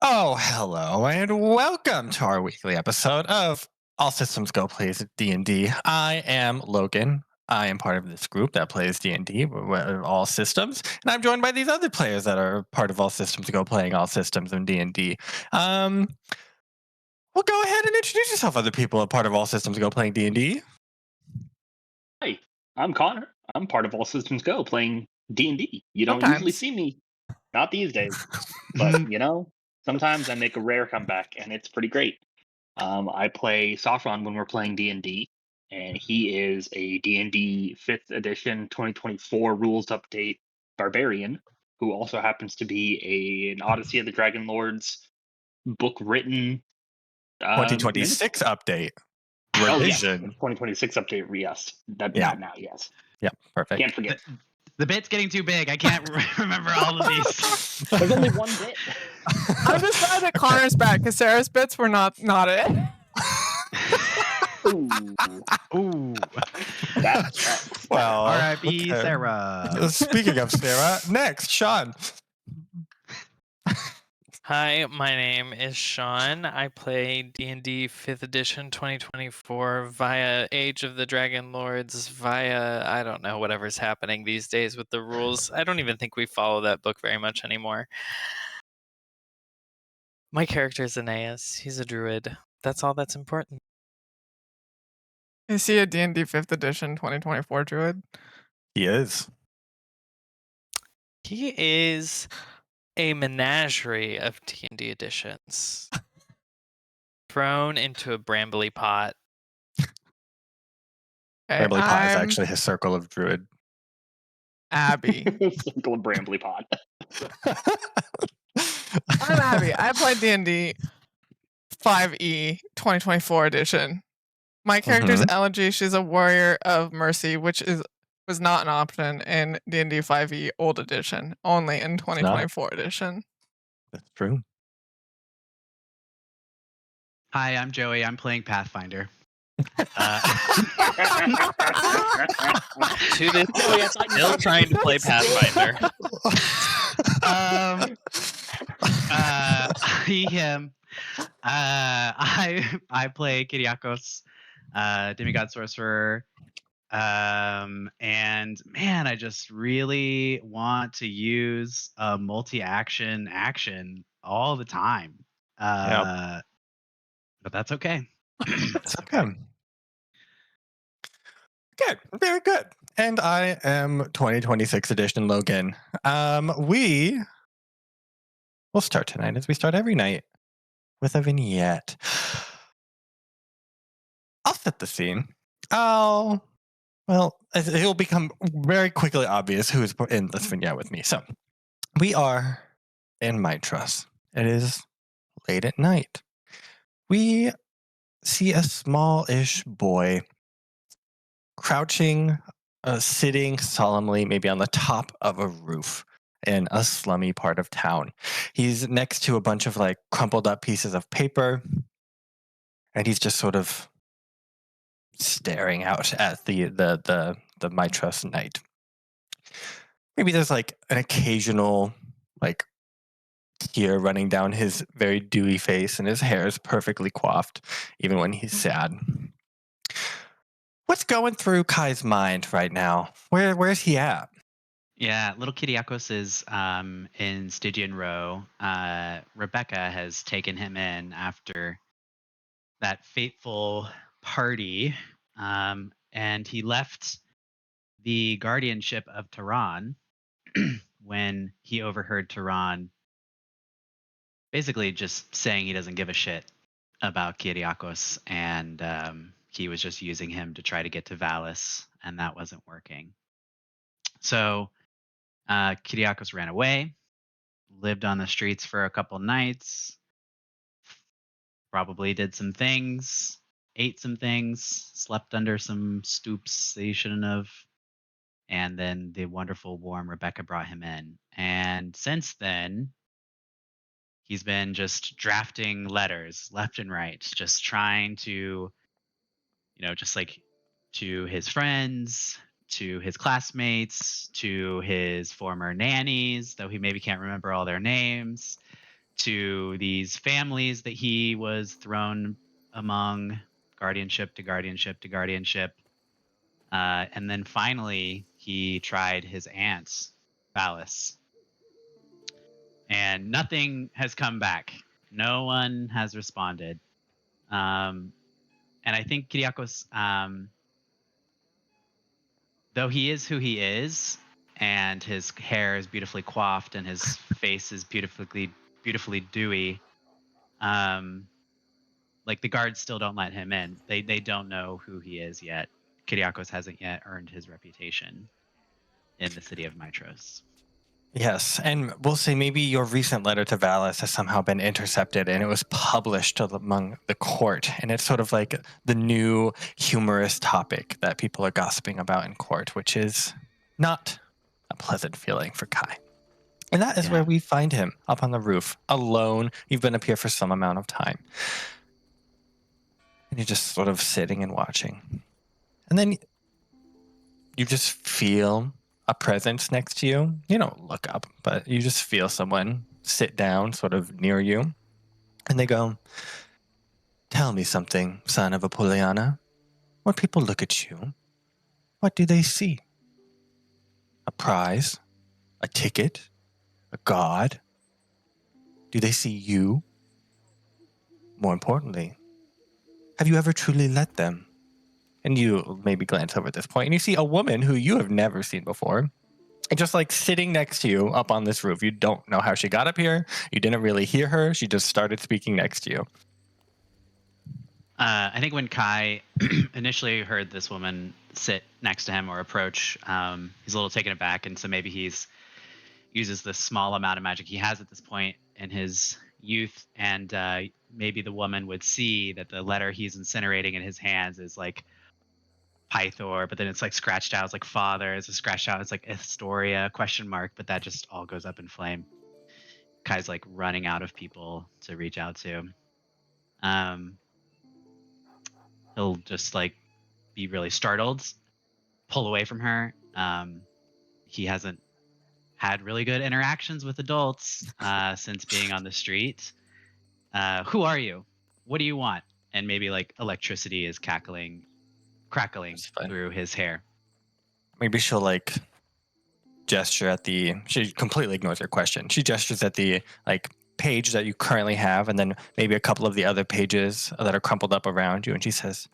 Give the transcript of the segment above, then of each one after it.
Oh, hello, and welcome to our weekly episode of All Systems Go Plays D&D. I am Logan. I am part of this group that plays D&D, All Systems, and I'm joined by these other players that are part of All Systems Go playing All Systems in D&D. Well, go ahead and introduce yourself, other people are part of All Systems Go playing D&D. Hi, I'm Connor. I'm part of All Systems Go playing D&D. You don't usually see me, not these days, but sometimes I make a rare comeback and it's pretty great. I play Sophron when we're playing D&D, and he is a D&D 5th edition 2024 rules update barbarian who also happens to be an Odyssey of the Dragonlords book written 2026 update. Oh yes, Revision. 2026 update. Yes, that now. Yes. Yeah, perfect. Can't forget. The bit's getting too big. I can't remember all of these. There's only one bit. I'm just glad that Connor's back because Sarah's bits were not it. Ooh. Well, R.I.P. okay. Sarah. Speaking of Sarah, next, Sean. Hi, my name is Sean. I play D&D 5th edition 2024 via Age of the Dragonlords, via, I don't know, whatever's happening these days with the rules. I don't even think we follow that book very much anymore. My character is Aeneas. He's a druid. That's all that's important. Is he a D&D 5th edition 2024 druid? He is. He is a menagerie of D&D editions. Thrown into a brambly pot. Brambly pot is actually his circle of druid. Abby. Circle of brambly pot. I'm Abby. I played D&D 5e 2024 edition. My character's Elegy. She's a warrior of mercy, which was not an option in D&D 5e old edition, only in 2024 edition. That's true. Hi, I'm Joey. I'm playing Pathfinder. To this day, still trying to play Pathfinder. I play Kyriakos, demi-god sorcerer. And man, I just really want to use a multi-action all the time. But that's okay. That's okay. Good, very good. And I am 2026 edition Logan. We will start tonight, as we start every night, with a vignette. I'll set the scene. Well, it will become very quickly obvious who is in this vignette with me. So, we are in Mytros. It is late at night. We see a small-ish boy crouching, sitting solemnly, maybe on the top of a roof in a slummy part of town. He's next to a bunch of crumpled up pieces of paper, and he's just sort of staring out at the Mytros night. Maybe there's an occasional tear running down his very dewy face, and his hair is perfectly coiffed, even when he's sad. What's going through Kai's mind right now? Where's he at? Yeah, little Kyriakos is in Stygian Row. Rebecca has taken him in after that fateful party, and he left the guardianship of Tehran when he overheard Tehran basically just saying he doesn't give a shit about Kyriakos, and he was just using him to try to get to Valis, and that wasn't working. So Kyriakos ran away, lived on the streets for a couple nights, probably did some things, ate some things, slept under some stoops that he shouldn't have, and then the wonderful, warm Rebecca brought him in. And since then, he's been just drafting letters left and right, just trying to, just to his friends, to his classmates, to his former nannies, though he maybe can't remember all their names, to these families that he was thrown among, guardianship to guardianship to guardianship. And then finally, he tried his aunt, Valis. And nothing has come back. No one has responded. And I think Kyriakos, though he is who he is, and his hair is beautifully coiffed and his face is beautifully dewy, like the guards still don't let him in. They don't know who he is yet. Kyriakos hasn't yet earned his reputation in the city of Mitros. Yes, and we'll say maybe your recent letter to Valis has somehow been intercepted and it was published among the court. And it's sort of like the new humorous topic that people are gossiping about in court, which is not a pleasant feeling for Kai. And that is where we find him, up on the roof, alone. You've been up here for some amount of time. And you're just sort of sitting and watching. And then you just feel a presence next to you. You don't look up, but you just feel someone sit down sort of near you. And they go, "Tell me something, son of Apuliana. When people look at you, what do they see? A prize? A ticket? A god? Do they see you? More importantly, have you ever truly let them?" And you maybe glance over at this point, and you see a woman who you have never seen before, and just like sitting next to you up on this roof. You don't know how she got up here. You didn't really hear her. She just started speaking next to you. I think when Kai initially heard this woman sit next to him or approach, he's a little taken aback, and so maybe he's uses the small amount of magic he has at this point in his youth, and maybe the woman would see that the letter he's incinerating in his hands is like Pythor, but then it's like scratched out. It's like father. It's scratched out. It's like Astoria ? But that just all goes up in flame. Kai's like running out of people to reach out to. He'll just like be really startled, pull away from her. He hasn't had really good interactions with adults since being on the street. Who are you? What do you want? And maybe like electricity is crackling through his hair. Maybe she'll like gesture at she completely ignores your question. She gestures at the like page that you currently have, and then maybe a couple of the other pages that are crumpled up around you, and she says,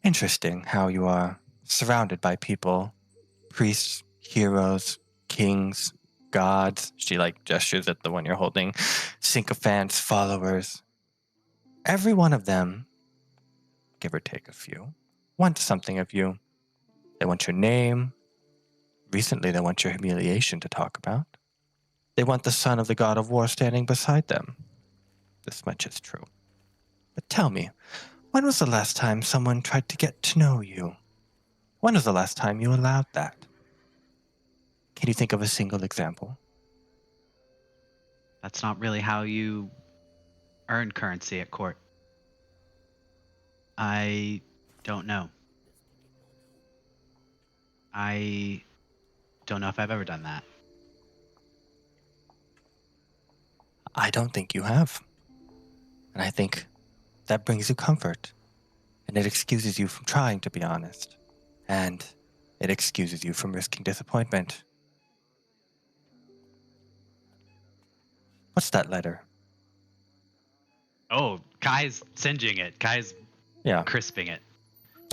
"Interesting how you are surrounded by people, priests, heroes, kings, gods." She like gestures at the one you're holding. "Sycophants, followers. Every one of them, give or take a few, want something of you. They want your name. Recently, they want your humiliation to talk about. They want the son of the god of war standing beside them. This much is true. But tell me, when was the last time someone tried to get to know you? When was the last time you allowed that? Can you think of a single example?" That's not really how you earn currency at court. I don't know. I don't know if I've ever done that. I don't think you have. And I think that brings you comfort. And it excuses you from trying to be honest. And it excuses you from risking disappointment. What's that letter? Oh, Kai's singeing it. Kai's crisping it.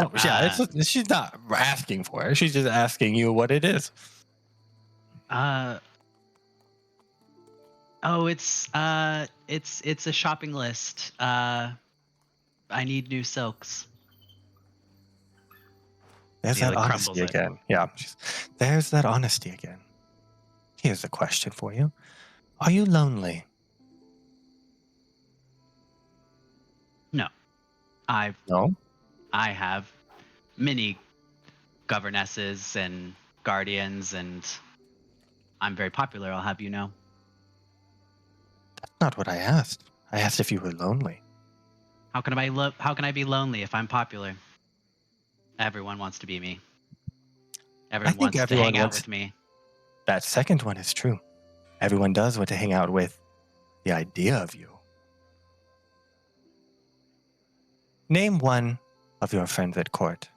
Oh, yeah, she's not asking for it. She's just asking you what it is. It's a shopping list. I need new silks. There's that honesty again. Yeah, there's that honesty again. Here's a question for you. Are you lonely? No. I have many governesses and guardians, and I'm very popular, I'll have you know. That's not what I asked. I asked if you were lonely. How can I be lonely if I'm popular? Everyone wants to be me. Everyone wants to hang out with me. That second one is true. Everyone does want to hang out with the idea of you. Name one of your friends at court.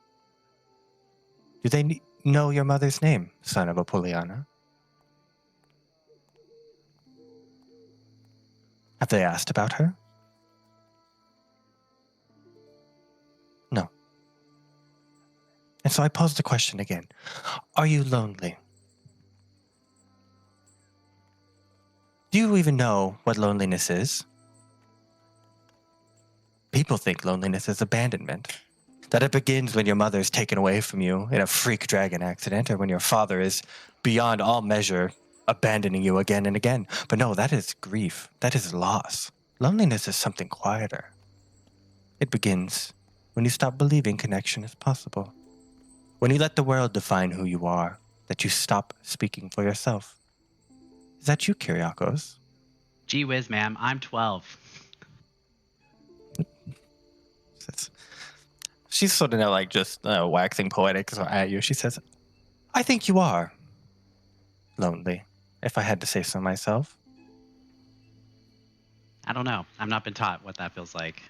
Do they know your mother's name, son of Apuliana? Have they asked about her? No. And so I pose the question again. Are you lonely? Do you even know what loneliness is? People think loneliness is abandonment, that it begins when your mother is taken away from you in a freak dragon accident, or when your father is beyond all measure abandoning you again and again. But no, that is grief. That is loss. Loneliness is something quieter. It begins when you stop believing connection is possible. When you let the world define who you are, that you stop speaking for yourself. Is that you, Kyriakos? Gee whiz, ma'am, I'm 12. She's sort of like just waxing poetic at you. She says, I think you are lonely, if I had to say so myself. I don't know. I've not been taught what that feels like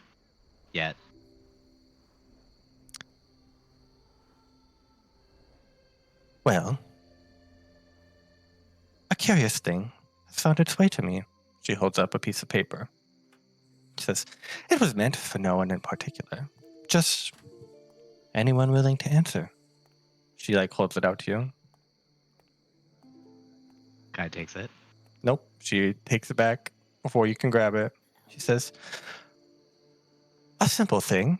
yet. Well, a curious thing has found its way to me. She holds up a piece of paper. She says, it was meant for no one in particular. Just anyone willing to answer. She holds it out to you. Guy takes it. Nope. She takes it back before you can grab it. She says, a simple thing.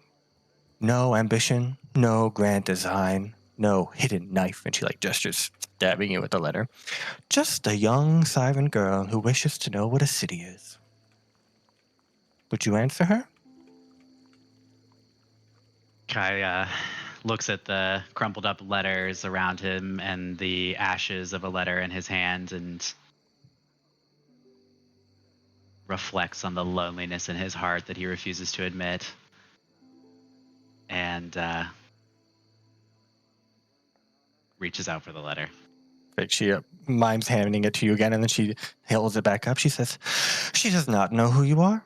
No ambition, no grand design, no hidden knife. And she gestures, stabbing you with the letter. Just a young siren girl who wishes to know what a city is. Would you answer her? Kai looks at the crumpled up letters around him and the ashes of a letter in his hand and reflects on the loneliness in his heart that he refuses to admit. And reaches out for the letter. She mimes handing it to you again, and then she holds it back up. She says, she does not know who you are.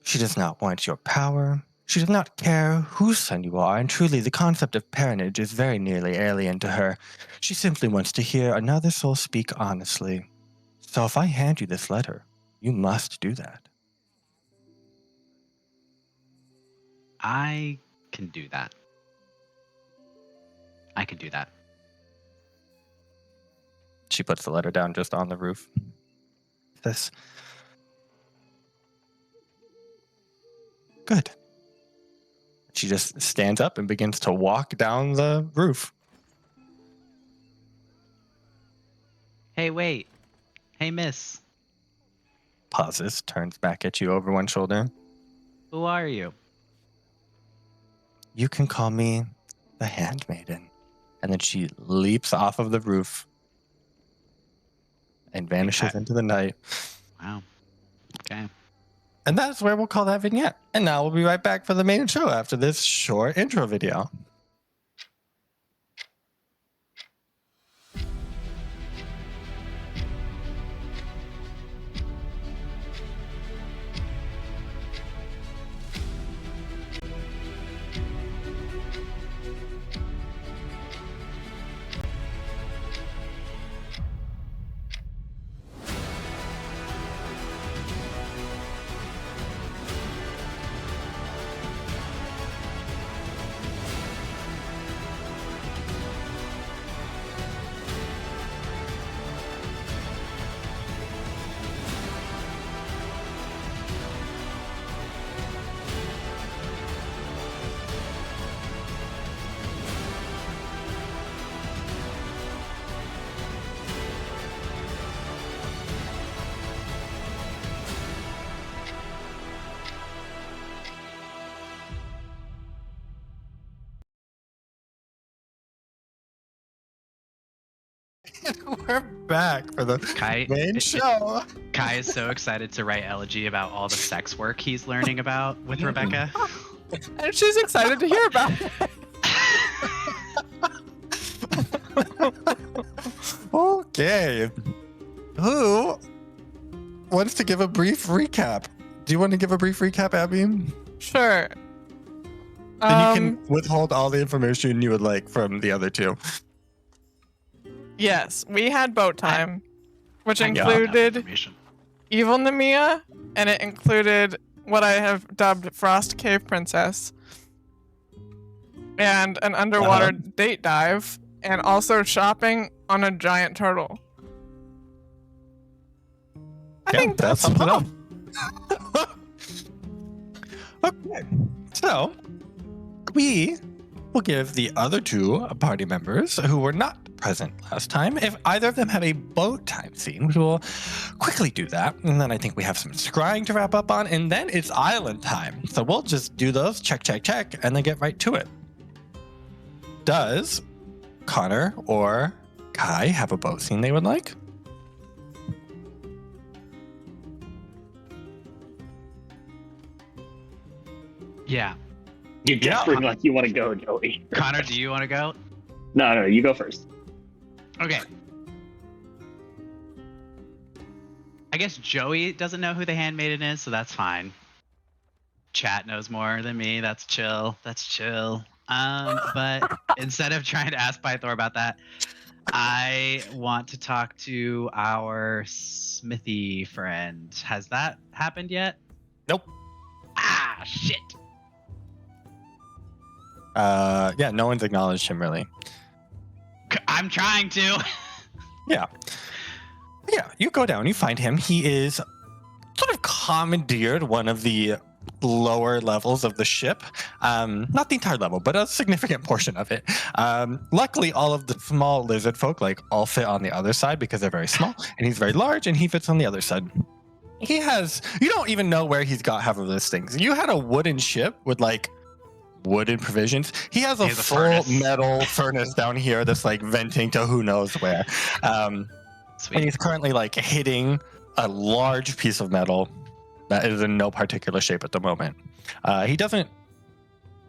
She does not want your power. She does not care whose son you are, and truly the concept of parentage is very nearly alien to her. She simply wants to hear another soul speak honestly. So if I hand you this letter, you must do that. I can do that. I can do that. She puts the letter down just on the roof. Says, good. She just stands up and begins to walk down the roof. Hey, wait. Hey, miss. Pauses, turns back at you over one shoulder. Who are you? You can call me the Handmaiden. And then she leaps off of the roof and vanishes into the night. Wow. Okay. And that's where we'll call that vignette. And now we'll be right back for the main show after this short intro video. We're back for the main show. Kai is so excited to write Elegy about all the sex work he's learning about with Rebecca. And she's excited to hear about it. Okay. Who wants to give a brief recap. Do you want to give a brief recap, Abby? Sure. Then you can withhold all the information you would like from the other two. Yes, we had boat time, which I got enough included information. evil Nemea, and it included what I have dubbed Frost Cave Princess, and an underwater date dive, and also shopping on a giant turtle. I think that's sums it up. fun. Okay, so we will give the other two party members who were not present last time, if either of them have a boat time scene, we will quickly do that. And then I think we have some scrying to wrap up on, and then it's island time. So we'll just do those, check, and then get right to it. Does Connor or Kai have a boat scene they would like? Yeah. You're gesturing like you want to go, Joey. Connor, do you want to go? No, you go first. Okay. I guess Joey doesn't know who the handmaiden is, so that's fine. Chat knows more than me. That's chill. But instead of trying to ask Pythor about that, I want to talk to our Smithy friend. Has that happened yet? Nope. Ah, shit. Yeah, no one's acknowledged him really. I'm trying to. Yeah, you go down, you find him. He is sort of commandeered one of the lower levels of the ship. Not the entire level, but a significant portion of it. Luckily, all of the small lizard folk all fit on the other side because they're very small, and he's very large, and he fits on the other side. He has, you don't even know where he's got half of those things. You had a wooden ship with wooden provisions. He has a full furnace. metal furnace down here that's venting to who knows where. Sweet. And he's currently hitting a large piece of metal that is in no particular shape at the moment. He doesn't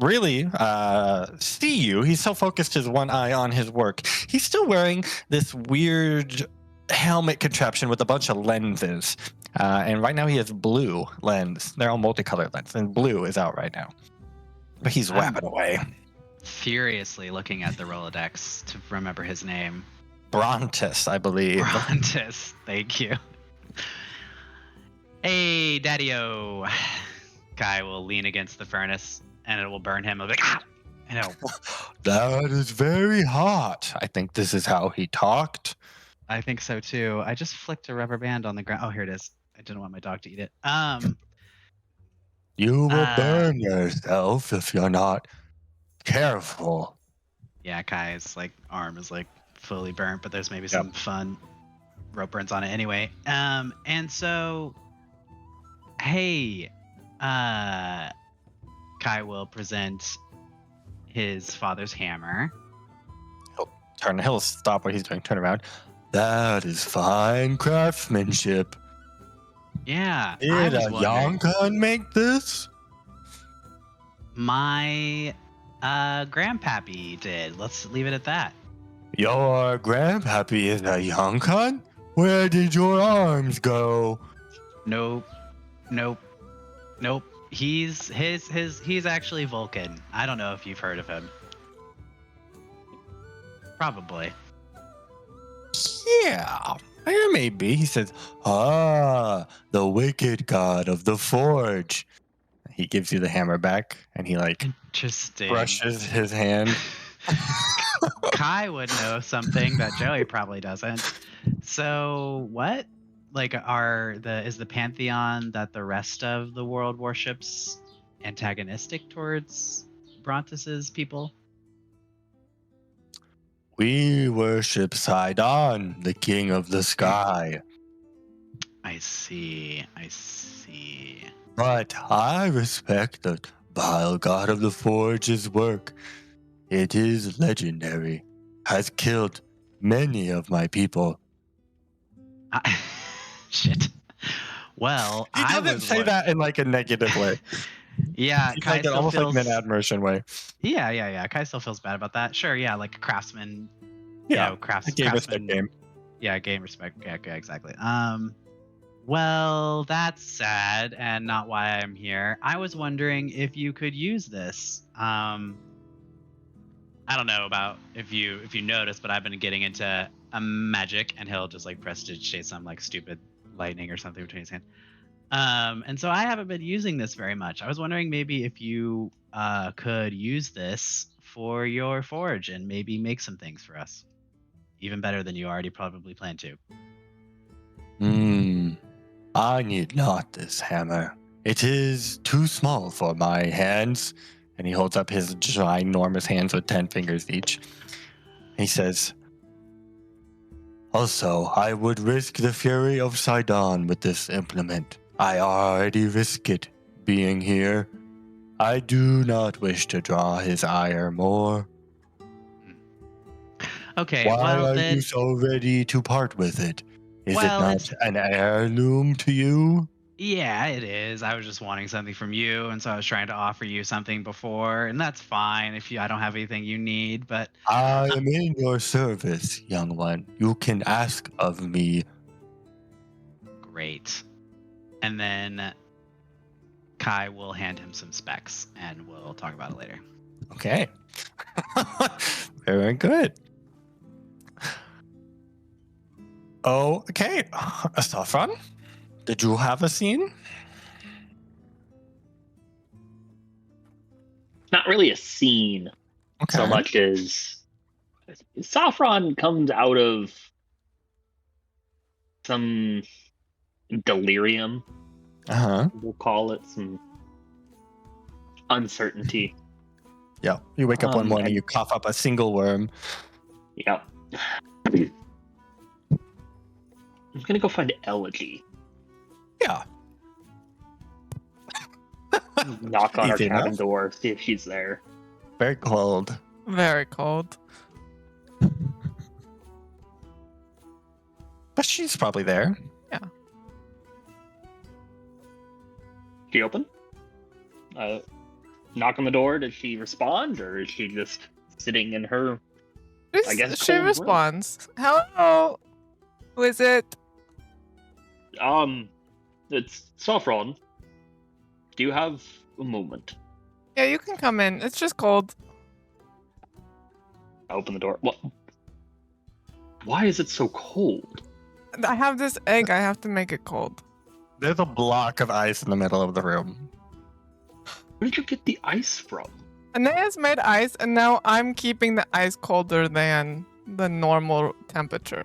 really see you. He's so focused his one eye on his work. He's still wearing this weird helmet contraption with a bunch of lenses. And right now he has blue lens. They're all multicolored lenses, and blue is out right now. But he's whapping away. Furiously looking at the Rolodex to remember his name. Brontis, I believe. Brontis, thank you. Hey, Daddy-o. Kai will lean against the furnace, and it will burn him. He'll be like, ah! I know. That is very hot. I think this is how he talked. I think so, too. I just flicked a rubber band on the ground. Oh, here it is. I didn't want my dog to eat it. You will burn yourself if you're not careful. Yeah, Kai's arm is fully burnt, but there's maybe some fun rope burns on it anyway. And so, hey, Kai will present his father's hammer. He'll stop what he's doing, turn around. That is fine craftsmanship. Yeah. Did a young gun make this? My grandpappy did. Let's leave it at that. Your grandpappy is a young gun? Where did your arms go? Nope. He's actually Vulcan. I don't know if you've heard of him. Probably. Yeah, maybe. He says, the wicked god of the forge. He gives you the hammer back, and he Interesting. brushes his hand. Kai would know something that Joey probably doesn't. So what? Is the pantheon that the rest of the world worships antagonistic towards Brontis's people? We worship Sidon, the king of the sky. I see. But I respect the vile god of the forge's work. It is legendary. Has killed many of my people. Shit. Well, He doesn't say that in a negative way. Yeah, He's Kai still almost feels an admiration way. Yeah. Kai still feels bad about that. Sure, yeah, like a craftsman. Yeah, craftsman. game respect game. Yeah, game respect. Yeah, exactly. Well, that's sad and not why I'm here. I was wondering if you could use this. I don't know about if you noticed, but I've been getting into a magic, and he'll just like prestidigitate some like stupid lightning or something between his hands. And so I haven't been using this very much. I was wondering maybe if you could use this for your forge and maybe make some things for us, even better than you already probably planned to. I need not this hammer. It is too small for my hands. And he holds up his ginormous hands with 10 fingers each. He says, also, I would risk the fury of Sidon with this implement. I already risk it being here. I do not wish to draw his ire more. Okay, Why well are then. you so ready to part with it? Is it Well, not an heirloom to you? Yeah, it is. I was just wanting something from you, and so I was trying to offer you something before, and that's fine if I don't have anything you need, but I am in your service, young one. You can ask of me. great. And then Kai will hand him some specs, and we'll talk about it later. Okay. Very good. Oh, okay. Sophron, did you have a scene? Not really a scene so much as Sophron comes out of some delirium. We'll call it some uncertainty. Yeah. You wake up one morning, you cough up a single worm. Yep. I'm gonna go find Elegy. Yeah. Knock on her Easy cabin enough. door, see if she's there. Very cold. Very cold. But she's probably there. Yeah. She open? Knock on the door. Does she respond, or is she just sitting in her? I guess She cold room? responds. Hello. Who is it? It's Sophron. Do you have a moment? Yeah, you can come in. It's just cold. I open the door. What? Why is it so cold? I have this egg. I have to make it cold. There's a block of ice in the middle of the room. Where did you get the ice from? Aeneas made ice, and now I'm keeping the ice colder than the normal temperature.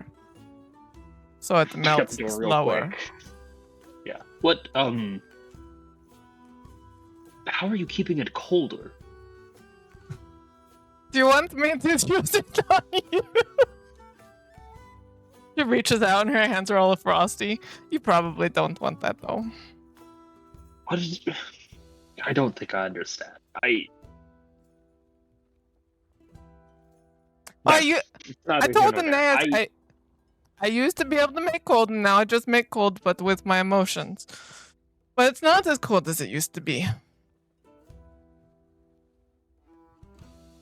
So it Shut melts the door real slower. quick. Yeah. What? How are you keeping it colder? Do you want me to use it on you? She reaches out and her hands are all frosty. You probably don't want that though. What is? I don't think I understand. I told Aeneas I used to be able to make cold, and now I just make cold, but with my emotions. But it's not as cold as it used to be. I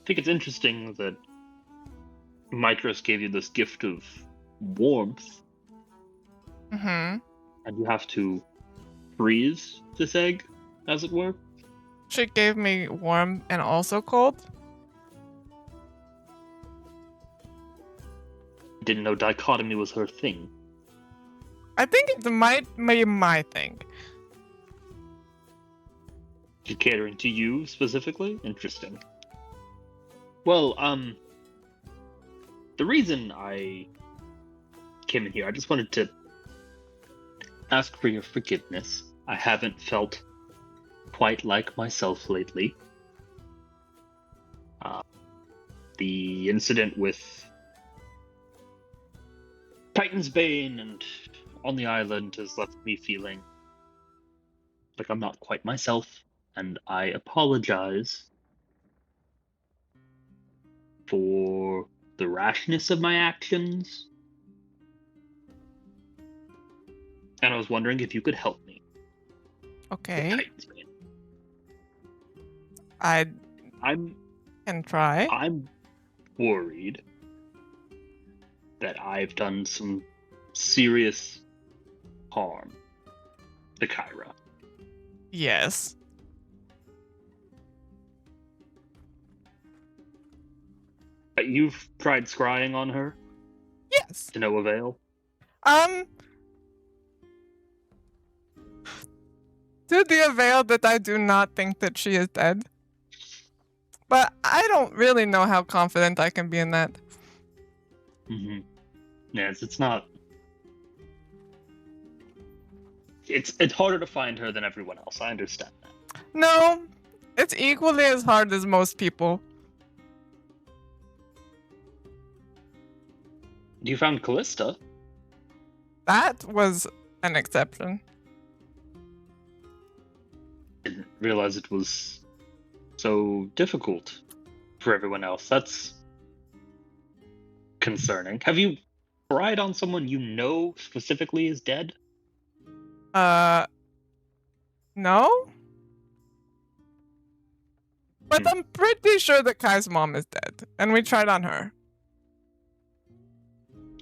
think it's interesting that Mitros gave you this gift of warmth, Mm-hmm. and you have to freeze this egg, as it were. She gave me warm and also cold. Didn't know dichotomy was her thing. I think it might be my thing. She's catering to you specifically? Interesting. Well, the reason I came in here, I just wanted to ask for your forgiveness. I haven't felt quite like myself lately. The incident with Titan's Bane and on the island has left me feeling like I'm not quite myself, and I apologize for the rashness of my actions. And I was wondering if you could help me. Okay. with Titan's Bane. I I'm can try. I'm worried that I've done some serious harm to Kyra. Yes. You've tried scrying on her? Yes. To no avail? To the avail that I do not think that she is dead. But I don't really know how confident I can be in that. Mm-hmm. Yes, it's not... It's harder to find her than everyone else, I understand that. No, it's equally as hard as most people. You found Callista? That was an exception. Didn't realize it was so difficult for everyone else. That's concerning. Have you tried on someone you know specifically is dead? No? But I'm pretty sure that Kai's mom is dead, and we tried on her.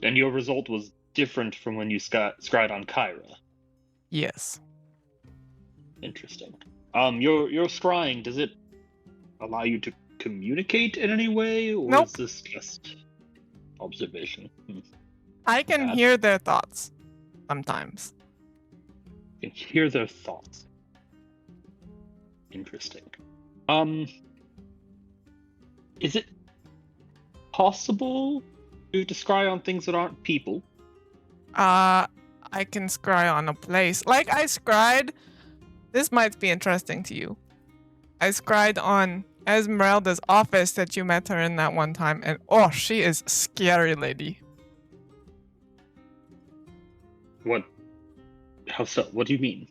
And your result was different from when you scryed on Kyra. Yes. Interesting. Your scrying, does it allow you to communicate in any way, or Nope. is this just observation? I can Bad. hear their thoughts sometimes. You can hear their thoughts. Interesting. Is it possible to scry on things that aren't people? I can scry on a place. Like I scried. This might be interesting to you. I scried on Esmeralda's office that you met her in that one time, and oh, she is scary, lady. What? How so? What do you mean?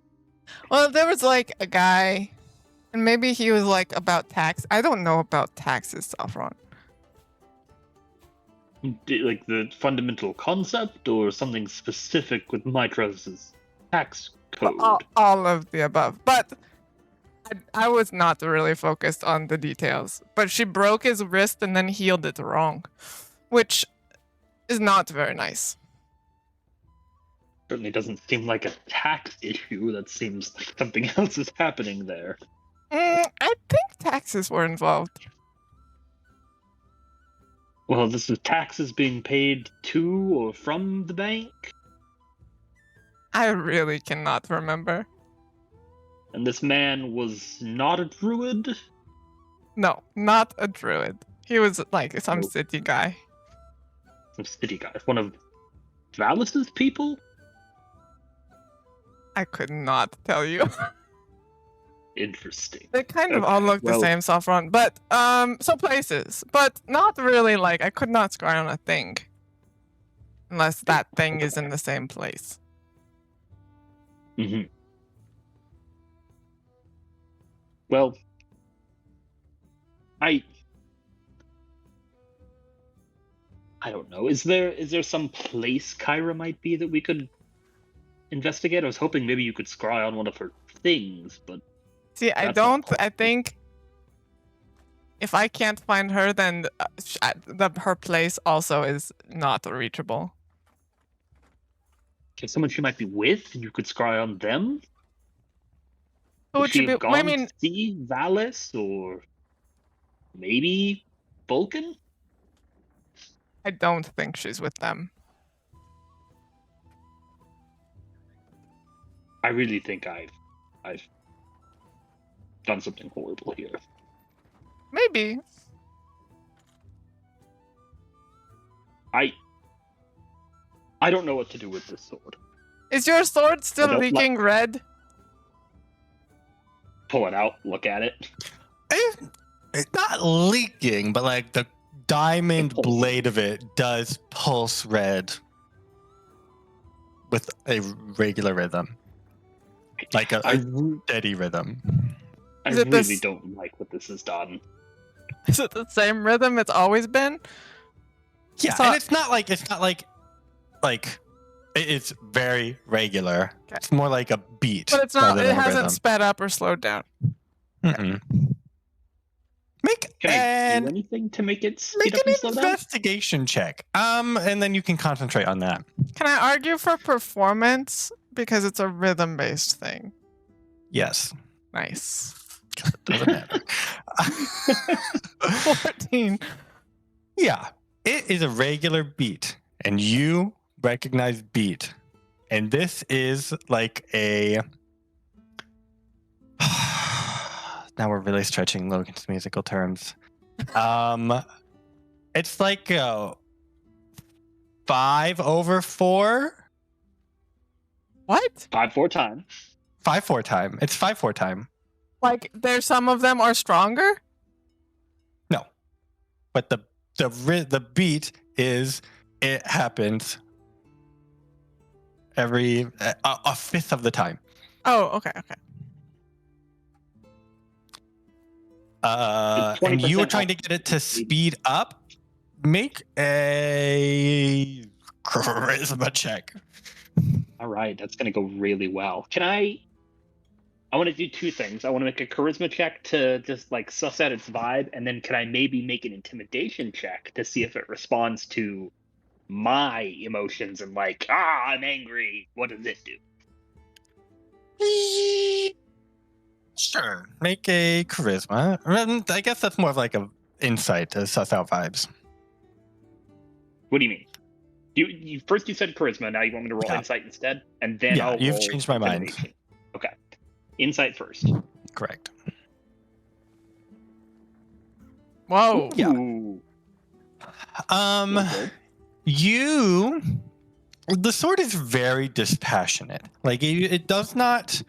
Well, there was like a guy, and maybe he was like about tax. I don't know about taxes, Sophron. Like the fundamental concept, or something specific with Mitros's tax code? All of the above. But I was not really focused on the details. But she broke his wrist and then healed it wrong, which is not very nice. Certainly doesn't seem like a tax issue. That seems like something else is happening there. I think taxes were involved. Well, this is taxes being paid to or from the bank? I really cannot remember. And this man was not a druid? No, not a druid. He was like some Nope. city guy. Some city guy. One of Valus's people? I could not tell you. Interesting. They kind of Okay, all look the well- same, Sophron. But, so places. But not really, like, I could not scry on a thing. Unless that thing is in the same place. Mm-hmm. Well, I don't know. Is there some place Kyra might be that we could investigate? I was hoping maybe you could scry on one of her things, but See, I That's not don't. I think if I can't find her, then her place also is not reachable. okay, someone she might be with, you could scry on them. Who would she she be? have gone I mean, to see Valus or maybe Vulcan? I don't think she's with them. I really think I've done something horrible here. Maybe. I don't know what to do with this sword. Is your sword still don't leaking red? Pull it out, look at it. It's not leaking, but like the diamond It pulses. blade of it does pulse red with a regular rhythm, like a steady rhythm. I Is it really this- don't like what this has done. Is it the same rhythm it's always been? Yeah, So- and it's not like it's very regular. Okay. It's more like a beat. But it's not. rather It than a hasn't rhythm. sped up or slowed down. Mm-mm. Make Can I do an anything to make it speed make up an and slow down? investigation check. And then you can concentrate on that. Can I argue for performance because it's a rhythm-based thing. Yes. Nice. It doesn't matter. 14. Yeah. It is a regular beat, and you recognize beat. And this is like a... Now we're really stretching Logan's musical terms. It's like a 5/4. What? 5/4 time. 5/4 time. It's 5/4 time. Like, there's some of them are stronger? No, but the beat is it happens every a fifth of the time. Oh, okay. And you were trying to get it to speed up. Make a charisma check. All right, that's going to go really well. I want to do two things. I want to make a charisma check to just like suss out its vibe, and then can I maybe make an intimidation check to see if it responds to my emotions and like, I'm angry. What does it do? Sure. Make a charisma. I guess that's more of like an insight to suss out vibes. What do you mean? You first you said charisma. Now you want me to roll insight instead, and then I'll you've roll changed my mind. Okay, insight first. Correct. Whoa. Yeah. Ooh. The sword is very dispassionate. Like it does not,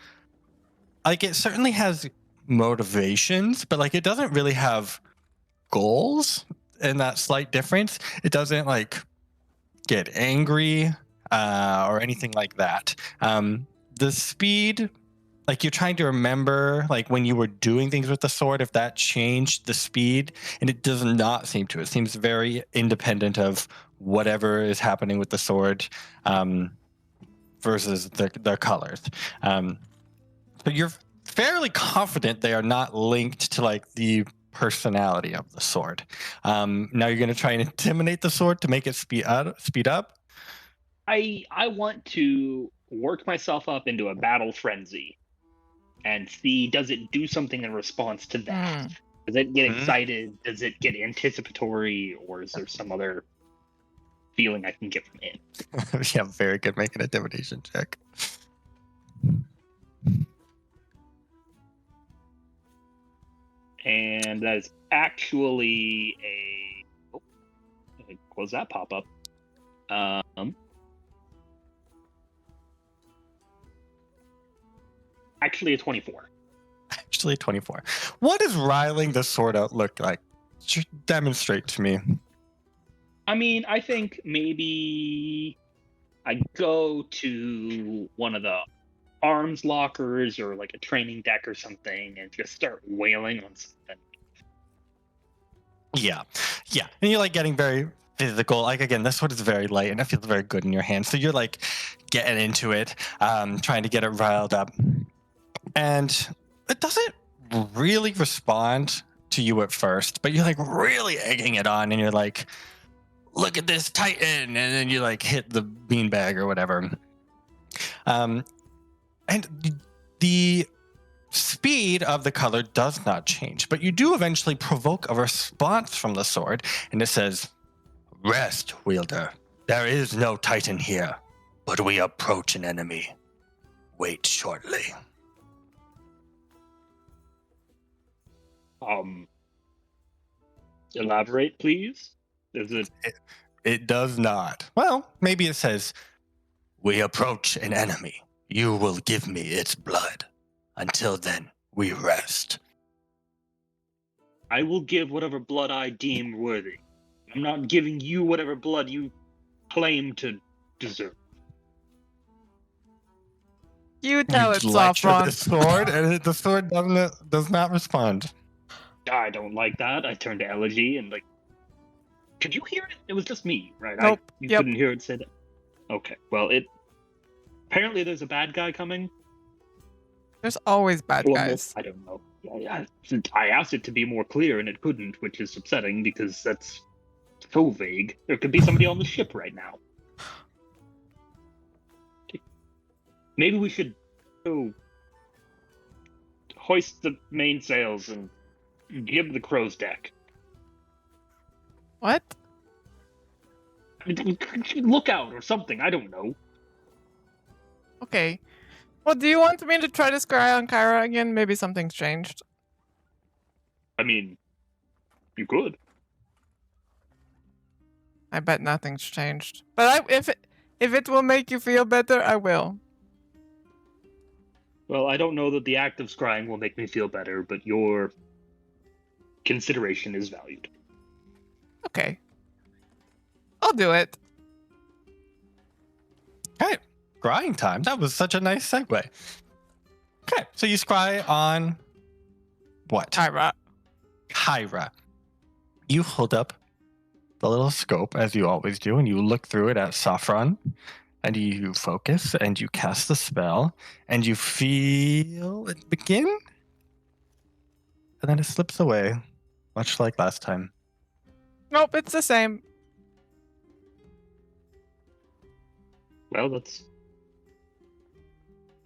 like it certainly has motivations, but like it doesn't really have goals. And that slight difference, it doesn't like get angry or anything like that. The speed, like you're trying to remember like when you were doing things with the sword, if that changed the speed, and it does not seem to. It seems very independent of whatever is happening with the sword versus the colors. But you're fairly confident they are not linked to like the personality of the sword. Now you're going to try and intimidate the sword to make it speed up. I want to work myself up into a battle frenzy and see, does it do something in response to that? Does it get excited? Does it get anticipatory? Or is there some other feeling I can get from it? Yeah, very good. Make an intimidation check. And that is actually a... Oh, close that pop-up. Actually a 24. Actually 24. What does riling the sword out look like? Demonstrate to me. I mean, I think maybe I go to one of the arms lockers or like a training deck or something and just start wailing on something. Yeah. And you're like getting very physical. Like again, this sword is very light and it feels very good in your hand. So you're like getting into it, trying to get it riled up. And it doesn't really respond to you at first, but you're like really egging it on and you're like, look at this Titan. And then you like hit the beanbag or whatever. And the speed of the color does not change, but you do eventually provoke a response from the sword, and it says, "Rest, wielder. There is no Titan here, but we approach an enemy. Wait shortly." Elaborate, please. Is it? It does not. Well, maybe it says, "We approach an enemy. You will give me its blood. Until then, we rest." I will give whatever blood I deem worthy. I'm not giving you whatever blood you claim to deserve. You tell it, lecture Sophron. the sword, and the sword does not respond. I don't like that. I turned to Elegy and like, could you hear it? It was just me, right? Nope. You couldn't hear it say that. Okay. Well, apparently there's a bad guy coming. There's always bad guys. I don't know. I asked it to be more clear and it couldn't, which is upsetting because that's so vague. There could be somebody on the ship right now. Maybe we should hoist the mainsails and give the crow's deck. What? Look out or something. I don't know. Okay. Well, do you want me to try to scry on Kyra again? Maybe something's changed. I mean, you could. I bet nothing's changed. But if it will make you feel better, I will. Well, I don't know that the act of scrying will make me feel better, but your consideration is valued. Okay. I'll do it. Okay, scrying time. That was such a nice segue. Okay, so you scry on what? Kyra. You hold up the little scope, as you always do, and you look through it at Sophron, and you focus, and you cast the spell, and you feel it begin, and then it slips away, much like last time. Nope, it's the same. Well, that's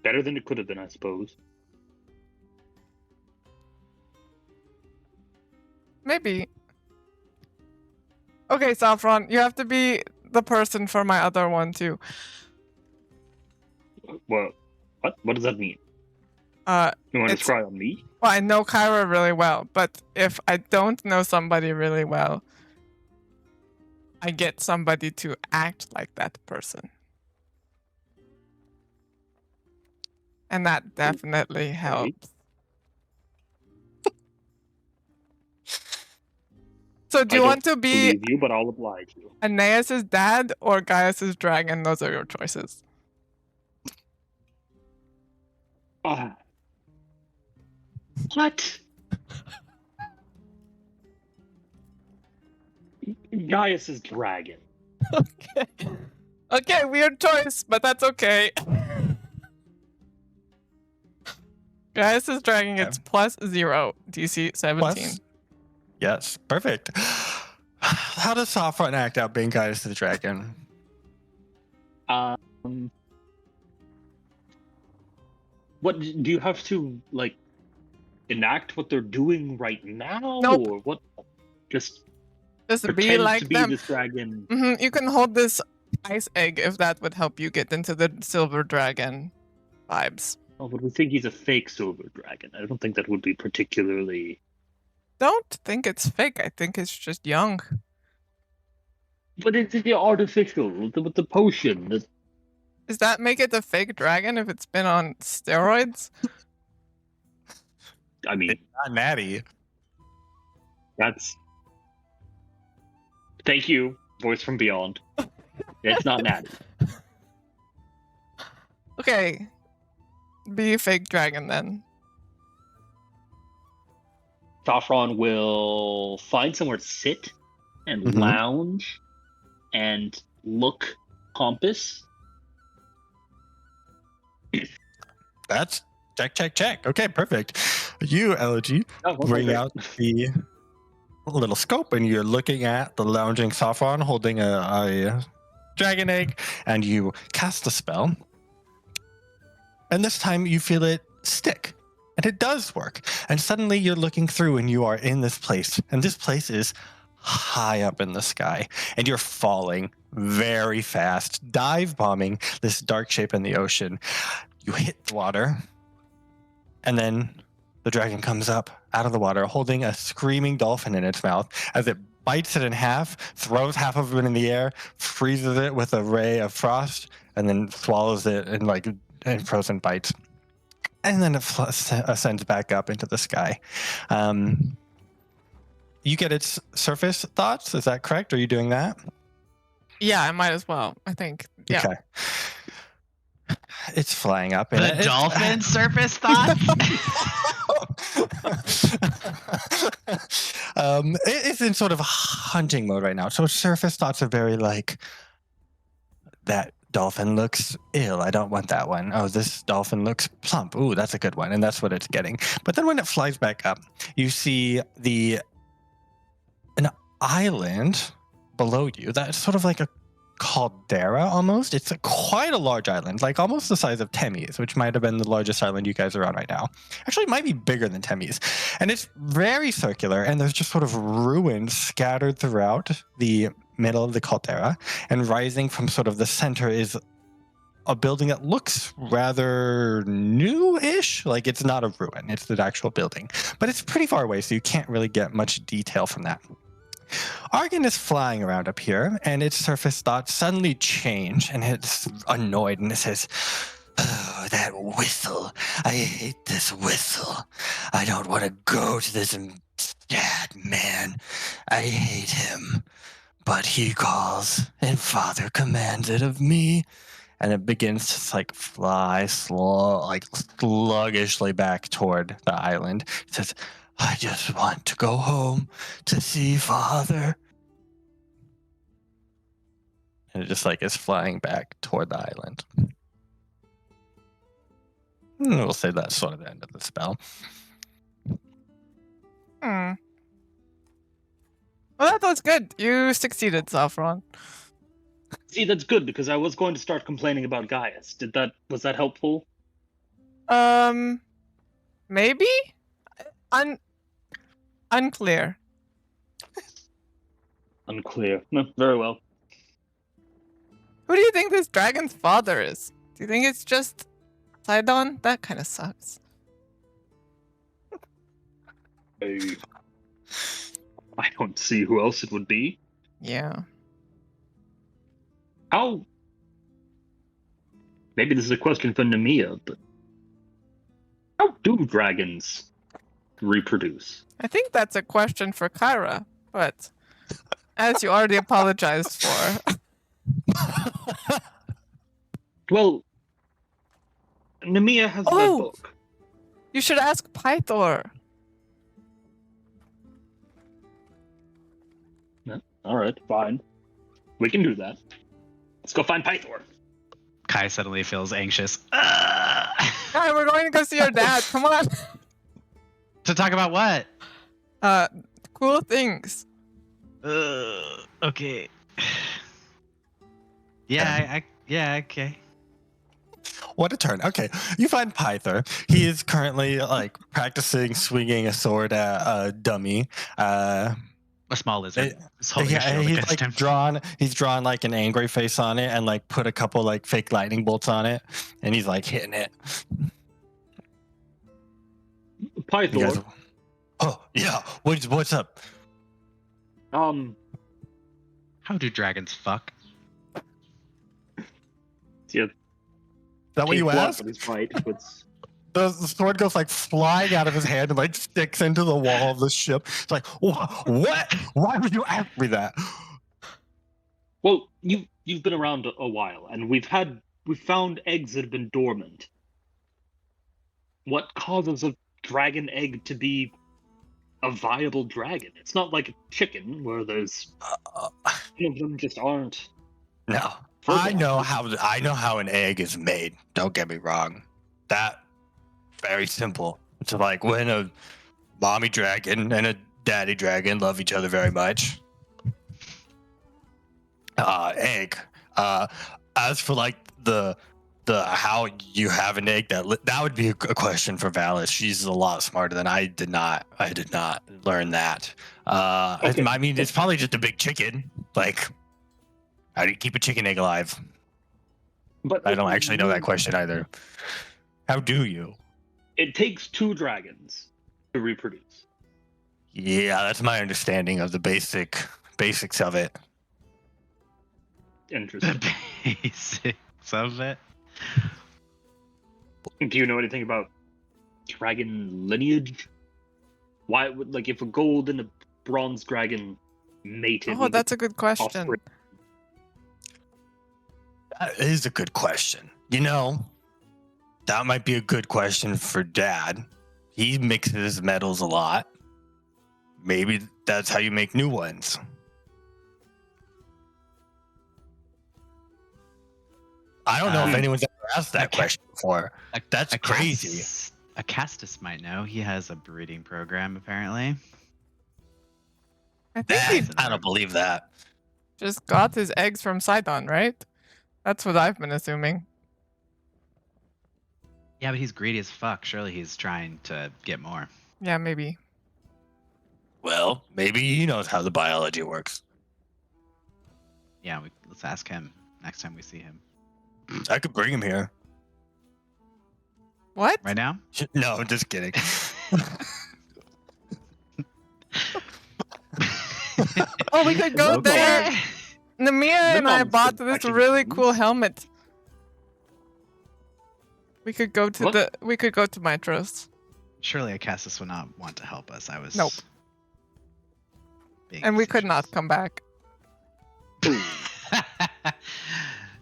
better than it could have been, I suppose. Maybe. Okay, Sophron, you have to be the person for my other one too. Well, what? What does that mean? You want to scry on me? Well, I know Kyra really well, but if I don't know somebody really well, I get somebody to act like that person. And that definitely helps. So do you want to be believe you, but I'll oblige you. Aeneas' dad or Gaius' dragon? Those are your choices. What? Gaius' dragon. Okay. Okay, weird choice, but that's okay. Gaius' dragon gets +0, DC 17. Yes, perfect. How does Sophron act out being Gaius the dragon? What do you have to like enact what they're doing right now, Nope. or what? Just be pretend like to be them. this dragon. You can hold this ice egg if that would help you get into the silver dragon vibes. Oh, but we think he's a fake silver dragon. I don't think that would be particularly. Don't think it's fake. I think it's just young. But it's the artificial with the potion. Does that make it a fake dragon if it's been on steroids? I mean, It's not natty. that's. Thank you, voice from beyond. It's not natty. Okay. Be a fake dragon then. Sophron will find somewhere to sit and Mhm. lounge and look pompous. That's check. Okay, perfect. You, Elegy, bring out the little scope, and you're looking at the lounging Sophron holding a dragon egg, and you cast the spell. And this time you feel it stick. And it does work. And suddenly you're looking through and you are in this place. And this place is high up in the sky. And you're falling very fast, dive bombing this dark shape in the ocean. You hit the water. And then the dragon comes up out of the water holding a screaming dolphin in its mouth as it bites it in half, throws half of it in the air, freezes it with a ray of frost, and then swallows it in frozen bites. And then it ascends back up into the sky. You get its surface thoughts, is that correct? Are you doing that? Yeah, I might as well. I think. Yeah. Okay. It's flying up. The dolphin surface thoughts? It's in sort of hunting mode right now. So surface thoughts are very like, that dolphin looks ill. I don't want that one. Oh, this dolphin looks plump. Ooh, that's a good one. And that's what it's getting. But then when it flies back up, you see an island below you that's sort of like a caldera almost. It's quite a large island, like almost the size of Temis, which might have been the largest island you guys are on right now. Actually, it might be bigger than Temis. And it's very circular, and there's just sort of ruins scattered throughout the middle of the caldera. And rising from sort of the center is a building that looks rather new-ish. Like, it's not a ruin, it's the actual building. But it's pretty far away, so you can't really get much detail from that. Argon is flying around up here, and its surface thoughts suddenly change, and it's annoyed, and it says, "Oh, that whistle. I hate this whistle. I don't want to go to this sad man. I hate him. But he calls, and Father commands it of me." And it begins to like fly sluggishly back toward the island. It says, "I just want to go home to see Father." And it just like is flying back toward the island. And we'll say that's sort of the end of the spell. Well, that was good. You succeeded, Sophron. See, that's good because I was going to start complaining about Gaius. Was that helpful? Maybe? Unclear. Unclear. No, very well. Who do you think this dragon's father is? Do you think it's just Sidon? That kind of sucks. I don't see who else it would be. Yeah. How? Maybe this is a question for Nemea, but how do dragons reproduce? I think that's a question for Kyra, but as you already apologized for. Well, Nemea has that book. You should ask Pythor. Yeah, all right, fine. We can do that. Let's go find Pythor. Kai suddenly feels anxious. Kai, we're going to go see your dad. Come on. To talk about what? Cool things. Okay. Yeah, okay. What a turn. Okay, you find Pythor. He is currently like practicing swinging a sword at a dummy. A small lizard. He's like he's drawn like an angry face on it and like put a couple like fake lightning bolts on it, and he's like hitting it. Pythor. Oh yeah, what's up? How do dragons fuck? Yeah. Is that what you asked? The sword goes like flying out of his hand and like sticks into the wall of the ship. It's like, what? Why would you ask me that? Well, you've been around a while, and we've found eggs that have been dormant. What causes a dragon egg to be a viable dragon? It's not like a chicken where there's some of them just aren't. No, I know how an egg is made. Don't get me wrong. That very simple. It's like when a mommy dragon and a daddy dragon love each other very much. Egg. As for like the how you have an egg that would be a question for Valis. She's a lot smarter than I did not learn that. Okay. I mean, it's probably just a big chicken. Like, how do you keep a chicken egg alive? But I don't actually know that question either. How do you? It takes 2 dragons to reproduce. Yeah, that's my understanding of the basics of it. Interesting. The basics of it. Do you know anything about dragon lineage? Why would, like, if a gold and a bronze dragon mated? Oh, that's a good question. Offspring? That is a good question. You know, that might be a good question for Dad. He mixes metals a lot. Maybe that's how you make new ones. I don't know if anyone's ever asked that question before. That's crazy. Acastus might know. He has a breeding program, apparently. I think I don't believe that. just got his eggs from Sidon, right? That's what I've been assuming. Yeah, but he's greedy as fuck. Surely he's trying to get more. Yeah, maybe. Well, maybe he knows how the biology works. Yeah, let's ask him next time we see him. I could bring him here. What? Right now? No, I'm just kidding. Oh, we could go Okay. there. Nemea and I Mimom's bought could this actually really use. cool helmet. We could go to What? we could go to Mitros. Surely Acasis would not want to help us. I was. Nope. being And we could not facetious. come back.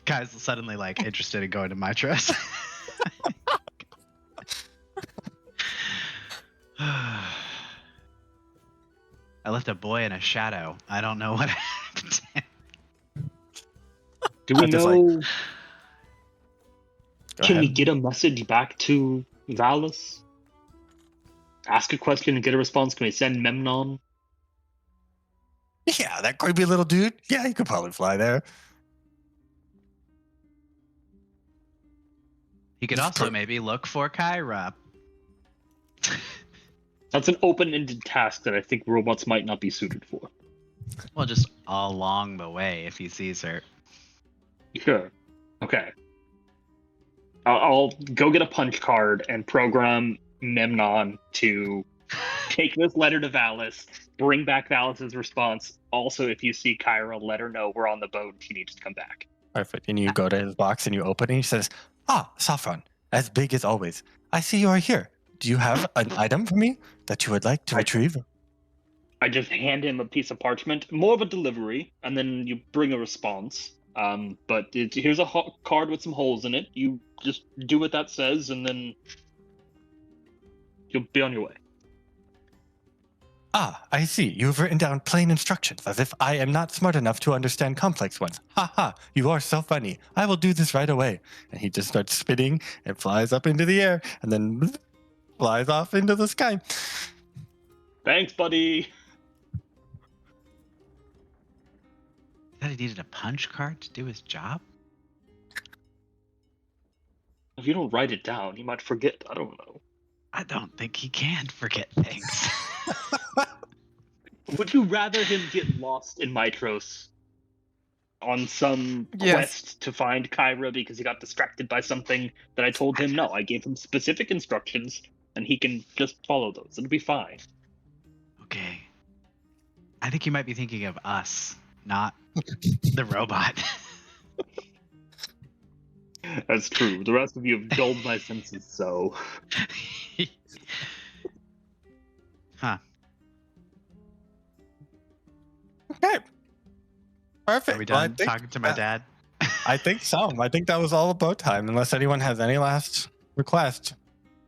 Guys suddenly like interested in going to Mitros. I left a boy in a shadow. I don't know what happened. Do we I just, know? Go Can we ahead. get a message back to Valus? Ask a question and get a response. Can we send Memnon? Yeah, that creepy little dude. Yeah, he could probably fly there. He could It's also per- maybe look for Kyra. That's an open-ended task that I think robots might not be suited for. Well, just along the way if he sees her. Sure. Okay. I'll go get a punch card and program Memnon to take this letter to Valus, bring back Valus's response. Also, if you see Kyra, let her know we're on the boat and she needs to come back. Perfect. And you go to his box and you open it and he says, Sophron, as big as always. I see you are here. Do you have an item for me that you would like to retrieve? I just hand him a piece of parchment, more of a delivery, and then you bring a response. But here's a card with some holes in it. You just do what that says, and then you'll be on your way. I see. You have written down plain instructions, as if I am not smart enough to understand complex ones. Ha ha, you are so funny. I will do this right away. And he just starts spinning and flies up into the air, and then flies off into the sky. Thanks, buddy. That he needed a punch card to do his job? If you don't write it down, you might forget. I don't know. I don't think he can forget things. Would you rather him get lost in Mitros on some Yes. quest to find Kyra because he got distracted by something that I told him? No, I gave him specific instructions, and he can just follow those. It'll be fine. Okay. I think you might be thinking of us, not the robot. That's true. The rest of you have dulled my senses, so... Huh. Okay. Perfect. Are we Well, I done think talking to my dad? I think so. I think that was all about time, unless anyone has any last request.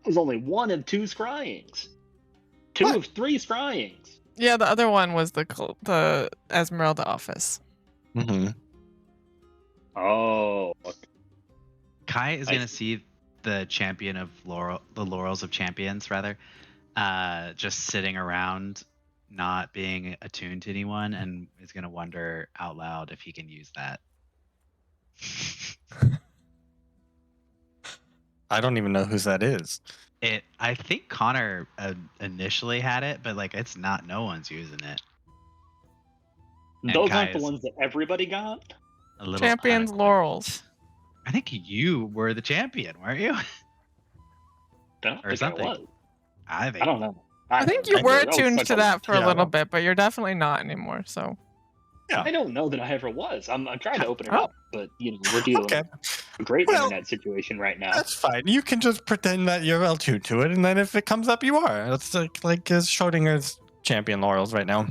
There's only one of two scryings. Two What? of three scryings. Yeah, the other one was the Esmeralda office. Mm-hmm. Oh. Kai is I gonna see the champion of the laurels of champions, rather, just sitting around, not being attuned to anyone, and is gonna wonder out loud if he can use that. I don't even know whose that is. I think Connor initially had it, but like it's not. No one's using it. And Those Kai aren't the is ones that everybody got? A little Champions unequipped. laurels. I think you were the champion, weren't you? I don't Or think something. I was. I think. I don't know. I think you don't were remember. That was attuned such to a- that for a Yeah. little bit, but you're definitely not anymore. So I don't know that I ever was. I'm trying to open it Oh. up, but we're dealing Okay, with a great Well, internet situation right now. that's fine. You can just pretend that you're well tuned to it, and then if it comes up, you are. That's like Schrodinger's champion laurels right now.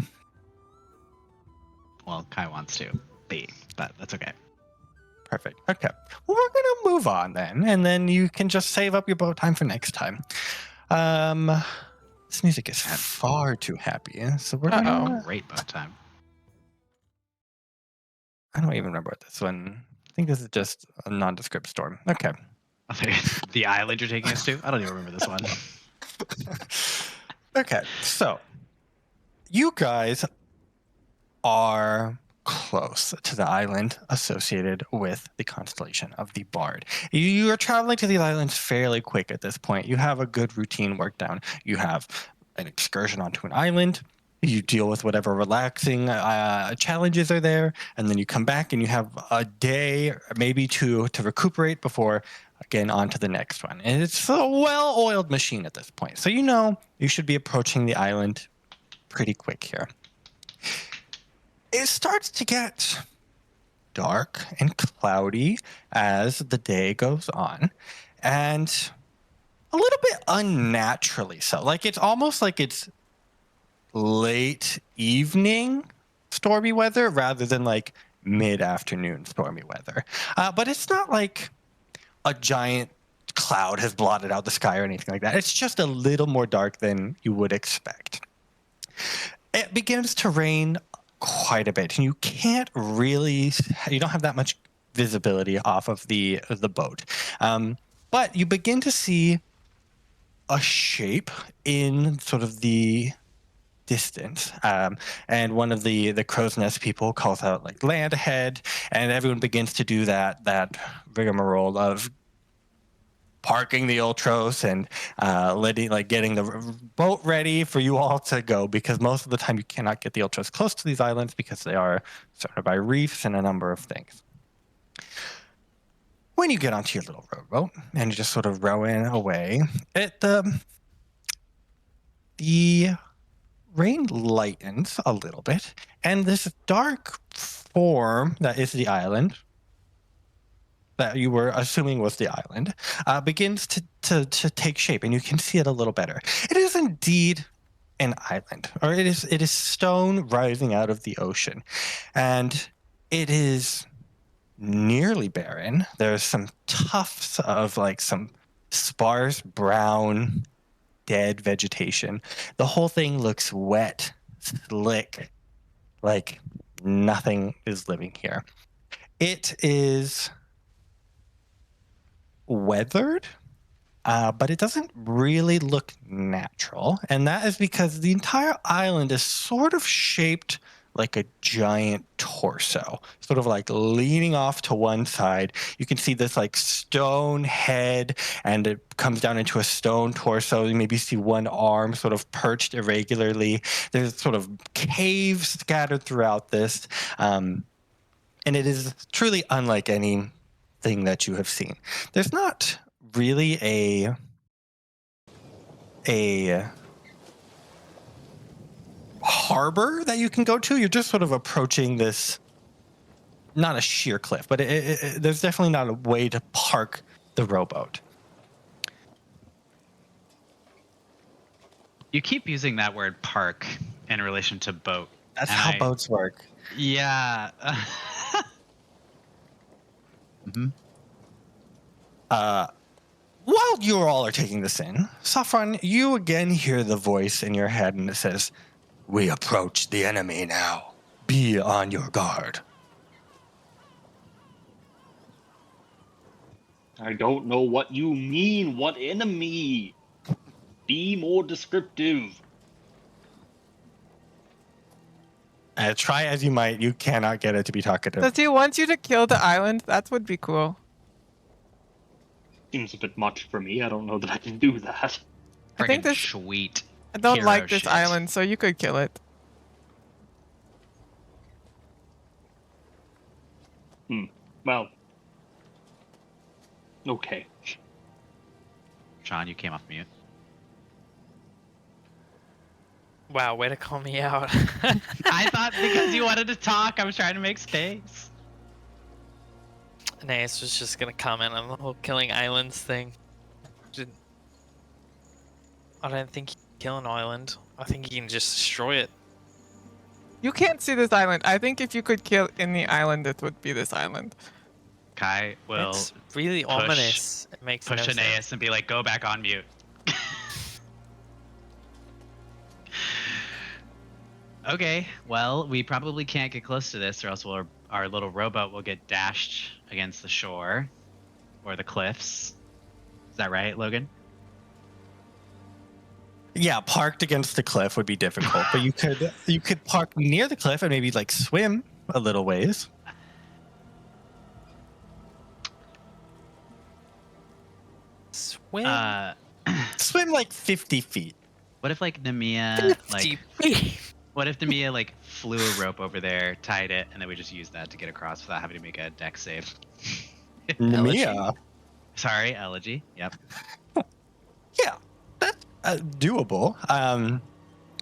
Well, Kai wants to be, but that's okay. Perfect. Okay. Well, we're gonna move on then, and then you can just save up your boat time for next time. This music is far too happy, so we're gonna. Great boat time. I don't even remember what this one. I think this is just a nondescript storm. Okay. The island you're taking us to? I don't even remember this one. Okay, so you guys are close to the island associated with the constellation of the Bard. You are traveling to these islands fairly quick at this point. You have a good routine worked down. You have an excursion onto an island. You deal with whatever relaxing challenges are there, and then you come back and you have a day, maybe two, to recuperate before, again, on to the next one. And it's a well-oiled machine at this point. So you know you should be approaching the island pretty quick here. It starts to get dark and cloudy as the day goes on, and a little bit unnaturally so. Like, it's almost like it's late evening stormy weather rather than like mid-afternoon stormy weather. But it's not like a giant cloud has blotted out the sky or anything like that. It's just a little more dark than you would expect. It begins to rain quite a bit, and you don't have that much visibility off of the boat. But you begin to see a shape in sort of the distance, and one of the crow's nest people calls out like land ahead, and everyone begins to do that rigmarole of parking the Ultros and getting the boat ready for you all to go, because most of the time you cannot get the Ultros close to these islands because they are surrounded by reefs and a number of things. When you get onto your little rowboat and you just sort of rowing away, the rain lightens a little bit, and this dark form that is the island, that you were assuming was the island, begins to take shape, and you can see it a little better. It is indeed an island, or it is stone rising out of the ocean, and it is nearly barren. There's some tufts of like some sparse brown dead vegetation. The whole thing looks wet, slick, like nothing is living here. It is weathered, but it doesn't really look natural, and that is because the entire island is sort of shaped like a giant torso, sort of like leaning off to one side. You can see this like stone head, and it comes down into a stone torso. You maybe see one arm sort of perched irregularly. There's sort of caves scattered throughout this, and it is truly unlike anything that you have seen. There's not really a harbor that you can go to. You're just sort of approaching this, not a sheer cliff, but there's definitely not a way to park the rowboat. You keep using that word park in relation to boat. That's how boats work. Yeah. Mm-hmm. While you all are taking this in, Sophron, you again hear the voice in your head, and it says, "We approach the enemy now. Be on your guard." I don't know what you mean. What enemy? Be more descriptive. Try as you might, you cannot get it to be talkative. Does he want you to kill the island? That would be cool. Seems a bit much for me. I don't know that I can do that. I think Friggin' this. sweet. I don't hero like this shit. island, so you could kill it. Well. Okay. Sean, you came off mute. Wow, way to call me out. I thought because you wanted to talk, I was trying to make space. Aeneas was just gonna comment on the whole killing islands thing. I don't think he can kill an island. I think he can just destroy it. You can't see this island. I think if you could kill any island, it would be this island. Kai will It's really ominous. It makes push no Aeneas sense. and be like, go back on mute. Okay, well, we probably can't get close to this, or else our little rowboat will get dashed against the shore or the cliffs. Is that right, Logan? Yeah, parked against the cliff would be difficult, but you could park near the cliff and maybe like swim a little ways. Swim. Swim like 50 feet. What if like Nemea 50 feet. What if Nemea like flew a rope over there, tied it, and then we just used that to get across without having to make a dex save? Nemea. Sorry, Elegy. Yep. Yeah, that's doable.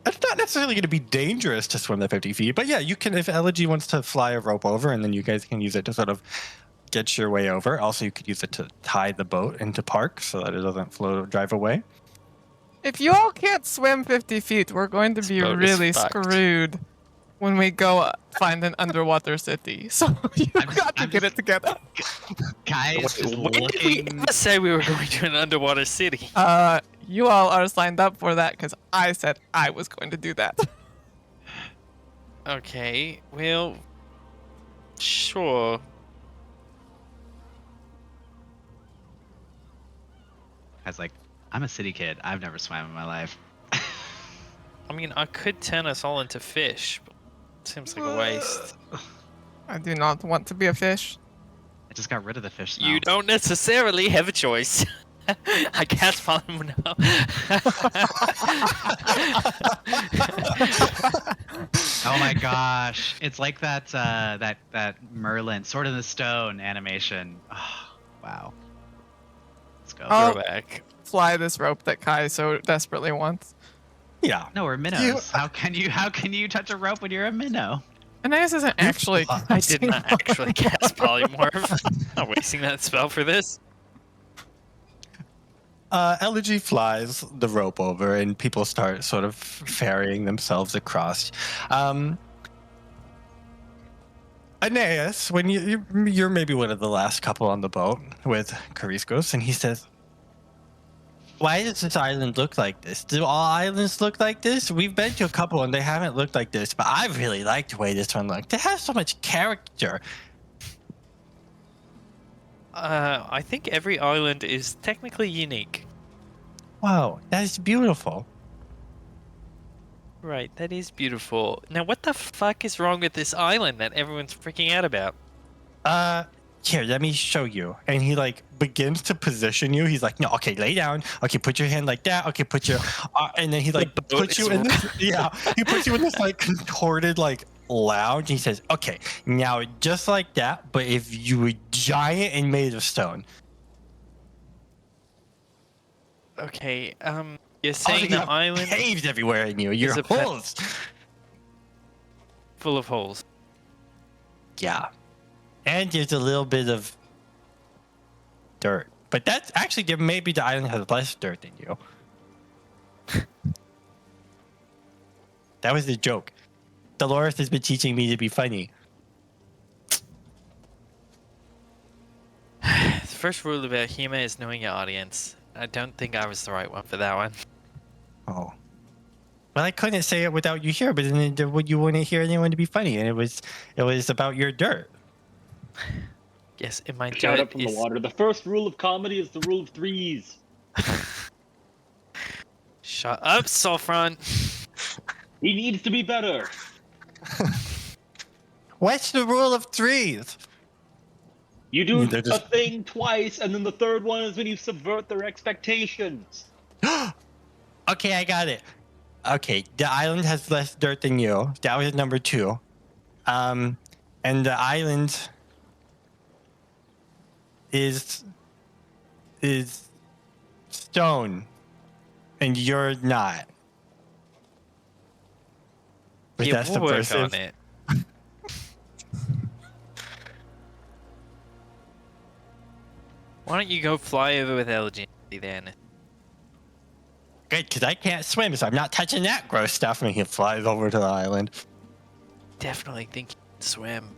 It's not necessarily going to be dangerous to swim the 50 feet, but yeah, you can, if Elegy wants to fly a rope over, and then you guys can use it to sort of get your way over. Also, you could use it to tie the boat into park so that it doesn't drive away. If you all can't swim 50 feet, we're going to be really screwed when we go find an underwater city. So you got to get it together. Guys, when did we ever say we were going to an underwater city? You all are signed up for that because I said I was going to do that. Okay, well, sure. I was like, I'm a city kid. I've never swam in my life. I mean, I could turn us all into fish, but it seems like a waste. I do not want to be a fish. I just got rid of the fish smell. You don't necessarily have a choice. I can't follow him now. Oh my gosh. It's like that that Merlin, Sword in the Stone animation. Oh, wow. Let's go. Oh. Back. Fly this rope that Kai so desperately wants. Yeah. No, we're minnows. How can you touch a rope when you're a minnow? Aeneas isn't actually. I did not actually cast polymorph. Not wasting that spell for this. Elegy flies the rope over, and people start sort of ferrying themselves across. Aeneas, when you're maybe one of the last couple on the boat with Kyriakos, and he says, "Why does this island look like this? Do all islands look like this? We've been to a couple and they haven't looked like this, but I really like the way this one looked. It has so much character." I think every island is technically unique. Wow, that is beautiful. Right, that is beautiful. Now, what the fuck is wrong with this island that everyone's freaking out about? Here, let me show you. And he like begins to position you. He's like, no, okay, lay down. Okay, put your hand like that. Okay, put your, and then he like puts you in this, he puts you in this like contorted like lounge. And he says, okay, now just like that, but if you were giant and made of stone. Okay, you're saying the island caves everywhere in you. You're holes. Full of holes. Yeah. And there's a little bit of dirt. But that's actually, maybe the island has less dirt than you. That was the joke. Dolores has been teaching me to be funny. The first rule about humor is knowing your audience. I don't think I was the right one for that one. Oh. Well, I couldn't say it without you here, but then you wouldn't hear anyone to be funny, and it was about your dirt. Yes, in my Shout dirt up from the water. The first rule of comedy is the rule of threes. Shut up, Sophron. He needs to be better. What's the rule of threes? You do a thing twice, and then the third one is when you subvert their expectations. Okay, I got it. Okay, the island has less dirt than you. That was number 2. And the island is stone, and you're not. Was that we'll work subversive? on it. Why don't you go fly over with Elegy then? Good, because I can't swim, so I'm not touching that gross stuff. And he flies over to the island. Definitely think you can swim.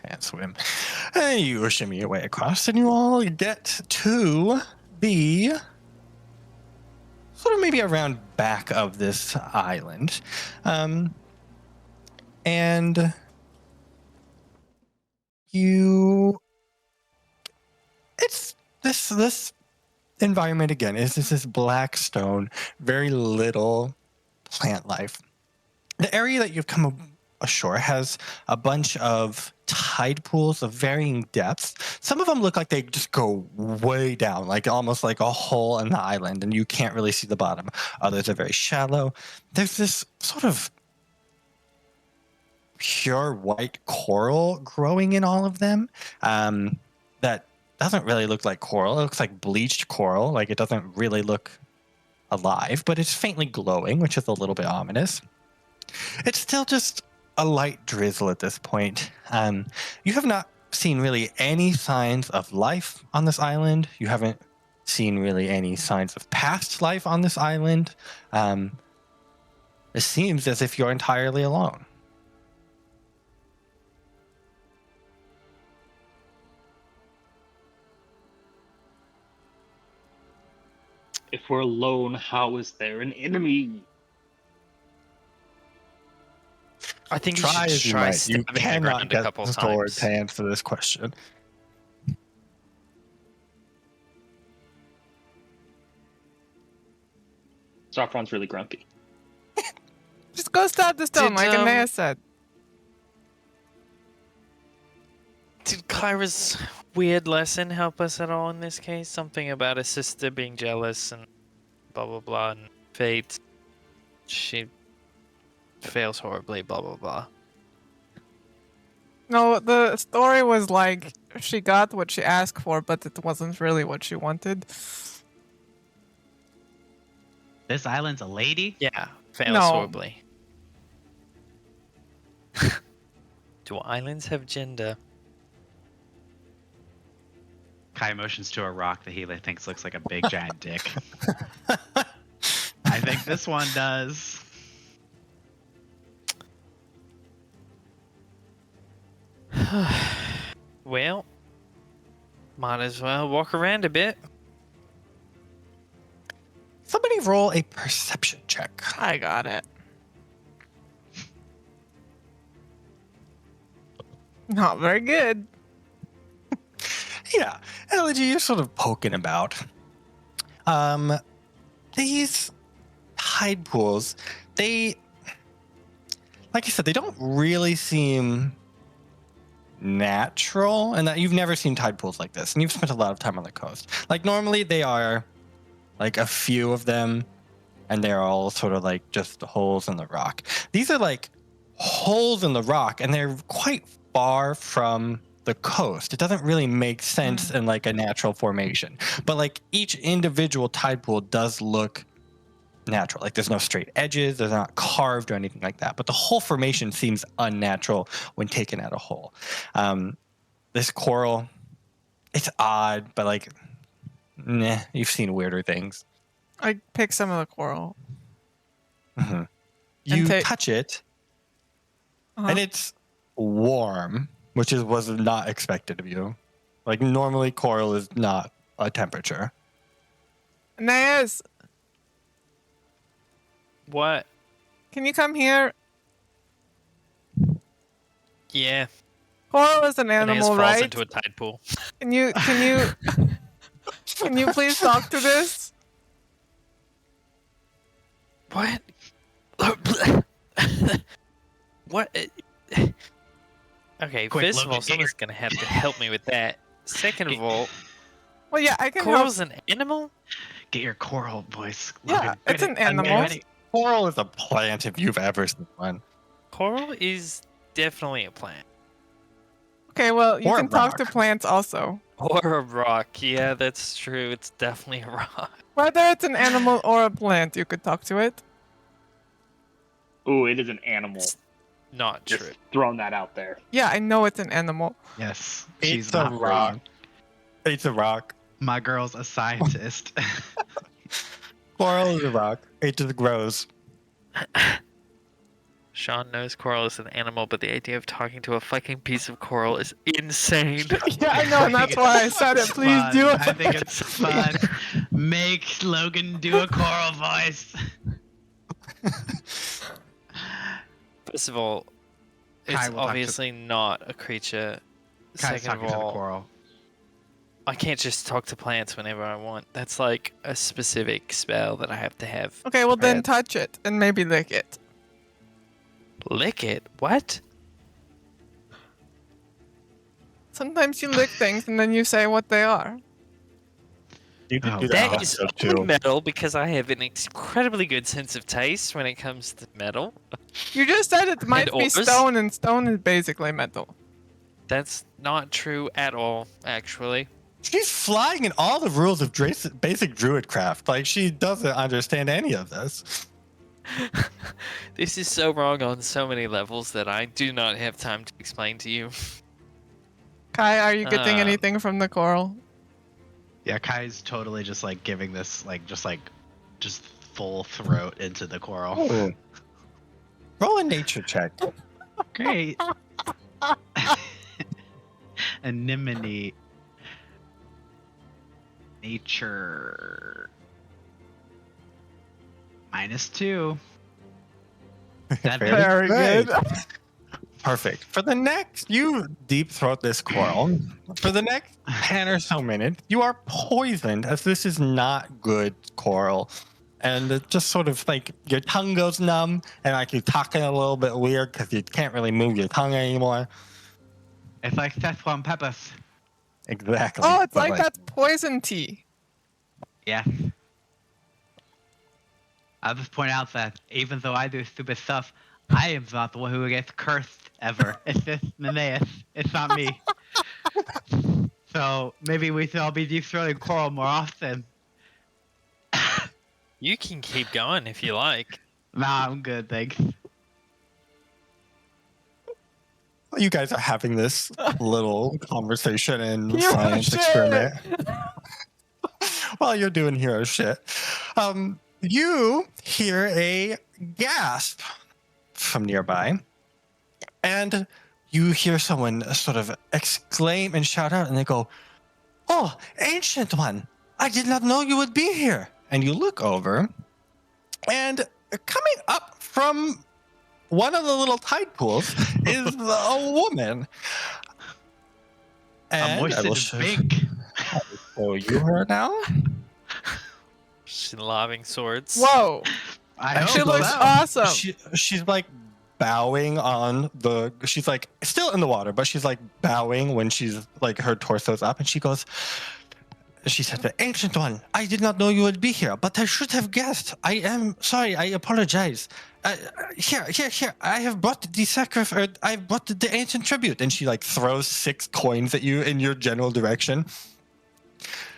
Can't swim. And you shimmy your way across, and you all get to the sort of maybe around back of this island. And it's this environment again is this black stone, very little plant life. The area that you've come ashore has a bunch of tide pools of varying depths. Some of them look like they just go way down, like almost like a hole in the island, and you can't really see the bottom. Others are very shallow. There's this sort of pure white coral growing in all of them that doesn't really look like coral. It looks like bleached coral. Like, it doesn't really look alive, but it's faintly glowing, which is a little bit ominous. It's still just a light drizzle at this point. You have not seen really any signs of life on this island. You haven't seen really any signs of past life on this island. It seems as if you're entirely alone. If we're alone, how is there an enemy? I think you Try should as you try might, you stabbing the cannot ground a get couple the sword times. to answer this question. Sophron's really grumpy. Just go stab the stone, like Aeneas said. Did Kyra's weird lesson help us at all in this case? Something about a sister being jealous and blah blah blah, and fate. She fails horribly, blah blah blah. No, the story was like she got what she asked for, but it wasn't really what she wanted. This island's a lady? Yeah, fails No. horribly. Do islands have gender? Kai motions to a rock that he thinks looks like a big giant dick. I think this one does. Well, might as well walk around a bit. Somebody roll a perception check. I got it. Not very good. Yeah, Elegy, you're sort of poking about. These tide pools, they, like I said, they don't really seem natural, and that you've never seen tide pools like this, and you've spent a lot of time on the coast. Like, normally they are like a few of them, and they're all sort of like just holes in the rock. These are like holes in the rock, and they're quite far from the coast. It doesn't really make sense in like a natural formation, but like each individual tide pool does look natural. Like, there's no straight edges, they're not carved or anything like that, but the whole formation seems unnatural when taken at a whole. This coral, it's odd, but like, nah, you've seen weirder things. I picked some of the coral. Mm-hmm. You ta- touch it, Uh-huh. and it's warm, which was not expected of you. Like, normally coral is not a temperature. Aeneas, What? can you come here? Yeah. Coral is an Aeneas animal, falls right? into a tide pool. Can you can you please talk to this? What? What? Okay, Quick, first of Logan, all, someone's gonna have to help me with that. Second of all, Well, yeah, I can coral's help. an animal? Get your coral voice. Yeah, Logan. it's an animal. Ready. Coral is a plant if you've ever seen one. Coral is definitely a plant. Okay, well, you Or a can talk to rock. plants also. Or a rock. Yeah, that's true. It's definitely a rock. Whether it's an animal or a plant, you could talk to it. Ooh, it is an animal. Not Just true. throwing that out there. Yeah, I know it's an animal. Yes. It's She's a not rock. wrong. It's a rock. My girl's a scientist. Coral is a rock. It just grows. Sean knows coral is an animal, but the idea of talking to a fucking piece of coral is insane. Yeah, I know, and that's why I said it. Please Fun. do it. I think it's fun. Make Logan do a coral voice. First of all, Kai it's will talk to- obviously not a creature. Kai's Second talking of to the all, coral. I can't just talk to plants whenever I want. That's like a specific spell that I have to have. Okay, well then prepared. touch it and maybe lick it. Lick it? What? Sometimes you lick things and then you say what they are. You could do That that is also, only too. metal because I have an incredibly good sense of taste when it comes to metal. You just said it might be ores? stone, and stone is basically metal. That's not true at all, actually. She's flying in all the rules of basic druidcraft. Like, she doesn't understand any of this. This is so wrong on so many levels that I do not have time to explain to you. Kai, are you getting anything from the coral? Yeah, Kai's totally just like giving this just full throat into the coral. Oh. Roll a nature check. Great. Anemone. Nature. -2. That Very good. Perfect. For the next, you deep throat this coral. For the next 10 or so minutes, you are poisoned, as this is not good coral. And it just sort of like your tongue goes numb, and like you're talking a little bit weird because you can't really move your tongue anymore. It's like Szechuan peppers. Exactly. Oh, it's But, like that's poison tea. Yeah. I'll just point out that even though I do stupid stuff, I am not the one who gets cursed ever. It's just Aeneas. It's not me. So maybe we should all be deep throating coral more often. You can keep going if you like. Nah, I'm good, thanks. You guys are having this little conversation and Hero science shit! experiment while you're doing hero shit. You hear a gasp from nearby, and you hear someone sort of exclaim and shout out, and they go, "Oh, Ancient One, I did not know you would be here." And you look over, and coming up from one of the little tide pools is a woman. A And I will moistened show you her now. She's lobbing swords. Whoa. I She hope looks so. awesome. She's like bowing on the. She's like still in the water, but she's like bowing when she's like her torso's up, and she goes. She said, "The Ancient One, I did not know you would be here, but I should have guessed. I am sorry. I apologize. Here. I have brought the sacrifice. I brought the ancient tribute." And she like throws 6 coins at you in your general direction.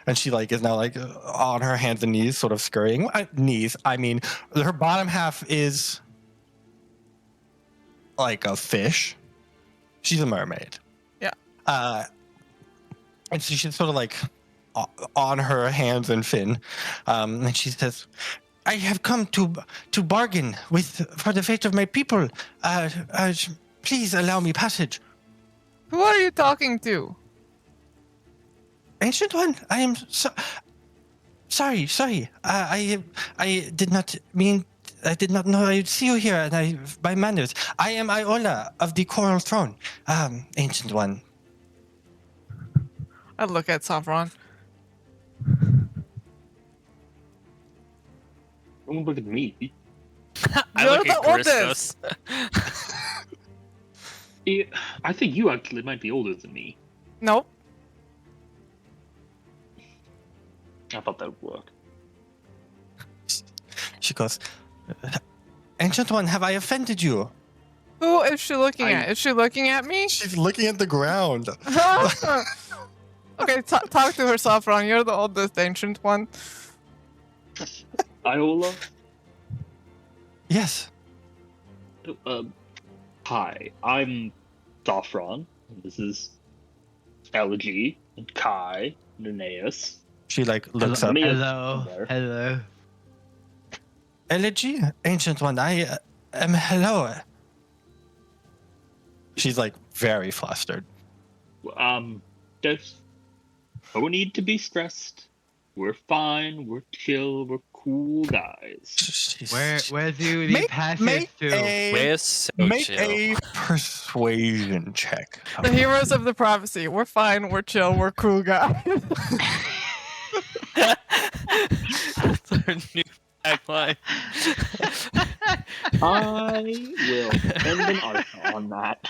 And she like is now like on her hands and knees, sort of scurrying. Knees. I mean, her bottom half is like a fish. She's a mermaid. Yeah. And so she's sort of like on her hands and fin, and she says, "I have come to bargain for the fate of my people. Please allow me passage." Who are you talking to? Ancient One, I am sorry. I did not mean. I did not know I'd see you here, and by manners. I am Iola of the Coral Throne. Ancient One. I look at Sophron. Don't look at me. I You're look at the oldest. Kyriakos. I think you actually might be older than me. Nope. I thought that would work. She goes, "Ancient One, have I offended you?" Who is she looking at? Is she looking at me? She's looking at the ground. Okay, talk to her, Sophron. You're the oldest Ancient One. Iola? Yes. Hi, I'm Sophron. This is Elegy, and Kai, and Aeneas. She like looks Hello. up. Hello. Elegy, Ancient One, I am hello. She's like very flustered. There's no need to be stressed. We're fine. We're chill. We're cool guys. Where do you pass it to? We're so Make chill. a persuasion check. The heroes of the prophecy. We're fine. We're chill. We're cool guys. That's our new tagline. I will spend an arca on that.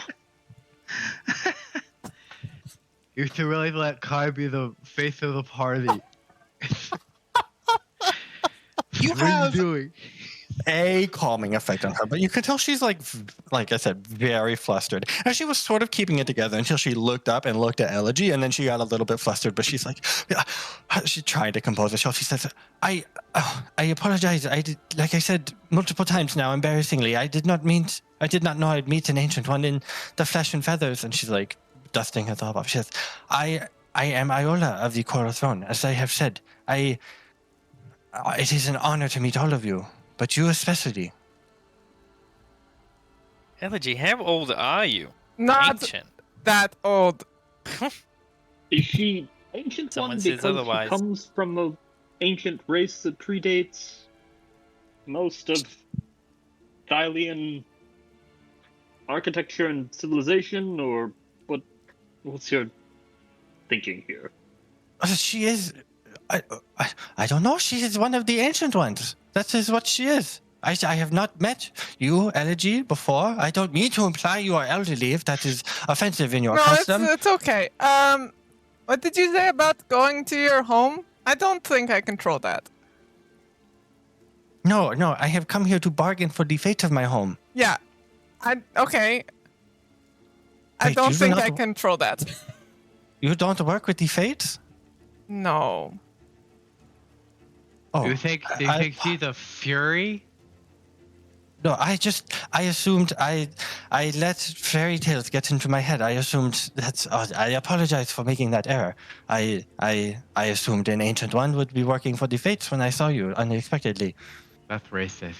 You have to really let Kai be the face of the party. You What are you have doing? a calming effect on her, but you could tell she's like I said, very flustered. And she was sort of keeping it together until she looked up and looked at Elegy, and then she got a little bit flustered. But she's like, she tried to compose herself. She says, "I apologize. I did, like I said multiple times now, embarrassingly. I did not know I'd meet an ancient one in the flesh and feathers." And she's like dusting her thought off. She says, "I am Iola of the Coral Throne. As I have said, it is an honor to meet all of you. But you especially." Elegy, how old are you? Not Ancient. that old. Is she ancient Someone one says because otherwise. she comes from an ancient race that predates most of Thylean architecture and civilization, or what's your thinking here? She is. I don't know. She is one of the ancient ones. That is what she is. I have not met you, Elegy, before. I don't mean to imply you are elderly if that is offensive in your No, custom. it's okay. What did you say about going to your home? I don't think I control that. No, I have come here to bargain for the fate of my home. Yeah. Okay. I Wait, don't you do think not- I control that. You don't work with the fates? No. Oh, Do you think she's a fury? No, I assumed I let fairy tales get into my head. I assumed that's. I apologize for making that error. I assumed an ancient one would be working for the fates when I saw you unexpectedly. That's racist.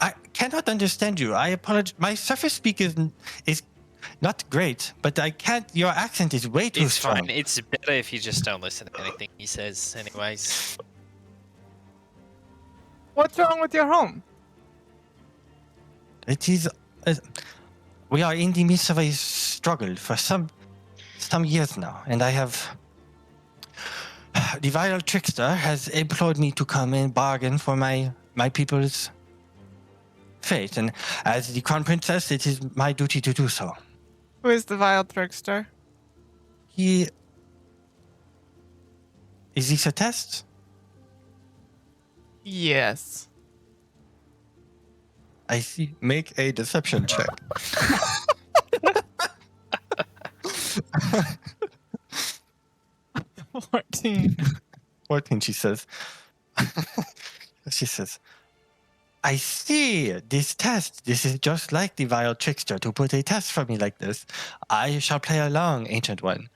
I cannot understand you. I apologize. My surface speak is not great, but I can't. Your accent is way too It's strong. fine. It's better if you just don't listen to anything he says, anyways. What's wrong with your home? It is. We are in the midst of a struggle for some years now, and I have. The vile trickster has implored me to come and bargain for my people's fate, and as the crown princess, it is my duty to do so. Who is the vile trickster? Is this a test? Yes. I see. Make a deception check. 14. 14, she says. She says, I see this test. This is just like the vile trickster to put a test for me like this. I shall play along, ancient one.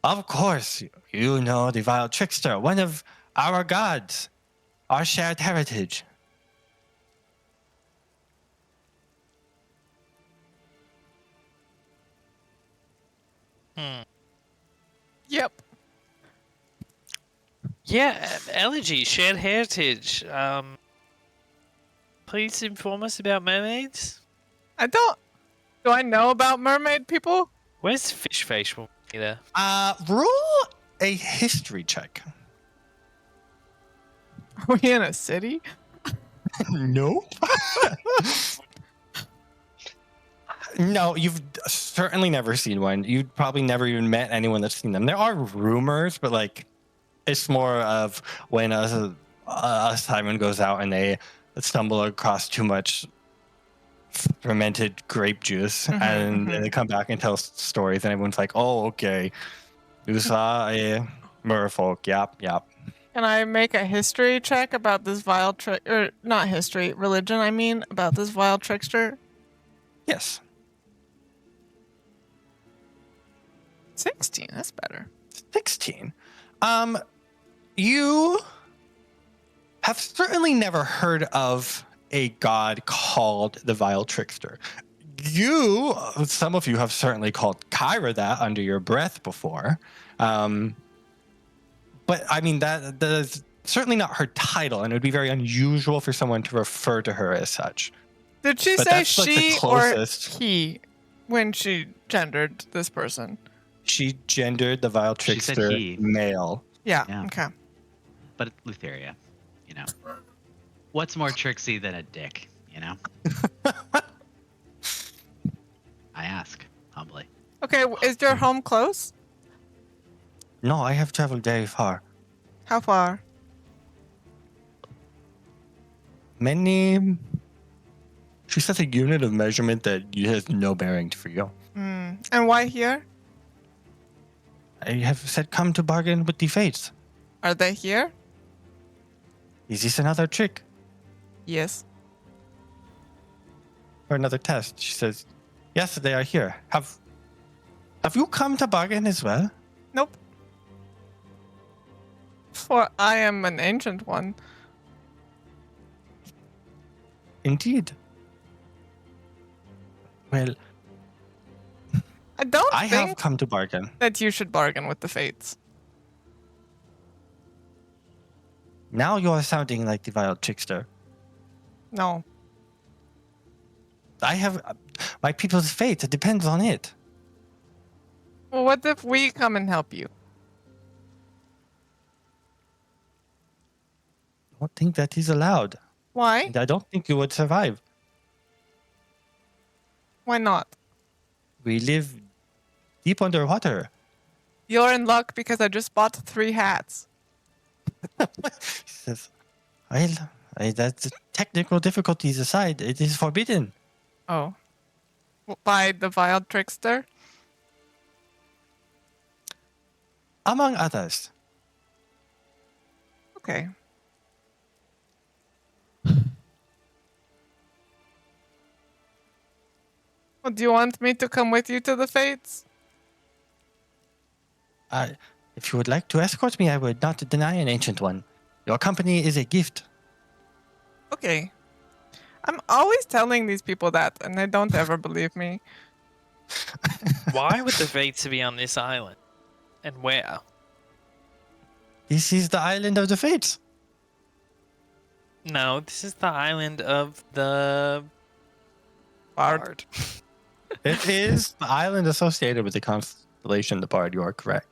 Of course, you know the vile trickster, one of our gods, our shared heritage. Yep. Yeah, Elegy, shared heritage. Please inform us about mermaids. Do I know about mermaid people? Where's Fish Face when we need her? Roll a history check. Are we in a city? Nope. No, you've certainly never seen one. You've probably never even met anyone that's seen them. There are rumors, but like, it's more of when a siren goes out and they stumble across too much fermented grape juice, and they come back and tell stories, and everyone's like, "Oh, okay, you saw a merfolk." Yep. Can I make a history check about this vile trick, or not history, religion? I mean, about this vile trickster. Yes. 16. That's better. 16. You have certainly never heard of a god called the Vile Trickster. Some of you have certainly called Kyra that under your breath before. But I mean, that is certainly not her title, and it would be very unusual for someone to refer to her as such. Did she But say that's, like, the she or closest. he when she gendered this person? She gendered the Vile She said Trickster he. male. Yeah. Yeah. Okay. But Lutheria. What's more tricksy than a dick, I ask, humbly. Okay, is your home close? No, I have traveled very far. How far? Many. She says a unit of measurement that has no bearing for you. And why here? I have said come to bargain with the fates. Are they here? Is this another trick Yes. or another test? She says, yes, they are here. Have you come to bargain as well? Nope. For I am an ancient one. Indeed. Well, I don't I think have come to bargain. that you should bargain with the fates. Now you are sounding like the vile trickster. No. I have my people's fate. It depends on it. Well, what if we come and help you? I don't think that is allowed. Why? And I don't think you would survive. Why not? We live deep underwater. You're in luck because I just bought 3 hats. She says, well, that's technical difficulties aside, it is forbidden. Oh. By the vile trickster? Among others. Okay. Well, do you want me to come with you to the fates? If you would like to escort me, I would not deny an ancient one. Your company is a gift. Okay. I'm always telling these people that, and they don't ever believe me. Why would the fates be on this island? And where? This is the island of the fates. No, this is the island of the Bard. It is the island associated with the constellation, the Bard. You are correct.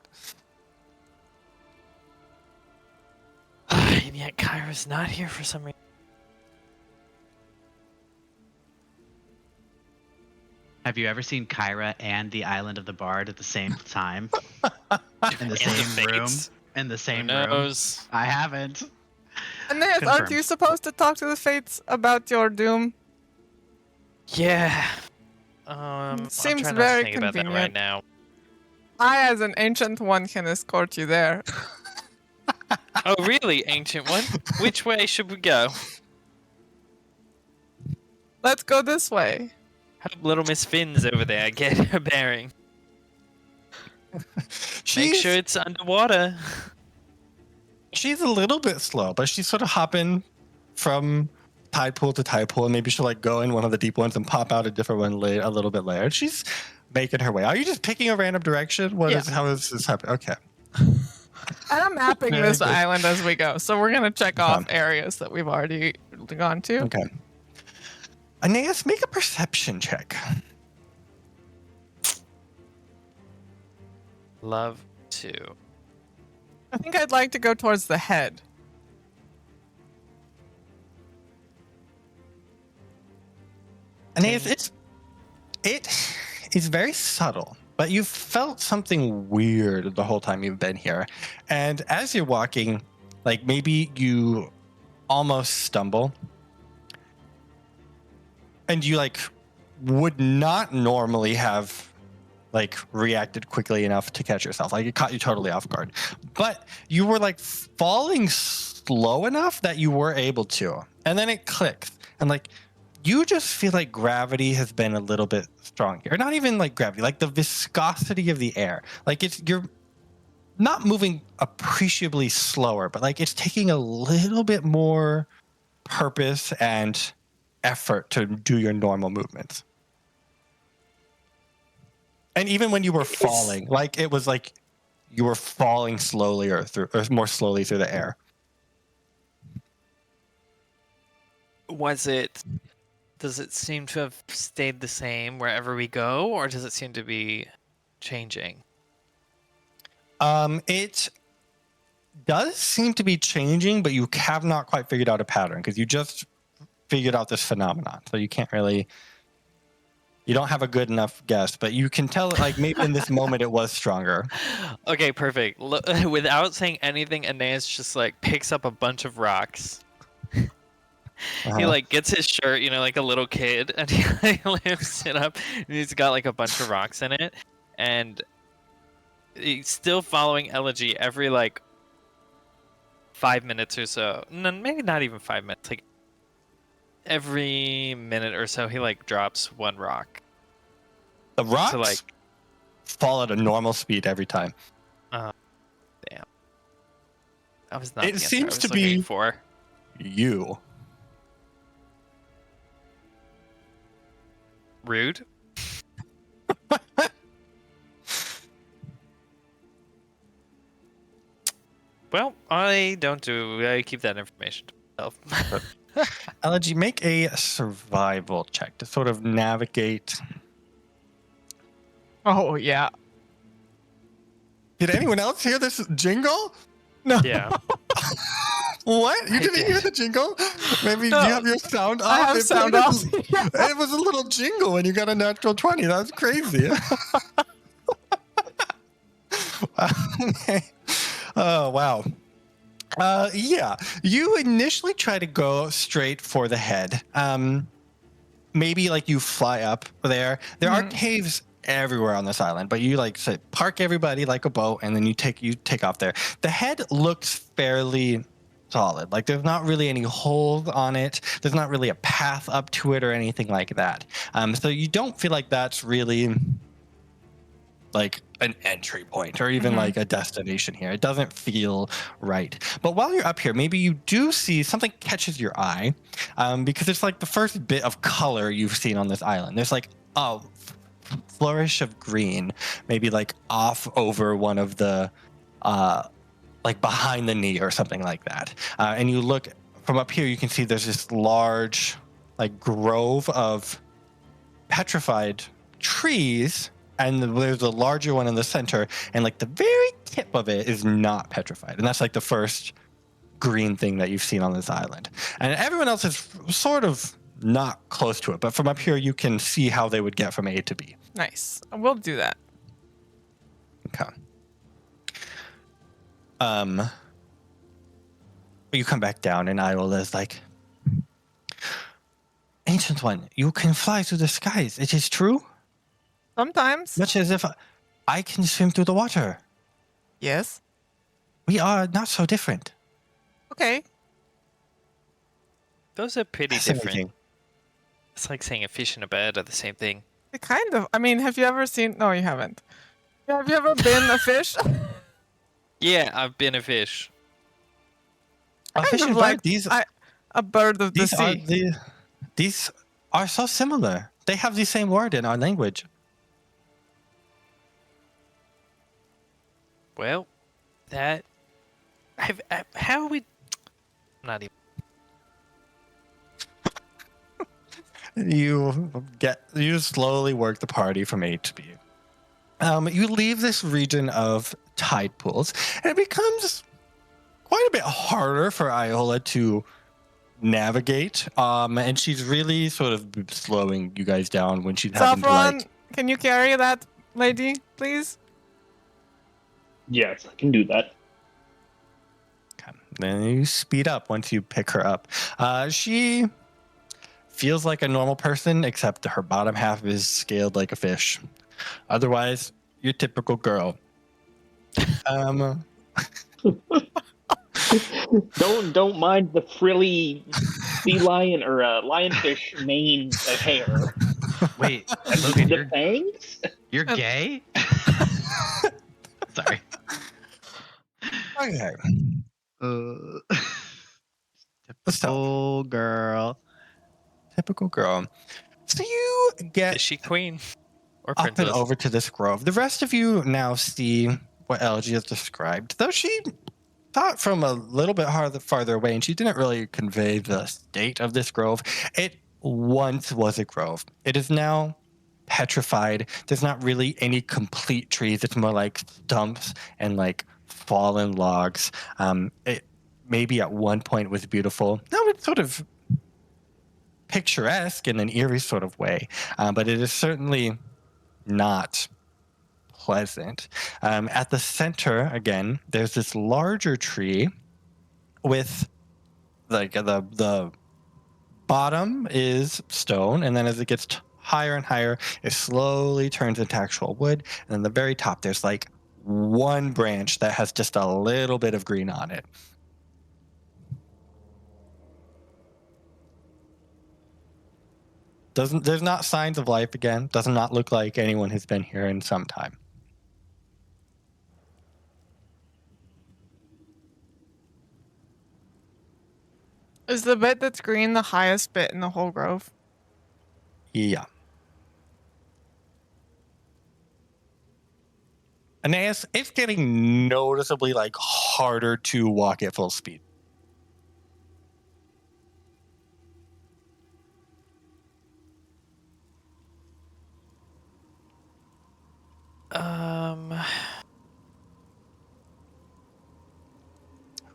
And yet Kyra's not here for some reason. Have you ever seen Kyra and the Island of the Bard at the same time? In the same room? In the same room? knows? I haven't. Aeneas, aren't Confirmed. you supposed to talk to the fates about your doom? Yeah. I'm Seems trying very not to think about that right convenient. now. I, as an ancient one, can escort you there. Oh, really, Ancient One? Which way should we go? Let's go this way. Hope little Miss Finn's over there. Get her bearing. Make sure it's underwater. She's a little bit slow, but she's sort of hopping from tide pool to tide pool, and maybe she'll like go in one of the deep ones and pop out a different one a little bit later. She's making her way. Are you just picking a random direction? How is this happening? Okay. And I'm mapping Very this good. island as we go, so we're gonna check off areas that we've already gone to. Okay. Aeneas, make a perception check. Love to. I think I'd like to go towards the head. Aeneas, it is very subtle, but you've felt something weird the whole time you've been here. And as you're walking, like maybe you almost stumble. And you like would not normally have like reacted quickly enough to catch yourself. Like it caught you totally off guard. But you were like falling slow enough that you were able to. And then it clicks. And like you just feel like gravity has been a little bit strong here. Not even like gravity, like the viscosity of the air. Like you're not moving appreciably slower, but like it's taking a little bit more purpose and effort to do your normal movements. And even when you were falling, like it was like you were falling slowly or more slowly through the air. Does it seem to have stayed the same wherever we go, or does it seem to be changing? It does seem to be changing, but you have not quite figured out a pattern because you just figured out this phenomenon. So you can't really, you don't have a good enough guess, but you can tell, like, maybe in this moment it was stronger. Okay, perfect. Without saying anything, Aeneas just like picks up a bunch of rocks. He like gets his shirt, like a little kid, and he like lifts it up, and he's got like a bunch of rocks in it, and he's still following Elegy every like 5 minutes or so. No, maybe not even 5 minutes. Like every minute or so, he like drops one rock. The rocks So like, fall at a normal speed every time. damn. That was not. It the answer I seems was to looking be for. you. Rude. Well, I keep that information to myself. Elegy, make a survival check to sort of navigate. Oh, yeah. Did anyone else hear this jingle? No. Yeah. What? You I didn't did. hear the jingle? Maybe No. you have your sound off. I have It sound played off. It was a little jingle when you got a natural 20. That's crazy. Okay. Oh, wow. Yeah, you initially try to go straight for the head. Maybe like you fly up there. There are caves everywhere on this island, but you like say, park everybody like a boat, and then you take off there. The head looks fairly solid. Like there's not really any holes on it. There's not really a path up to it or anything like that. So you don't feel like that's really like an entry point or even like a destination here. It doesn't feel right. But while you're up here, maybe you do see something catches your eye, because it's like the first bit of color you've seen on this island. There's like a flourish of green, maybe like off over one of the like behind the knee or something like that. And you look from up here, you can see there's this large like grove of petrified trees, and there's a larger one in the center, and like the very tip of it is not petrified, and that's like the first green thing that you've seen on this island. And everyone else is sort of not close to it, but from up here you can see how they would get from A to B. Nice. We'll do that. Okay. You come back down, and Iola's like, Ancient One, you can fly through the skies. It is true? Sometimes. Much as if I can swim through the water. Yes. We are not so different. Okay. Those are pretty different. Fascinating. It's like saying a fish in a bed are the same thing. Kind of. I mean, have you ever seen... No, you haven't. Have you ever been a fish? Yeah, I've been a fish. A fish of and like bird, these a bird of the these are sea. these are so similar. They have the same word in our language. Well, that... how are we... I'm not even... You slowly work the party from A to B. You leave this region of tide pools, and it becomes quite a bit harder for Iola to navigate. And she's really sort of slowing you guys down when she's having to Sophron, like... can you carry that lady, please? Yes, I can do that. Okay. Then you speed up once you pick her up. She feels like a normal person, except her bottom half is scaled like a fish. Otherwise, your typical girl. Don't mind the frilly sea lion or lionfish mane of hair. Wait, And Logan, the fangs? you're gay? Sorry. Okay. Typical girl. Typical girl. So you get Is she queen? Or up and princess? over to this grove. The rest of you now see what Elegy has described, though she thought from a little bit farther away, and she didn't really convey the state of this grove. It once was a grove. It is now petrified. There's not really any complete trees. It's more like stumps and like fallen logs. It maybe at one point was beautiful. Now it's sort of picturesque in an eerie sort of way, but it is certainly not pleasant. At the center, again, there's this larger tree with like the bottom is stone, and then as it gets higher and higher, it slowly turns into actual wood. And then the very top, there's like one branch that has just a little bit of green on it. There's not signs of life again. Does not look like anyone has been here in some time. Is the bit that's green the highest bit in the whole grove? Yeah. Aeneas, it's getting noticeably like harder to walk at full speed.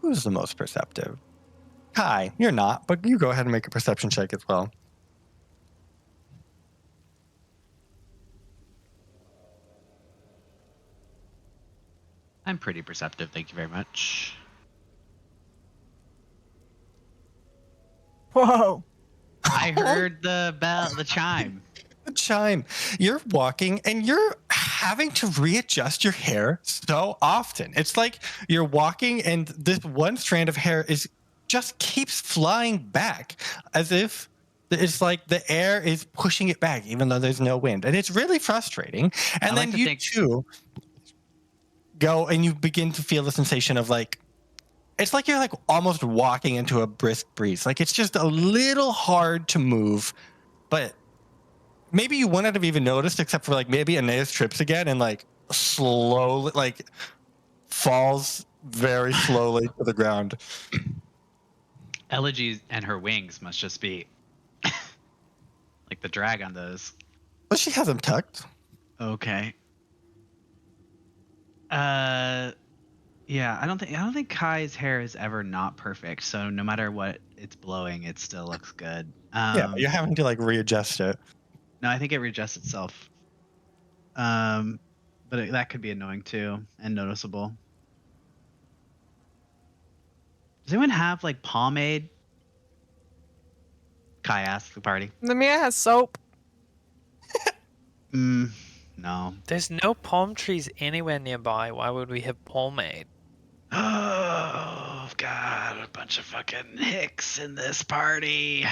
Who's the most perceptive? Kai, you're not, but you go ahead and make a perception check as well. I'm pretty perceptive, thank you very much. Whoa. I heard the bell, the chime. The chime. You're walking and you're having to readjust your hair so often. It's like you're walking and this one strand of hair just keeps flying back as if it's like the air is pushing it back even though there's no wind. And it's really frustrating. And then you too go and you begin to feel the sensation of like, it's like you're like almost walking into a brisk breeze. Like it's just a little hard to move, but maybe you wouldn't have even noticed except for like maybe Aeneas trips again and like slowly like falls very slowly to the ground. Elegy and her wings must just be like the drag on those. But she has them tucked. Okay. Yeah, I don't think Kai's hair is ever not perfect. So no matter what it's blowing, it still looks good. Yeah, you're having to like readjust it. No, I think it readjusts itself. But that could be annoying too and noticeable. Does anyone have like pomade? Kai asked the party. Nemea has soap. No. There's no palm trees anywhere nearby. Why would we have pomade? Oh God, a bunch of fucking hicks in this party.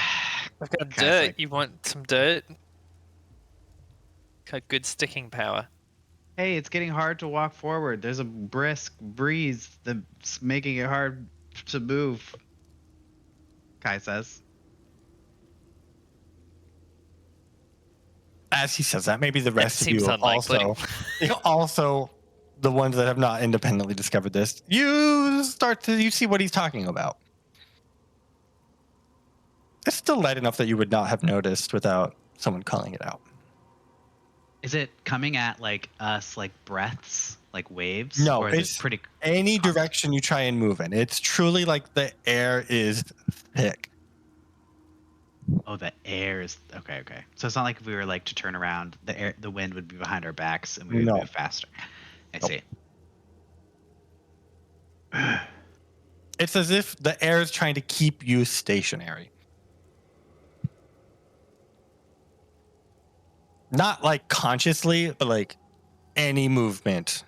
I've got dirt. You want some dirt? Got good sticking power. Hey, it's getting hard to walk forward. There's a brisk breeze that's making it hard to move. Kai says. As he says that, maybe the rest of you unlikely. also the ones that have not independently discovered this, you see what he's talking about. It's still light enough that you would not have noticed without someone calling it out. Is it coming at like us like breaths, like waves? No, or is it's it pretty any direction you try and move in. It's truly like the air is thick. Oh, the air is okay. So it's not like if we were like to turn around, the wind would be behind our backs and we would move faster. I see. It's as if the air is trying to keep you stationary. Not like consciously, but like any movement.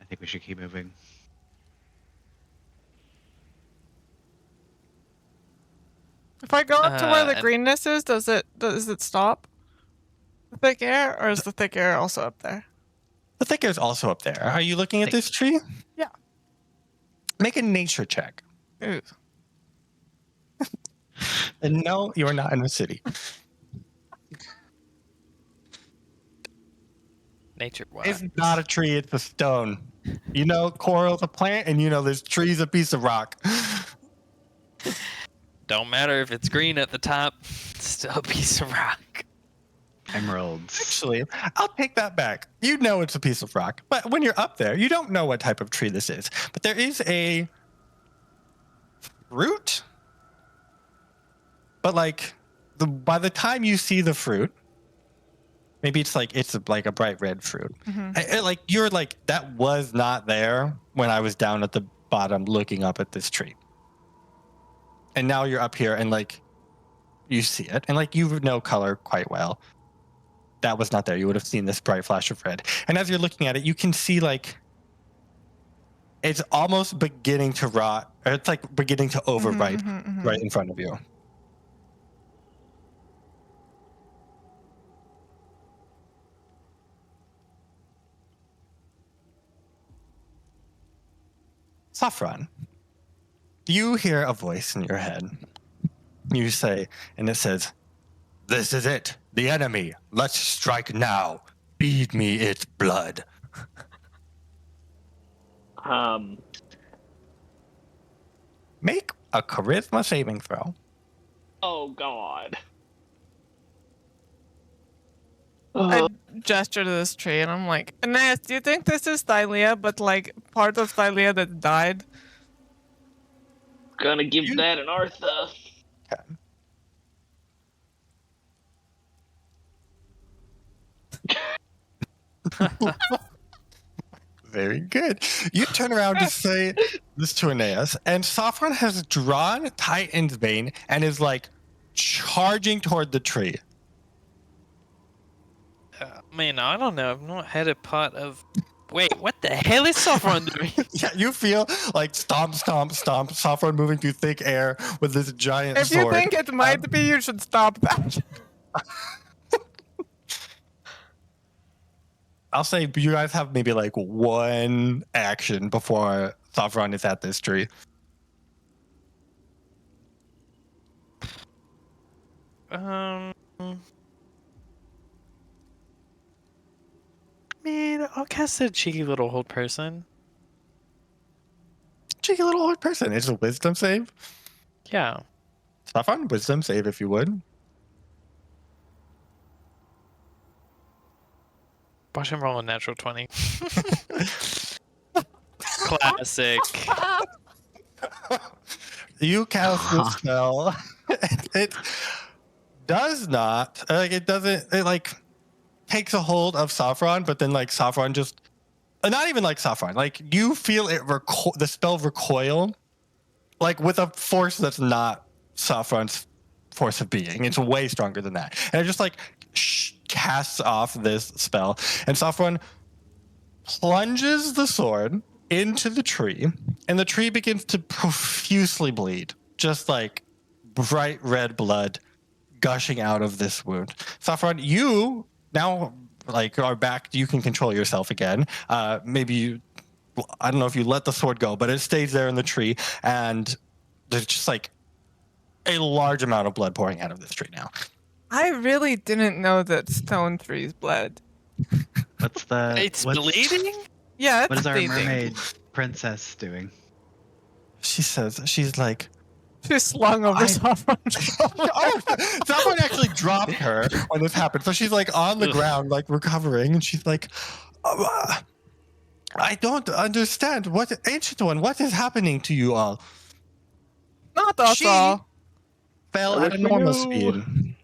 I think we should keep moving. If I go up to where the greenness is, does it stop the thick air, or is the thick air also up there? The thick air is also up there. Are you looking at this tree? Yeah. Make a nature check. Ooh. And no, you are not in the city. Nature what? It's not a tree, it's a stone. You know coral's a plant, and you know this tree's a piece of rock. Don't matter if it's green at the top, it's still a piece of rock. Emeralds. Actually, I'll take that back. You know it's a piece of rock, but when you're up there, you don't know what type of tree this is. But there is a fruit, but like by the time you see the fruit, maybe it's like a bright red fruit. Like you're like, that was not there when I was down at the bottom looking up at this tree, and now you're up here and like you see it, and like you know color quite well. That was not there. You would have seen this bright flash of red. And as you're looking at it, you can see like it's almost beginning to rot, or it's like beginning to overripe right in front of you. Sophron, you hear a voice in your head. You say, and it says, "This is it, the enemy. Let's strike now. Feed me its blood." Make a charisma saving throw. Oh God. I gesture to this tree and I'm like, Aeneas, do you think this is Thylea, but like part of Thylea that died? Gonna give that an Artha. Okay. Very good. You turn around to say this to Aeneas, and Sophron has drawn Titan's Bane and is like charging toward the tree. Man, I don't know. I've not had a pot of. Wait, what the hell is Sophron doing? Yeah, you feel like stomp, stomp, stomp. Sophron moving through thick air with this giant If sword. you think it might be, you should stop that. I'll say you guys have maybe like one action before Sophron is at this tree. Man, I'll cast a cheeky little old person. Cheeky little old person. It's a wisdom save. Yeah. Sophron, wisdom save if you would. Watch him roll a natural 20. Classic. You cast the spell. It does not, like, it doesn't, it like takes a hold of Sophron, but then like Sophron just, not even like Sophron, like you feel it, the spell recoil, like with a force that's not Sophron's force of being. It's way stronger than that. And it just like casts off this spell. And Sophron plunges the sword into the tree, and the tree begins to profusely bleed, just like bright red blood gushing out of this wound. Sophron, you now like are back. You can control yourself again. Maybe you, I don't know if you let the sword go, but it stays there in the tree, and there's just like a large amount of blood pouring out of this tree now. I really didn't know that stone trees bled. It's bleeding? Yeah, it's what is our bleeding. mermaid princess doing? She says, she's like, She's slung over Sophron. Someone actually dropped her when this happened. So she's like on the ground, like recovering, and she's like, I don't understand. What, Ancient One, what is happening to you all? Not us all. Fell at a normal speed.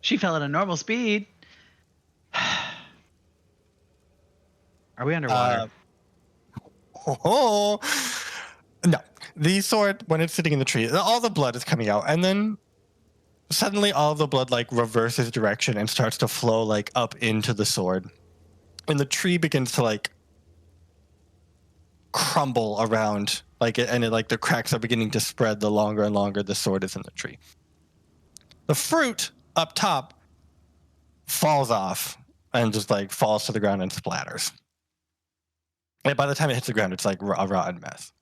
She fell at a normal speed. Are we underwater? No. The sword, when it's sitting in the tree, all the blood is coming out, and then suddenly all the blood like reverses direction and starts to flow like up into the sword, and the tree begins to like crumble around, like it, and it like the cracks are beginning to spread the longer and longer the sword is in the tree. The fruit up top falls off and just like falls to the ground and splatters. And by the time it hits the ground, it's like a rotten mess.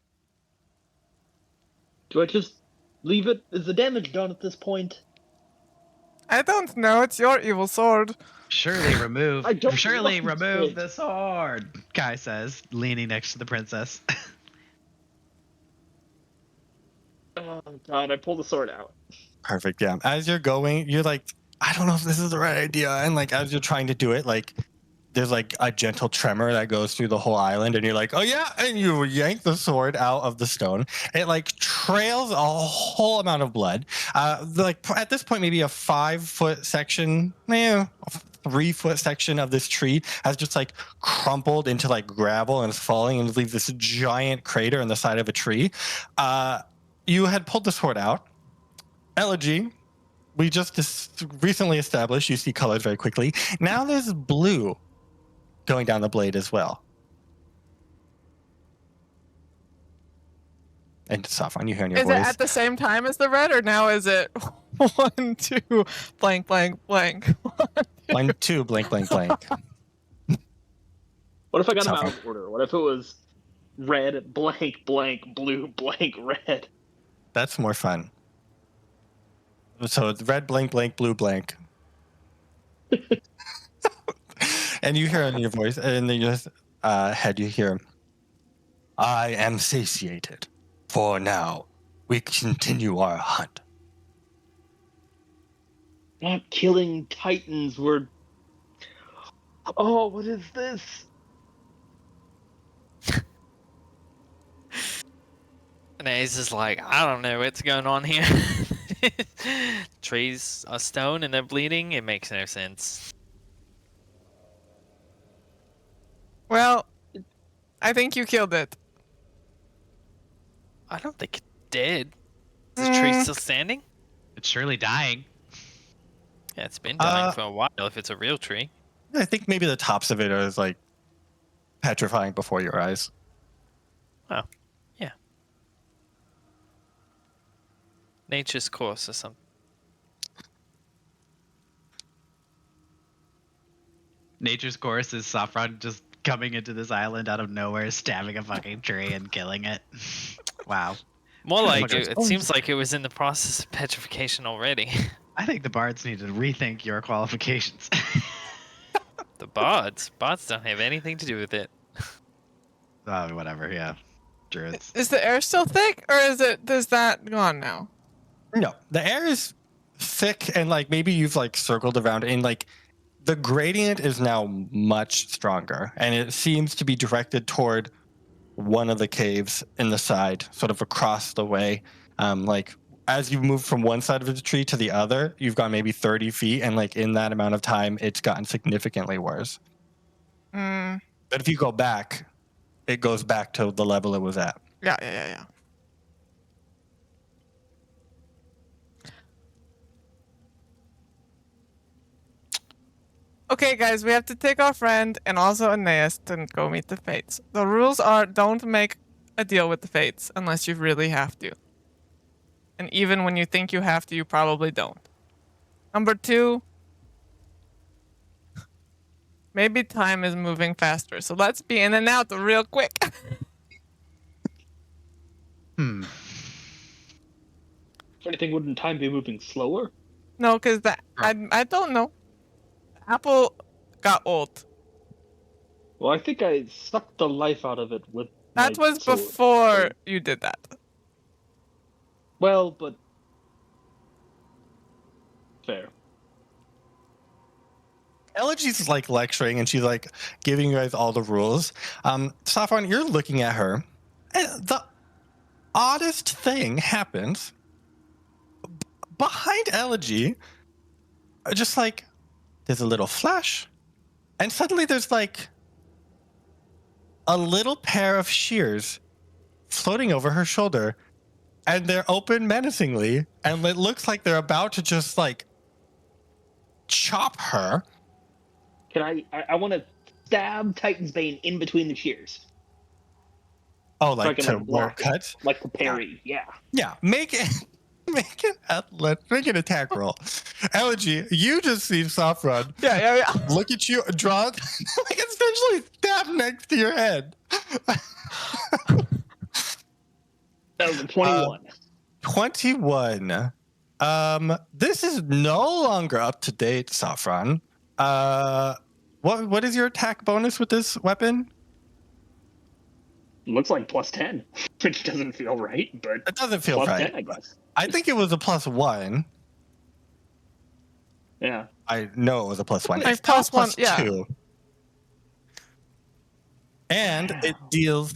Do I just leave it? Is the damage done at this point? I don't know. It's your evil sword. Surely remove it. the sword, Kai says, leaning next to the princess. Oh God, I pull the sword out. Perfect, yeah. As you're going, you're like I don't know if this is the right idea. And like as you're trying to do it, like there's like a gentle tremor that goes through the whole island, and you're like, oh yeah, and you yank the sword out of the stone. It like trails a whole amount of blood. Like at this point, maybe a 5-foot section, 3-foot section of this tree has just like crumpled into like gravel and is falling and leaves this giant crater in the side of a tree. You had pulled the sword out. Elegy, we just recently established you see colors very quickly. Now there's blue going down the blade as well. And Sophron, you hear in your Is voice. it at the same time as the red, or now is it 1, 2, blank, blank, blank? 1, 2, blank, blank, blank. What if I got them Sophron. out of order? What if it was red, blank, blank, blue, blank, red? That's more fun. So it's red, blank, blank, blue, blank. And you hear in your voice, and in your head, you hear, I am satiated. For now, we continue our hunt. Not killing titans. We're. Oh, what is this? Aeneas is like, I don't know what's going on here. Trees are stone and they're bleeding. It makes no sense. Well, I think you killed it. I don't think it did. Is the tree still standing? It's surely dying. Yeah, it's been dying for a while if it's a real tree. I think maybe the tops of it are like petrifying before your eyes. Oh, yeah. Nature's course or something. Nature's course is Sophron just coming into this island out of nowhere, stabbing a fucking tree and killing it. Wow. More like it seems like it was in the process of petrification already. I think the bards need to rethink your qualifications. The bards don't have anything to do with it. Oh, whatever, yeah. Druids. Is the air still thick, or is that gone now? No, the air is thick, and like maybe you've like circled around it, and like the gradient is now much stronger, and it seems to be directed toward one of the caves in the side, sort of across the way. Like as you move from one side of the tree to the other, you've gone maybe 30 feet, and like in that amount of time, it's gotten significantly worse. But if you go back, it goes back to the level it was at. Yeah. Okay, guys, we have to take our friend and also Aeneas to go meet the Fates. The rules are don't make a deal with the Fates unless you really have to. And even when you think you have to, you probably don't. Number 2, maybe time is moving faster, so let's be in and out real quick. If anything, wouldn't time be moving slower? No, because I don't know. Apple got old. Well, I think I sucked the life out of it with That my was sword. before you did that. Well, but fair. Elegy's like lecturing, and she's like giving you guys all the rules. Sophron, you're looking at her, and the oddest thing happens behind Elegy. Just like there's a little flash, and suddenly there's like a little pair of shears floating over her shoulder, and they're open menacingly, and it looks like they're about to just like chop her. Can I want to stab Titan's Bane in between the shears. Oh, So I like can, to like, block cut? it. Like the parry, yeah. Yeah, make an attack roll. Elegy, you just see Sophron Yeah. look at you, draw, like essentially stab next to your head. That was a 21. 21. This is no longer up to date, Sophron. What is your attack bonus with this weapon? Looks like plus 10, which doesn't feel right, but It doesn't feel plus right. 10, I guess. I think it was a +1. Yeah. I know it was a +1. Like It's now +1, yeah. +2. And it deals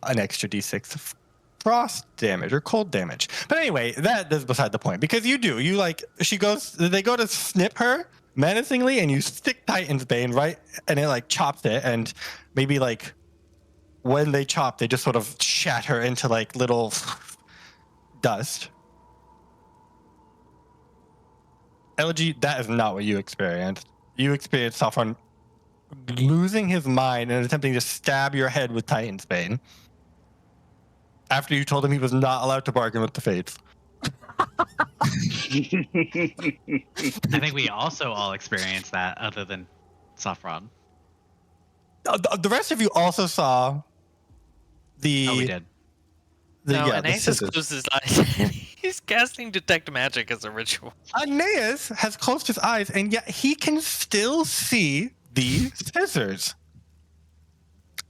an extra d6 of frost damage or cold damage. But anyway, that is beside the point, because they go to snip her menacingly, and you stick Titan's Bane right, and it like chops it, and maybe like when they chop, they just sort of shatter into like little dust. Elegy, that is not what you experienced. You experienced Sophron losing his mind and attempting to stab your head with Titan's Bane after you told him he was not allowed to bargain with the fates. I think we also all experienced that, other than Sophron. The rest of you also saw the. Oh, we did. Aeneas has closed his eyes. He's casting Detect Magic as a ritual. Aeneas has closed his eyes, and yet he can still see the scissors.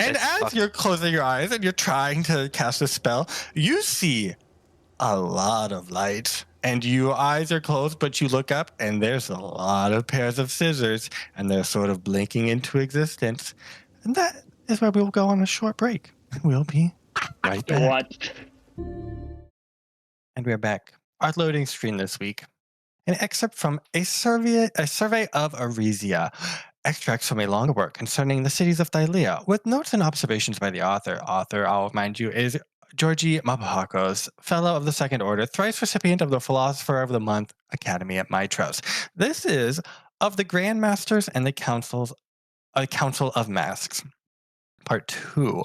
And as you're closing your eyes and you're trying to cast a spell, you see a lot of light. And your eyes are closed, but you look up, and there's a lot of pairs of scissors, and they're sort of blinking into existence. And that is where we'll go on a short break. We'll be right back. What? And we're back. Our loading screen this week. An excerpt from a survey of Aresia. Extracts from a longer work concerning the cities of Thylea, with notes and observations by the author. Author, I'll remind you, is Georgi Mapahakos, Fellow of the Second Order, thrice recipient of the Philosopher of the Month Academy at Mitros. This is of the Grandmasters and the Council of Masks. Part 2.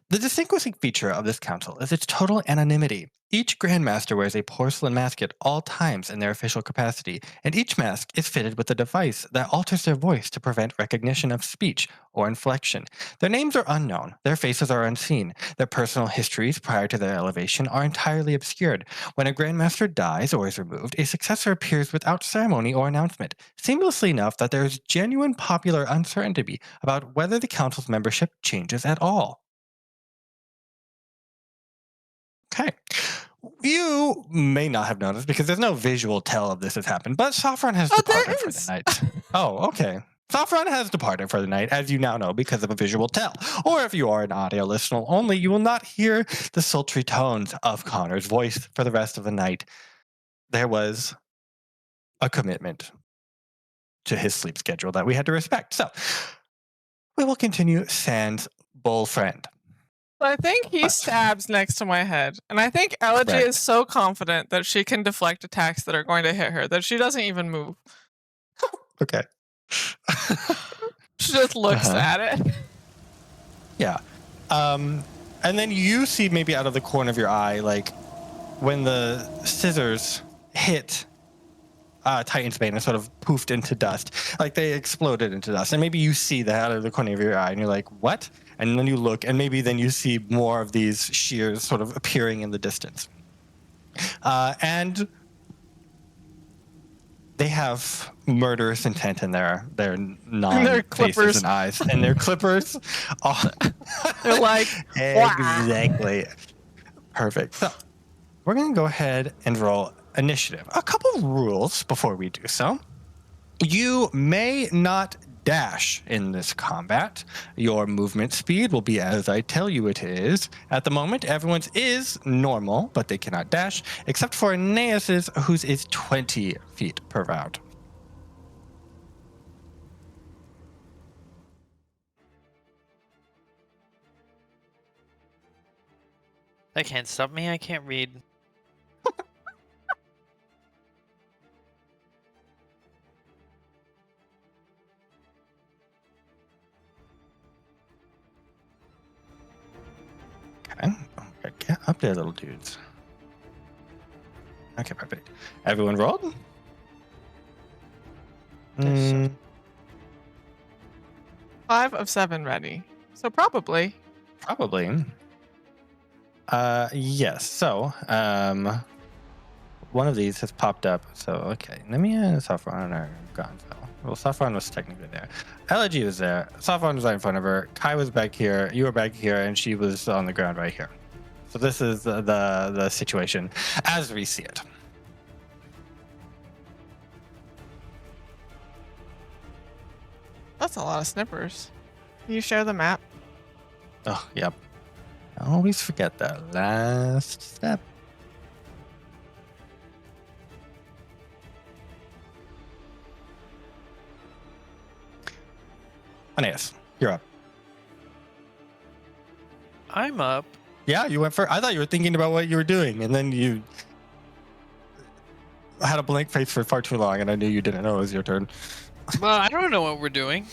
The distinguishing feature of this council is its total anonymity. Each Grandmaster wears a porcelain mask at all times in their official capacity, and each mask is fitted with a device that alters their voice to prevent recognition of speech or inflection. Their names are unknown, their faces are unseen, their personal histories prior to their elevation are entirely obscured. When a Grandmaster dies or is removed, a successor appears without ceremony or announcement, seamlessly enough that there is genuine popular uncertainty about whether the council's membership changes at all. Okay. You may not have noticed because there's no visual tell of this has happened, but Sophron has departed for the night. Oh, okay. Sophron has departed for the night, as you now know, because of a visual tell. Or if you are an audio listener only, you will not hear the sultry tones of Connor's voice for the rest of the night. There was a commitment to his sleep schedule that we had to respect. So, we will continue sans bull friend. I think he stabs next to my head. And I think Elegy is so confident that she can deflect attacks that are going to hit her that she doesn't even move. Okay. She just looks at it. Yeah. And then you see maybe out of the corner of your eye, like when the scissors hit Titan's Bane and sort of poofed into dust. Like they exploded into dust. And maybe you see that out of the corner of your eye and you're like, what? And then you look, and maybe then you see more of these shears sort of appearing in the distance. And they have murderous intent in their non-faces and eyes. And their clippers. They're like, exactly. Perfect. So we're going to go ahead and roll initiative. A couple of rules before we do so. You may not dash in this combat. Your movement speed will be as I tell you it is. At the moment, everyone's is normal, but they cannot dash, except for Aeneas's, whose is 20 feet per round. That can't stop me. I can't read. Okay, get up there, little dudes. Okay, perfect. Everyone rolled? 5 of 7 ready. So probably. Probably. Yes. So, one of these has popped up. So, okay. Nemea and Sophron are gone. So, well, Sophron was technically there. Elegy was there. Sophron was right in front of her. Kai was back here. You were back here, and she was on the ground right here. So this is the situation as we see it. That's a lot of snippers. Can you share the map? Oh, yep. I always forget that last step. Aeneas, you're up. I'm up. Yeah, you went first. I thought you were thinking about what you were doing, and then you had a blank face for far too long, and I knew you didn't know it was your turn. Well, I don't know what we're doing.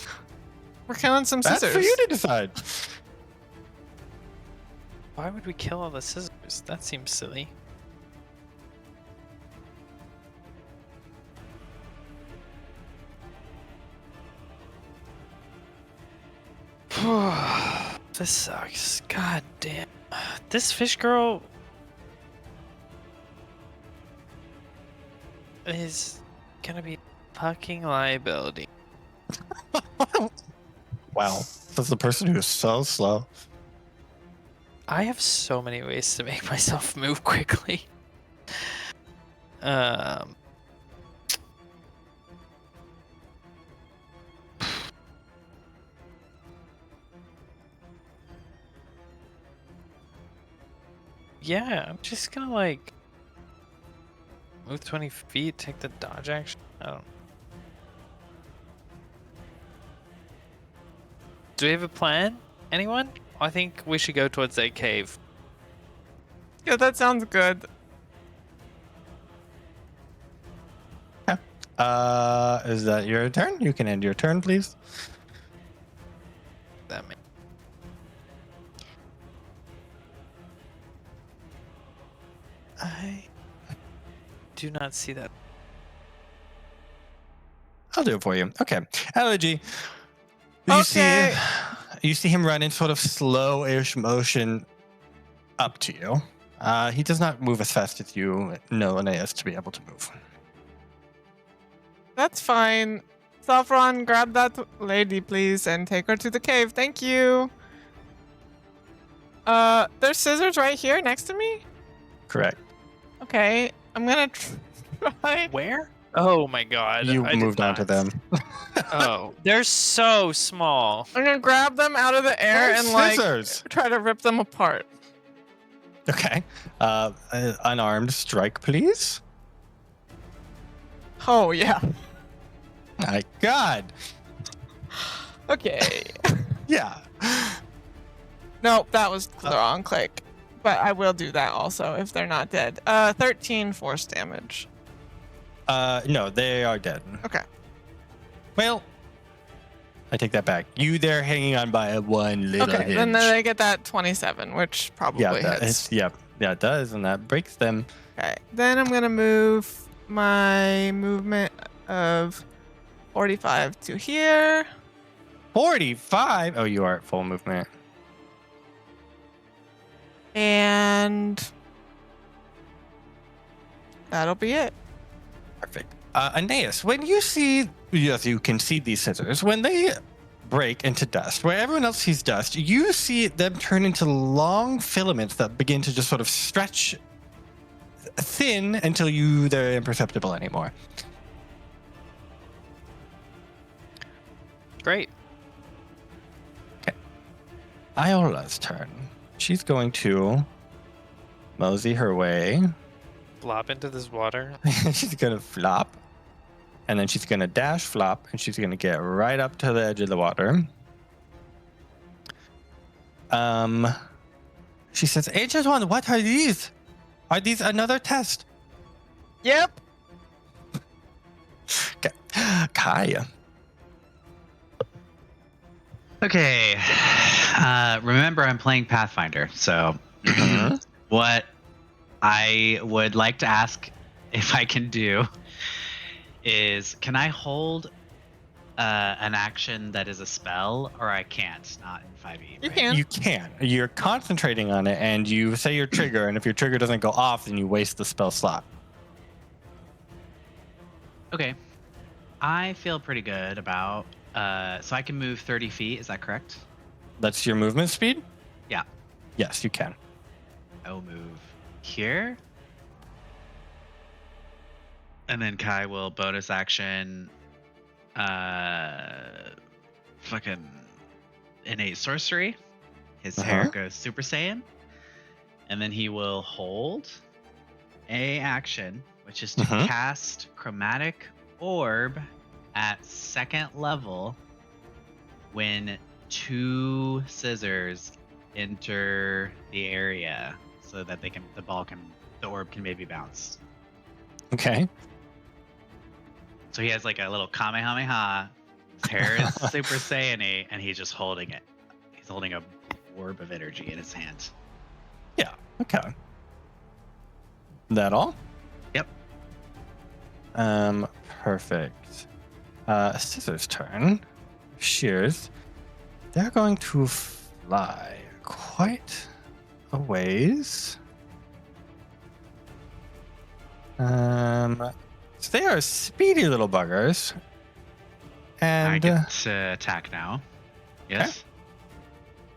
We're killing some That's scissors. for you to decide. Why would we kill all the scissors? That seems silly. This sucks. God damn. This fish girl is gonna be a fucking liability. Wow. That's the person who is so slow. I have so many ways to make myself move quickly. Yeah, I'm just gonna like move 20 feet, take the dodge action. I don't. Do we have a plan? Anyone? I think we should go towards that cave. Yeah, that sounds good. Is that your turn? You can end your turn, please. That may- I do not see that. I'll do it for you. Okay. Elegy. Okay. You see him run in sort of slow-ish motion up to you. He does not move as fast as you know Aeneas to be able to move. That's fine. Sophron, grab that lady, please, and take her to the cave. Thank you. There's scissors right here next to me? Correct. Okay, I'm gonna try. Where? Oh my god. You I did moved on to not. them. Oh, they're so small. I'm gonna grab them out of the air They're and like scissors. try to rip them apart. Okay. Unarmed strike, please. Oh yeah. My God. Okay. Yeah. Nope, that was the wrong click. But I will do that also if they're not dead. 13 force damage. No, they are dead. Okay. Well, I take that back. They're hanging on by one little Okay, hinge. then they get that 27, which probably hits. Yeah, it does, and that breaks them. Okay, then I'm gonna move my movement of 45 to here. 45. Oh, you are at full movement. And that'll be it. Perfect. Aeneas, when you see, yes, you can see these scissors. When they break into dust, where everyone else sees dust, you see them turn into long filaments that begin to just sort of stretch thin until they're imperceptible anymore. Great. Iola's turn. She's going to mosey her way. Flop into this water. She's going to flop. And then she's going to dash flop. And she's going to get right up to the edge of the water. She says, Ancient One, what are these? Are these another test? Yep. Okay. Kaya. Okay. Remember, I'm playing Pathfinder, so what I would like to ask if I can do is, can I hold an action that is a spell, or I can't? Not in 5e. You right? can. You can. You're concentrating on it, and you say your trigger, and if your trigger doesn't go off, then you waste the spell slot. Okay. I feel pretty good about. So I can move 30 feet. Is that correct? That's your movement speed? Yeah. Yes, you can. I will move here. And then Kai will bonus action fucking innate sorcery. His hair goes Super Saiyan. And then he will hold a action, which is to cast Chromatic Orb at 2nd level when 2 scissors enter the area, so that the orb can maybe bounce. Okay. So he has like a little Kamehameha. His hair is Super Saiyan-y, and he's just holding it. He's holding a orb of energy in his hand. Yeah. Okay. That all? Yep. Perfect. Scissors' turn. Shears. They're going to fly quite a ways. So they are speedy little buggers. And I get to attack now. Yes. Okay.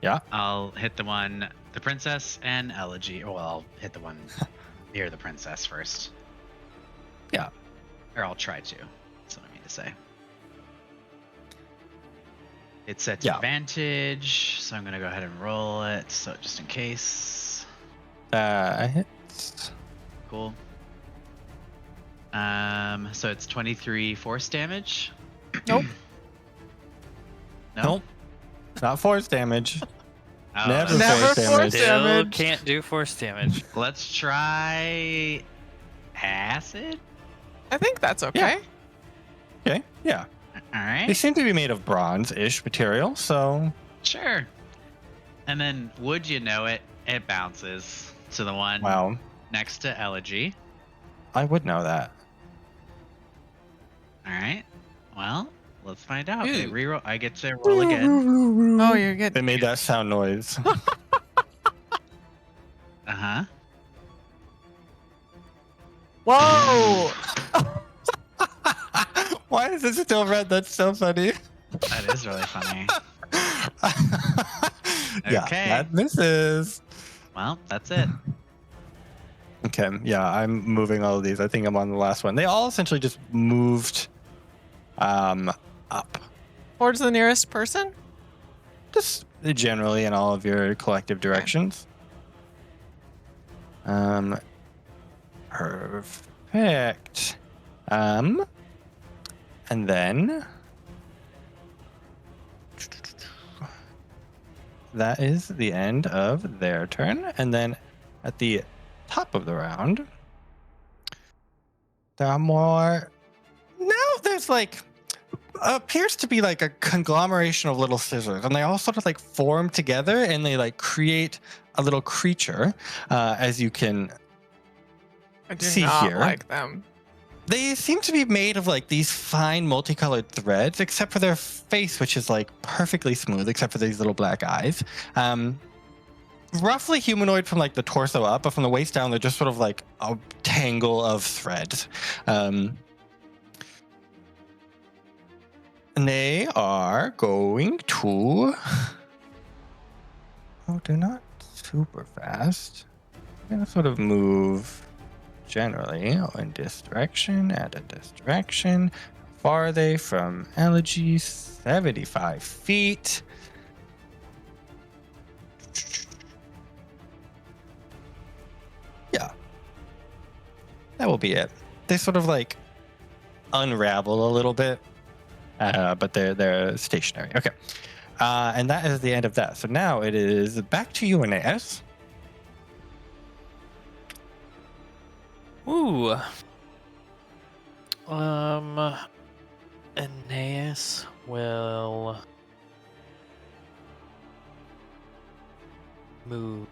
Yeah. I'll hit the princess and Elegy. Well, I'll hit the one near the princess first. Yeah. Or I'll try to. That's what I mean to say. It's at advantage, so I'm gonna go ahead and roll it. So just in case. Hits. Cool. So it's 23 force damage. Nope. No? Nope. Not force damage. Oh, Never Never force force damage. Still damage. can't do force damage. Let's try acid. I think that's okay. Okay. Yeah. All They right. seem to be made of bronze-ish material, so Sure. And then, would you know it? It bounces to the one wow. next to Elegy. I would know that. All right. Well, let's find out. Ooh. Reroll. I get to roll again. Oh, you're getting. They made that sound noise. Uh-huh. Whoa! Why is it still red? That's so funny. That is really funny. Yeah, Okay. that misses. Well, that's it. Okay, yeah, I'm moving all of these. I think I'm on the last one. They all essentially just moved up. Towards the nearest person? Just generally in all of your collective directions. Perfect. And then that is the end of their turn. And then at the top of the round, there are more. Now there's like appears to be like a conglomeration of little scissors, and they all sort of like form together, and they like create a little creature, as you can I do see not here. like them. They seem to be made of like these fine multicolored threads, except for their face, which is like perfectly smooth, except for these little black eyes. Roughly humanoid from like the torso up, but from the waist down, they're just sort of like a tangle of threads. And they are going to. Oh, they're not super fast. I'm gonna sort of move generally in this direction and in this direction. How far are they from Elegy? 75 feet. Yeah. That will be it. They sort of like unravel a little bit, but they're stationary. Okay. And that is the end of that. So now it is back to you, Aeneas. Ooh. Aeneas will move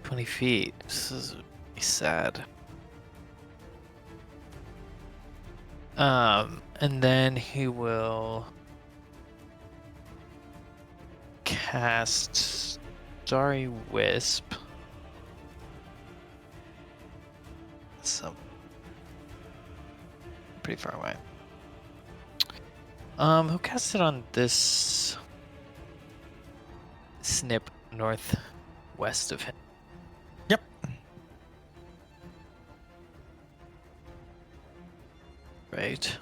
20 feet. This is really sad. And then he will cast Starry Wisp. So pretty far away. Who cast it on this snip northwest of him? Yep. Right.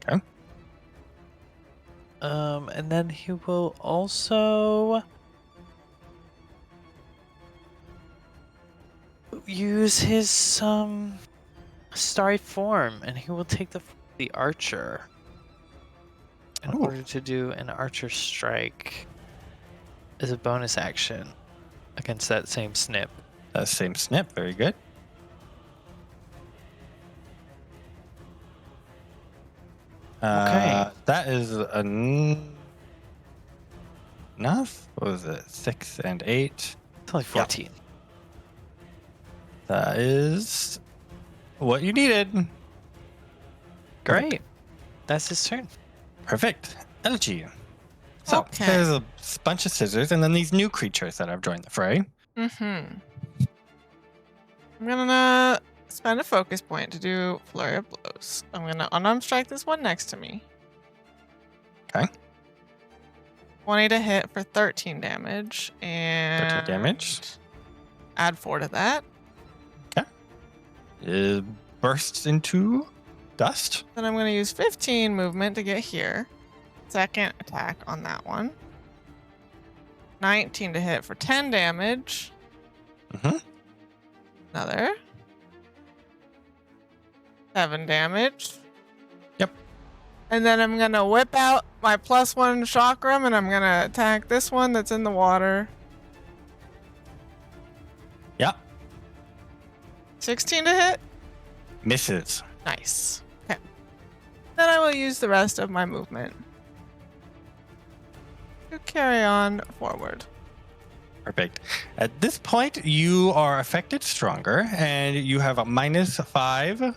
Okay. And then he will also use his starry form, and he will take the archer in Ooh. order to do an archer strike as a bonus action against that same snip. That same snip. Very good. Okay. That is enough. What was it? 6 and 8. It's only 14. That is what you needed. Great. That's his turn. Perfect. Elegy. So Okay. there's a bunch of scissors, and then these new creatures that have joined the fray. I'm gonna spend a focus point to do flurry of blows. I'm gonna unarmed strike this one next to me. Okay. 20 to hit for 13 damage, and 13 damage. add 4 to that. It bursts into dust. Then I'm gonna use 15 movement to get here. Second attack on that one. 19 to hit for 10 damage. Another. 7 damage. Yep. And then I'm gonna whip out my +1 chakram, and I'm gonna attack this one that's in the water. Yeah. 16 to hit. Misses. Nice. Okay. Then I will use the rest of my movement to carry on forward. Perfect. At this point, you are affected stronger, and you have a -5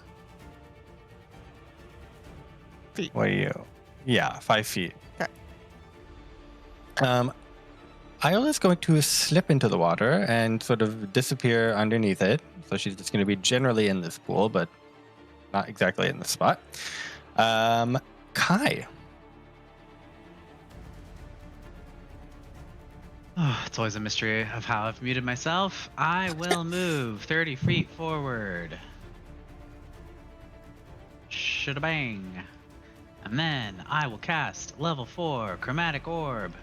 feet. What are you? Yeah, 5 feet. Okay. Isle is going to slip into the water and sort of disappear underneath it. So she's just going to be generally in this pool, but not exactly in the spot. Kai. Oh, it's always a mystery of how I've muted myself. I will move 30 feet forward. Shadabang. And then I will cast level 4 chromatic orb.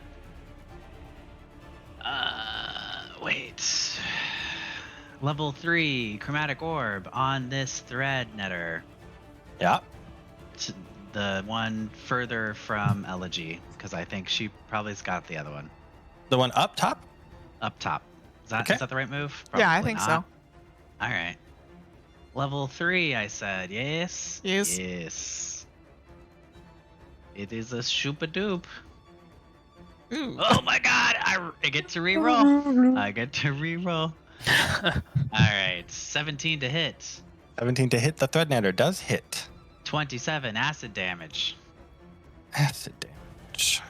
Wait. Level 3 chromatic orb on this thread netter. Yeah. The one further from Elegy, because I think she probably's got the other one. The one up top? Up top. Is that, Okay. is that the right move? Yeah, I Probably think not. so. All right. Level 3, I said. Yes? Yes. Yes. It is a shoopa-doop. Ooh. Oh my god! I get to reroll. I get to reroll. Alright. 17 to hit. 17 to hit. The Threadnetter does hit. 27 acid damage. Acid damage.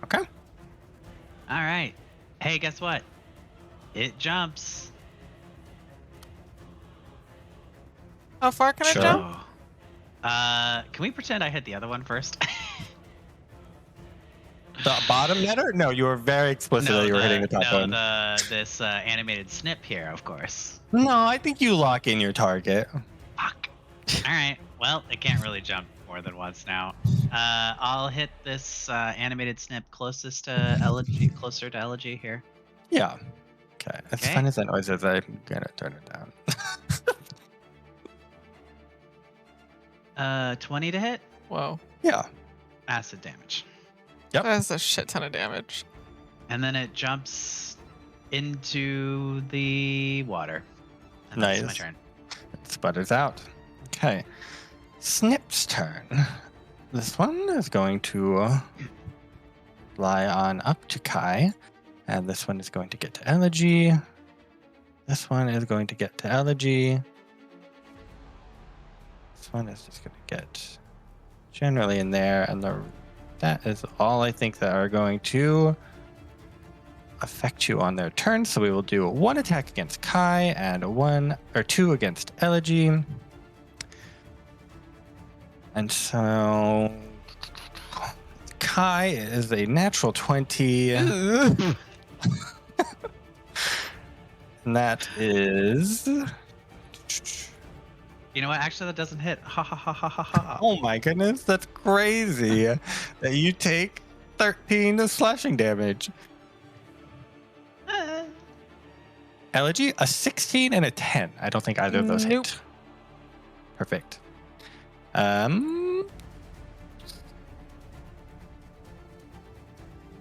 Okay. Alright. Hey, guess what? It jumps. How far can Sure. I jump? Can we pretend I hit the other one first? The bottom netter? No, you were very explicit that you were hitting the top one. This animated snip here, of course. No, I think you lock in your target. Fuck. Alright, well, it can't really jump more than once now. I'll hit this animated snip closer to Elegy here. Yeah. Okay. As Okay. fun as that noise is, I'm gonna turn it down. 20 to hit. Whoa. Yeah. Acid damage. Yep. That's a shit ton of damage. And then it jumps into the water. And Nice. that's my turn. It sputters out. Okay. Snip's turn. This one is going to fly on up to Kai. And this one is going to get to Elegy. This one is going to get to Elegy. This one is just going to get generally in there. And that is all I think that are going to affect you on their turn. So we will do 1 attack against Kai and 2 against Elegy. And so Kai is a natural 20. And that is You know what? Actually, that doesn't hit. Ha ha ha ha ha ha. Oh my goodness, that's crazy. That you take 13 slashing damage. Elegy, a 16 and a 10. I don't think either of those Nope. hit. Perfect.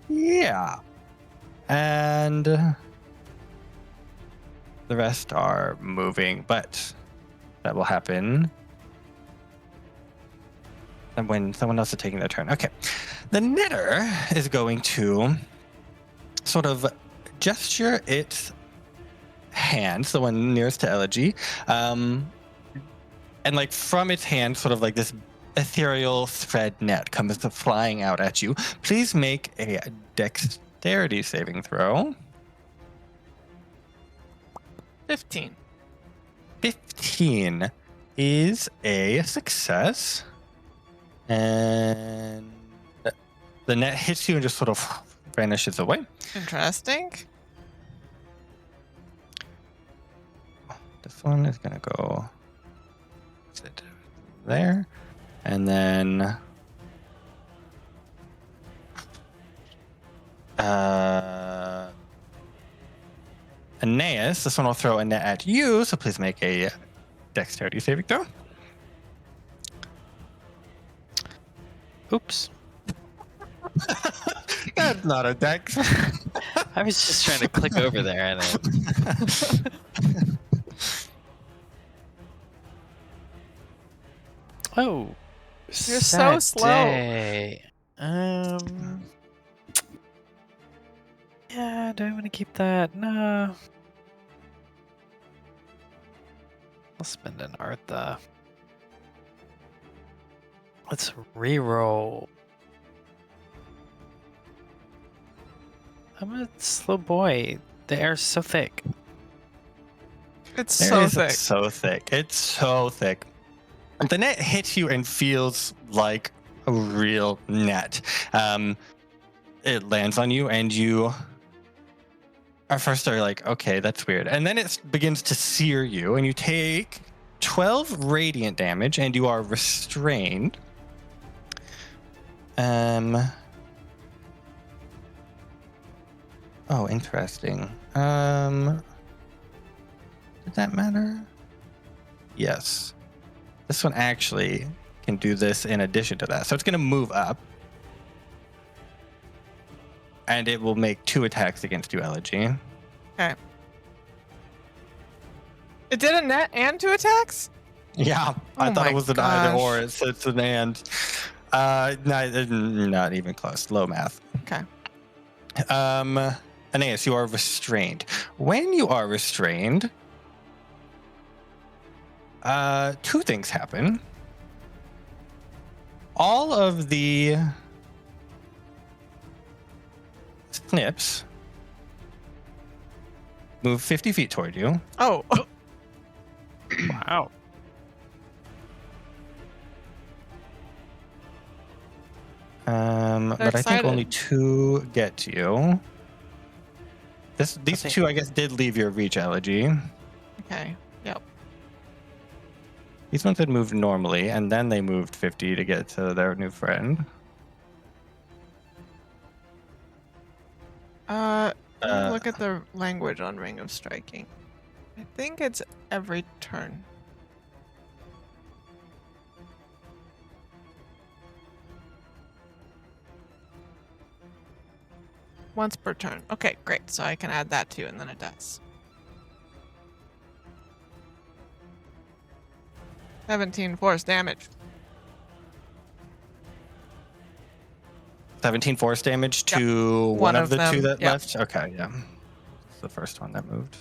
Yeah. And the rest are moving, but that will happen when someone else is taking their turn. Okay. The knitter is going to sort of gesture its hand, the one nearest to Elegy, and like from its hand, sort of like this ethereal thread net comes flying out at you. Please make a dexterity saving throw. 15. 15 is a success. And the net hits you and just sort of vanishes away. Interesting. This one is going to go there. And then Aeneas, this one will throw a net at you, so please make a dexterity saving throw. Oops. That's not a dex. I was just trying to click over there. And oh, You're so slow. Day. Yeah, do I want to keep that? No. I'll spend an Artha. Let's re-roll. I'm a slow boy. The air's so thick. It's so thick. So thick. It's so thick. The net hits you and feels like a real net. It lands on you, and you at first are like, okay, that's weird. And then it begins to sear you, and you take 12 radiant damage, and you are restrained. Oh, interesting. Did that matter? Yes. This one actually can do this in addition to that. So it's going to move up. And it will make 2 attacks against you, Elegy. Okay. It did a net and 2 attacks? Yeah, I Oh thought my it was an either or. It's an and. Not even close. Low math. Okay. Aeneas, you are restrained. When you are restrained, 2 things happen. All of the snips move 50 feet toward you. Oh. Wow. But I think only 2 get to you. These 2, I guess, did leave your reach, Elegy. Okay. Yep. These ones had moved normally, and then they moved 50 to get to their new friend. Look at the language on Ring of Striking. I think it's every turn. Once per turn. Okay, great. So I can add that too, and then it does. 17 force damage. 17 force damage to one of the 2 that Yep. left? Okay, yeah. It's the first one that moved.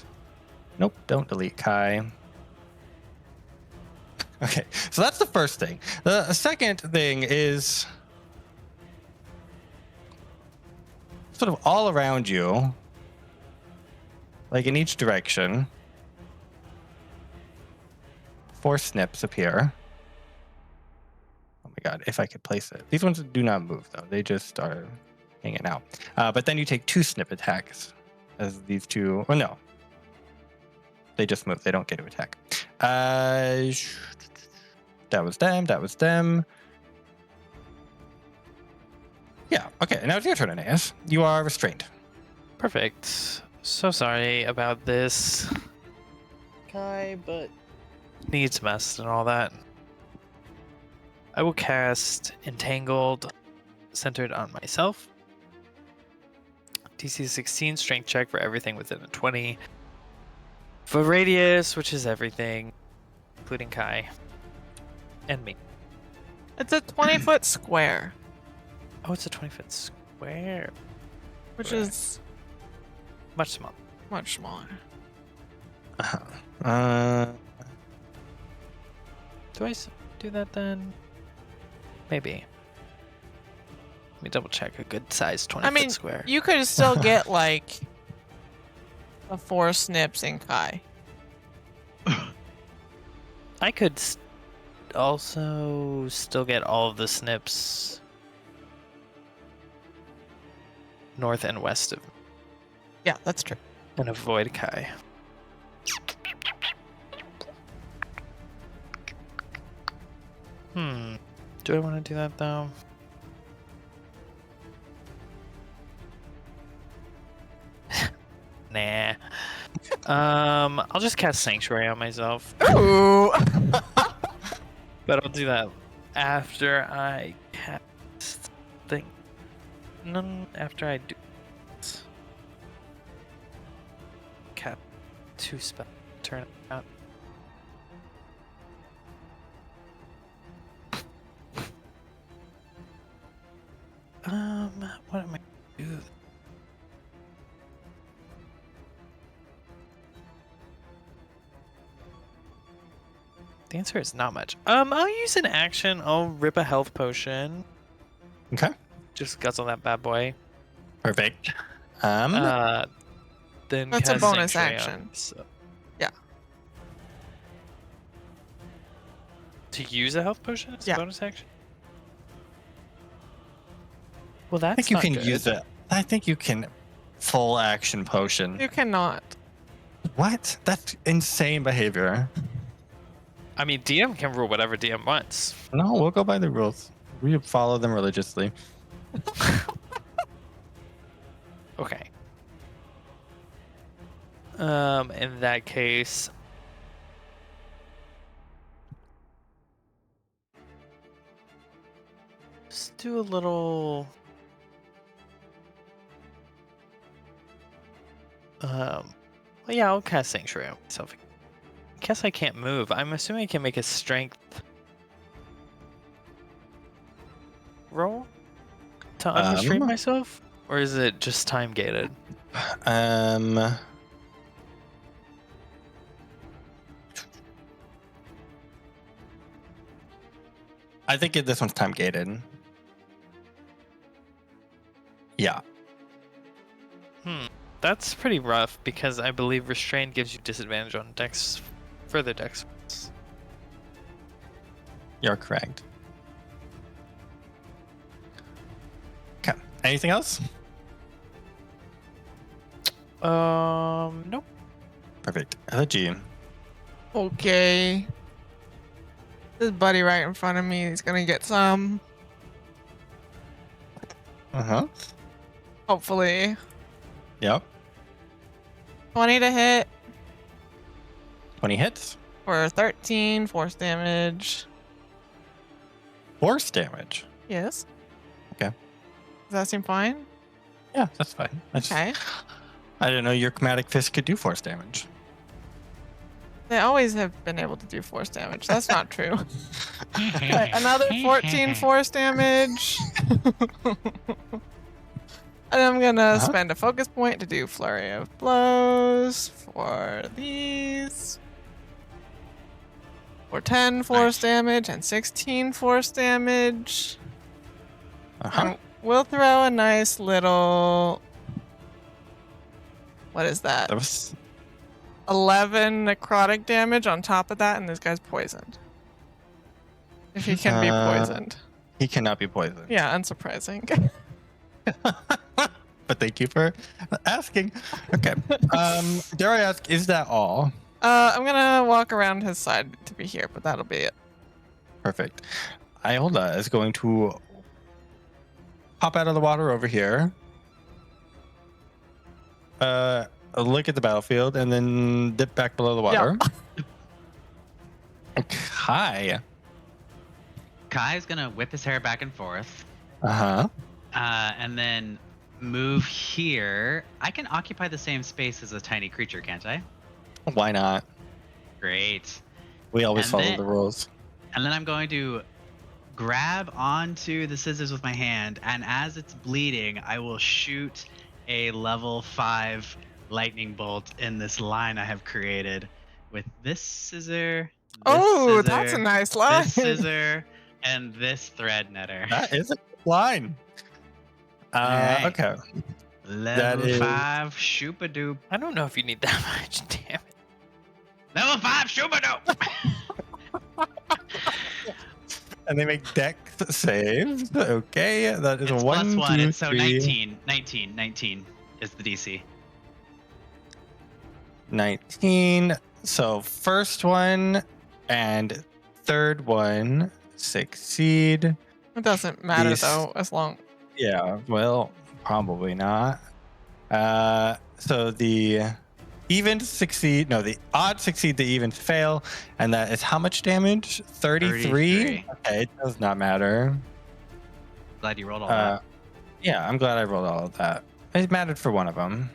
Nope, don't delete Kai. Okay, so that's the first thing. The second thing is sort of all around you, like in each direction, 4 snips appear. Oh my god, if I could place it. These ones do not move, though. They just are hanging out. But then you take 2 snip attacks as these 2... Oh, no. They just move. They don't get to attack. That was them. That was them. Yeah. Okay. Now it's your turn, Aeneas. You are restrained. Perfect. So sorry about this, Kai, but needs messed and all that. I will cast Entangled, centered on myself. DC 16 strength check for everything within a 20. For radius, which is everything, including Kai and me. It's a 20-foot square, Oh, it's a 20-foot square. which Correct. is Much smaller. much smaller. Do I do that then? Maybe. Let me double check a good size 20-foot I mean, square. you could still get like the 4 snips in Kai. I could also still get all of the snips north and west of Yeah, that's true. and avoid Kai. Do I want to do that though? Nah. I'll just cast Sanctuary on myself. Ooh. But I'll do that after I cast thing. No, after I do cap 2 spell. Turn it out. What am I gonna do? The answer is not much. I'll use an action. I'll rip a health potion. Okay. Just guzzle that bad boy. Perfect. Then That's a cast bonus Sanctuary action. on myself. Yeah. To use a health potion as Yeah. a bonus action? Well, that's I think you not can good. use it. I think you can full action potion. You cannot. What? That's insane behavior. I mean, DM can rule whatever DM wants. No, we'll go by the rules. We follow them religiously. Okay. In that case, just do a little. Well, yeah, I'll cast Sanctuary on myself. I guess I can't move. I'm assuming I can make a strength roll to unrestrain myself, or is it just time gated? I think this one's time gated. Yeah. That's pretty rough because I believe restrained gives you disadvantage on dex, further dex. You're correct. Okay. Anything else? Nope. Perfect. Elegy. Okay. This buddy right in front of me is gonna get some. Uh-huh. Hopefully. Yep. 20 to hit 20 hits. for 13 force damage. Force damage. Yes. Okay. Does that seem fine? Yeah, that's fine. Okay. I didn't know your chromatic fist could do force damage. They always have been able to do force damage. That's not true. Okay, another 14 force damage. And I'm gonna spend a focus point to do flurry of blows for these. For 10 force damage and 16 force damage. And we'll throw a nice little. What is that? That was 11 necrotic damage on top of that, and this guy's poisoned. If he can be poisoned. He cannot be poisoned. Yeah, unsurprising. But thank you for asking. Okay. Dare I ask, is that all? I'm gonna walk around his side to be here, but that'll be it. Perfect. Iola is going to pop out of the water over here. Look at the battlefield and then dip back below the water. Kai. Kai's gonna whip his hair back and forth. And then move here. I can occupy the same space as a tiny creature, can't I? Why not? Great. We always And follow then- the rules. And then I'm going to grab onto the scissors with my hand, and as it's bleeding, I will shoot a level 5 lightning bolt in this line I have created with this scissor. Oh, scissor, that's a nice line. This scissor and this thread netter. That is a good line. Alright. Okay. Level is- 5 shoopadoop. I don't know if you need that much. Damn it. Level 5 shoopadoop. And they make dex saves. Okay, that is It's a 1, +1, 2, it's so 3, 19 is the DC. 19. So first one and third one succeed. It doesn't matter These- though, as long. Yeah, well, probably not. So the evens succeed. No, the odds succeed, the evens fail. And that is how much damage? 33? 33. Okay, it does not matter. Glad you rolled all that. Yeah, I'm glad I rolled all of that. It mattered for one of them.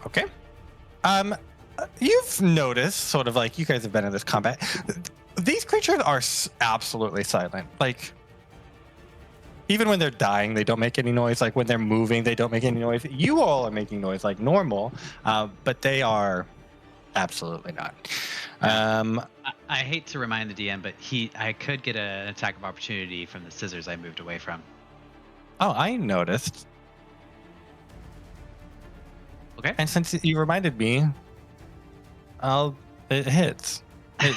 Okay. You've noticed, sort of like you guys have been in this combat, these creatures are absolutely silent. Like, even when they're dying, they don't make any noise. Like when they're moving, they don't make any noise. You all are making noise like normal, but they are absolutely not. I hate to remind the DM, but I could get an attack of opportunity from the scissors I moved away from. Oh, I noticed. Okay. And since you reminded me, it hits. It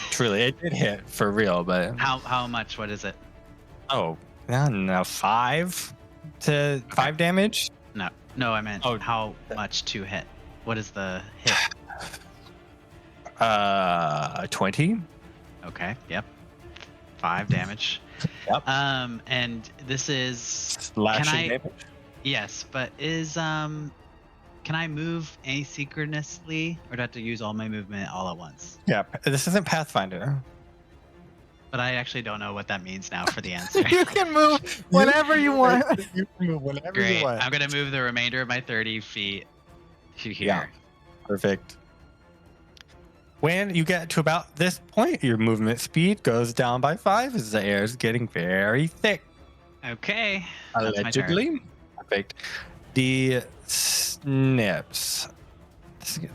did hit for real, but How much? What is it? oh, no, 5 damage. No, I meant Oh. how much to hit. What is the hit? 20. Okay. Yep. 5 damage. Yep. And this is Slashing damage. yes, but can I move asynchronously, or do I have to use all my movement all at once? Yeah, this isn't Pathfinder. But I actually don't know what that means now for the answer. You can move whenever you want. You can move whenever Great. you want. I'm gonna move the remainder of my 30 feet to here. Yeah. Perfect. When you get to about this point, your movement speed goes down by 5 as the air is getting very thick. Okay. That's my turn. Allegedly. Perfect. The snips.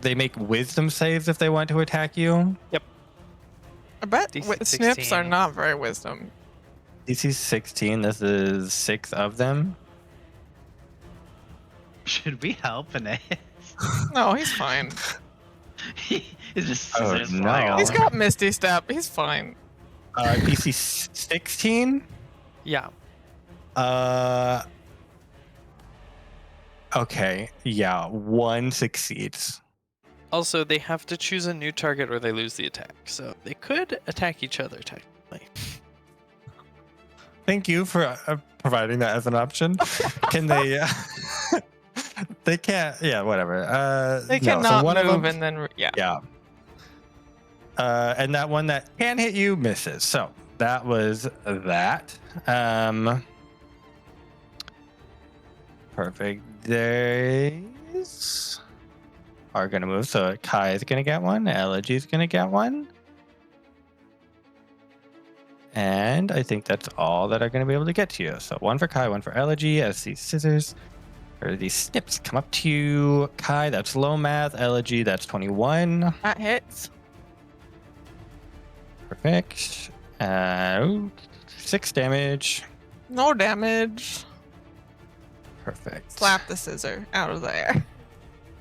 They make wisdom saves if they want to attack you. I bet DC snips are 16. not very wisdom. DC 16. This is 6 of them. Should we help Aeneas? No, he's fine. He's just Oh, scissors no. flying all He's over. got Misty Step. He's fine. DC 16. Yeah. Okay. Yeah. 1 succeeds. Also, they have to choose a new target or they lose the attack. So they could attack each other technically. Thank you for providing that as an option. Can they? They can't. Yeah, whatever. They no, so cannot one of move them- and then yeah. Yeah. And that one that can hit you misses. So that was that. Perfect. Days are gonna move. So Kai is gonna get one. Elegy is gonna get one. And I think that's all that are going to be able to get to you. So 1 for Kai, 1 for Elegy as these scissors or these snips come up to you. Kai, that's low math. Elegy, that's 21. That hits. Perfect. 6 damage. No damage. Perfect. Slap the scissor out of the air.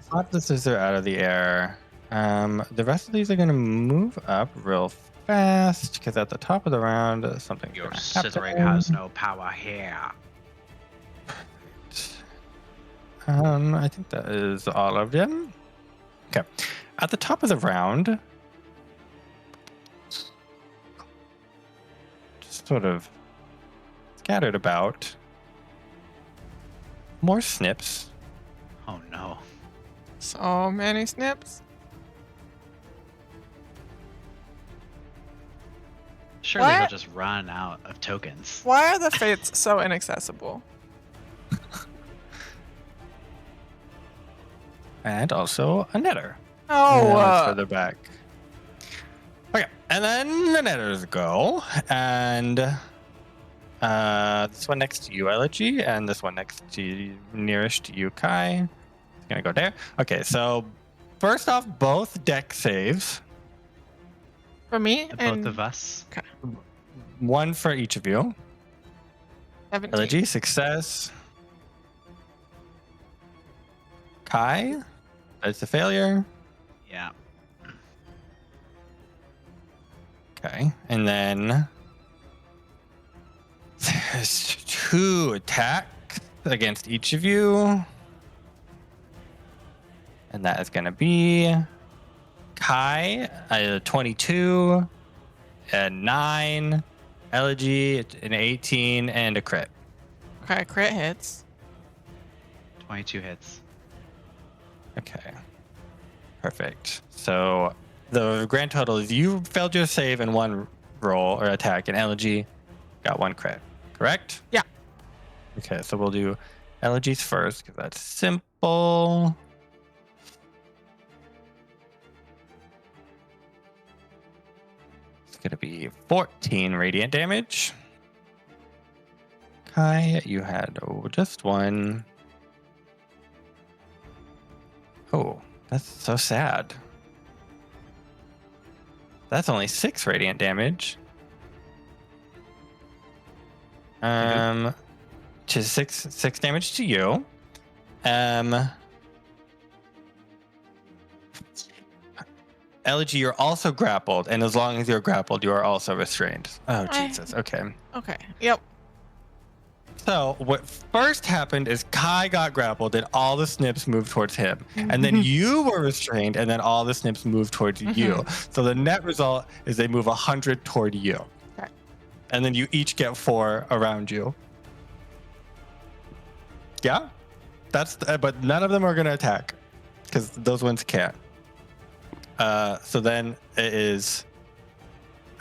Slap the scissor out of the air. The rest of these are going to move up real fast because at the top of the round, something. Your scissoring has no power here. I think that is all of them. Okay. At the top of the round, just sort of scattered about, more snips. Oh no. So many snips. Surely What? they'll just run out of tokens. Why are the fates so inaccessible? And also a netter. Oh, That's further back. Okay, and then the netters go, and this one next to you, Elegy, and this one next to you, nearest to you, Kai. It's gonna go there. Okay, so first off, both deck saves. for me and Both of us. One for each of you. 17. Elegy, success. Kai, that's a failure. Yeah. Okay, and then there's 2 attacks against each of you. And that is going to be Kai, 22, and 9, Elegy, an 18, and a crit. Okay, crit hits. 22 hits. Okay, perfect. So the grand total is you failed your save in 1 roll or attack, and Elegy got 1 crit, correct? Yeah. Okay, so we'll do Elegy's first because that's simple. It's going to be 14 radiant damage. Kai, you had just 1. Oh, that's so sad. That's only 6 radiant damage. To 6 damage to you. Elegy, you're also grappled, and as long as you're grappled, you are also restrained. Oh, Jesus. Okay. Okay. Yep. So what first happened is Kai got grappled, and all the snips moved towards him, and then you were restrained, and then all the snips moved towards you. So the net result is they move 100 toward you, Okay. and then you each get 4 around you. Yeah, but none of them are gonna attack because those ones can't. So then it is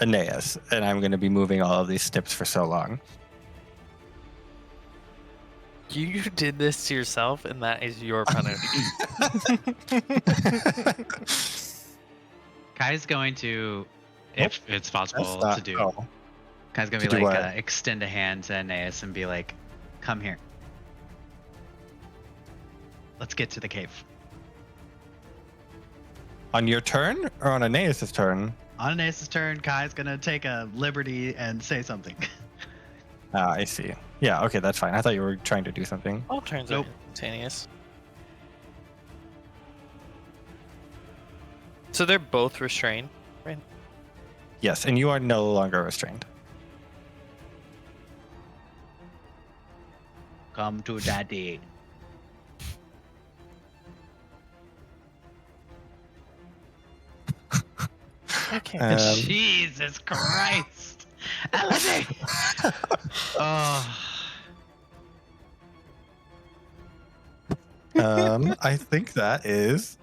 Aeneas, and I'm gonna be moving all of these snips for so long. You did this to yourself, and that is your punishment. Kai's going to, if it's possible to do, Oh. Kai's going To to do be what? like, extend a hand to Aeneas and be like, come here. Let's get to the cave. On your turn or on Aeneas' turn? On Aeneas' turn, Kai's going to take a liberty and say something. Ah, I see. Yeah, okay, that's fine. I thought you were trying to do something. All turns Nope. are instantaneous. So they're both restrained, right? Yes, and you are no longer restrained. Come to daddy. Okay. Jesus Christ. Elegy! Oh. I think that is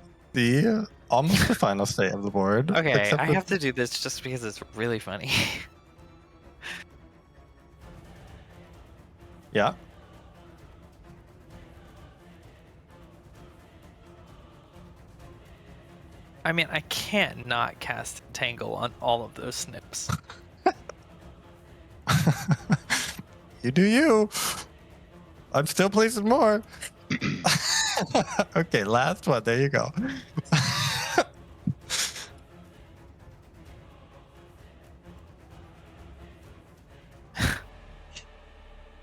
almost the final state of the board. Okay, except I for- have to do this just because it's really funny. Yeah. I mean, I can't not cast Entangle on all of those snips. You do you. I'm still placing more. Okay, last one. There you go.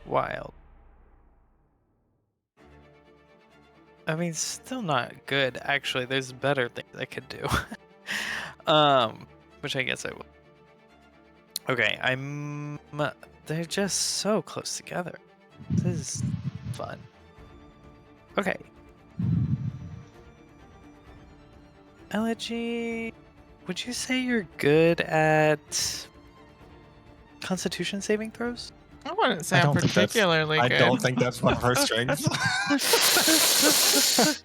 Wild. I mean, still not good. Actually, there's better things I could do. Which I guess I will. Okay, they're just so close together. This is fun. Okay. Elegy, would you say you're good at Constitution saving throws? I wouldn't say I I'm don't think that's- particularly I good. don't think that's one of her strengths.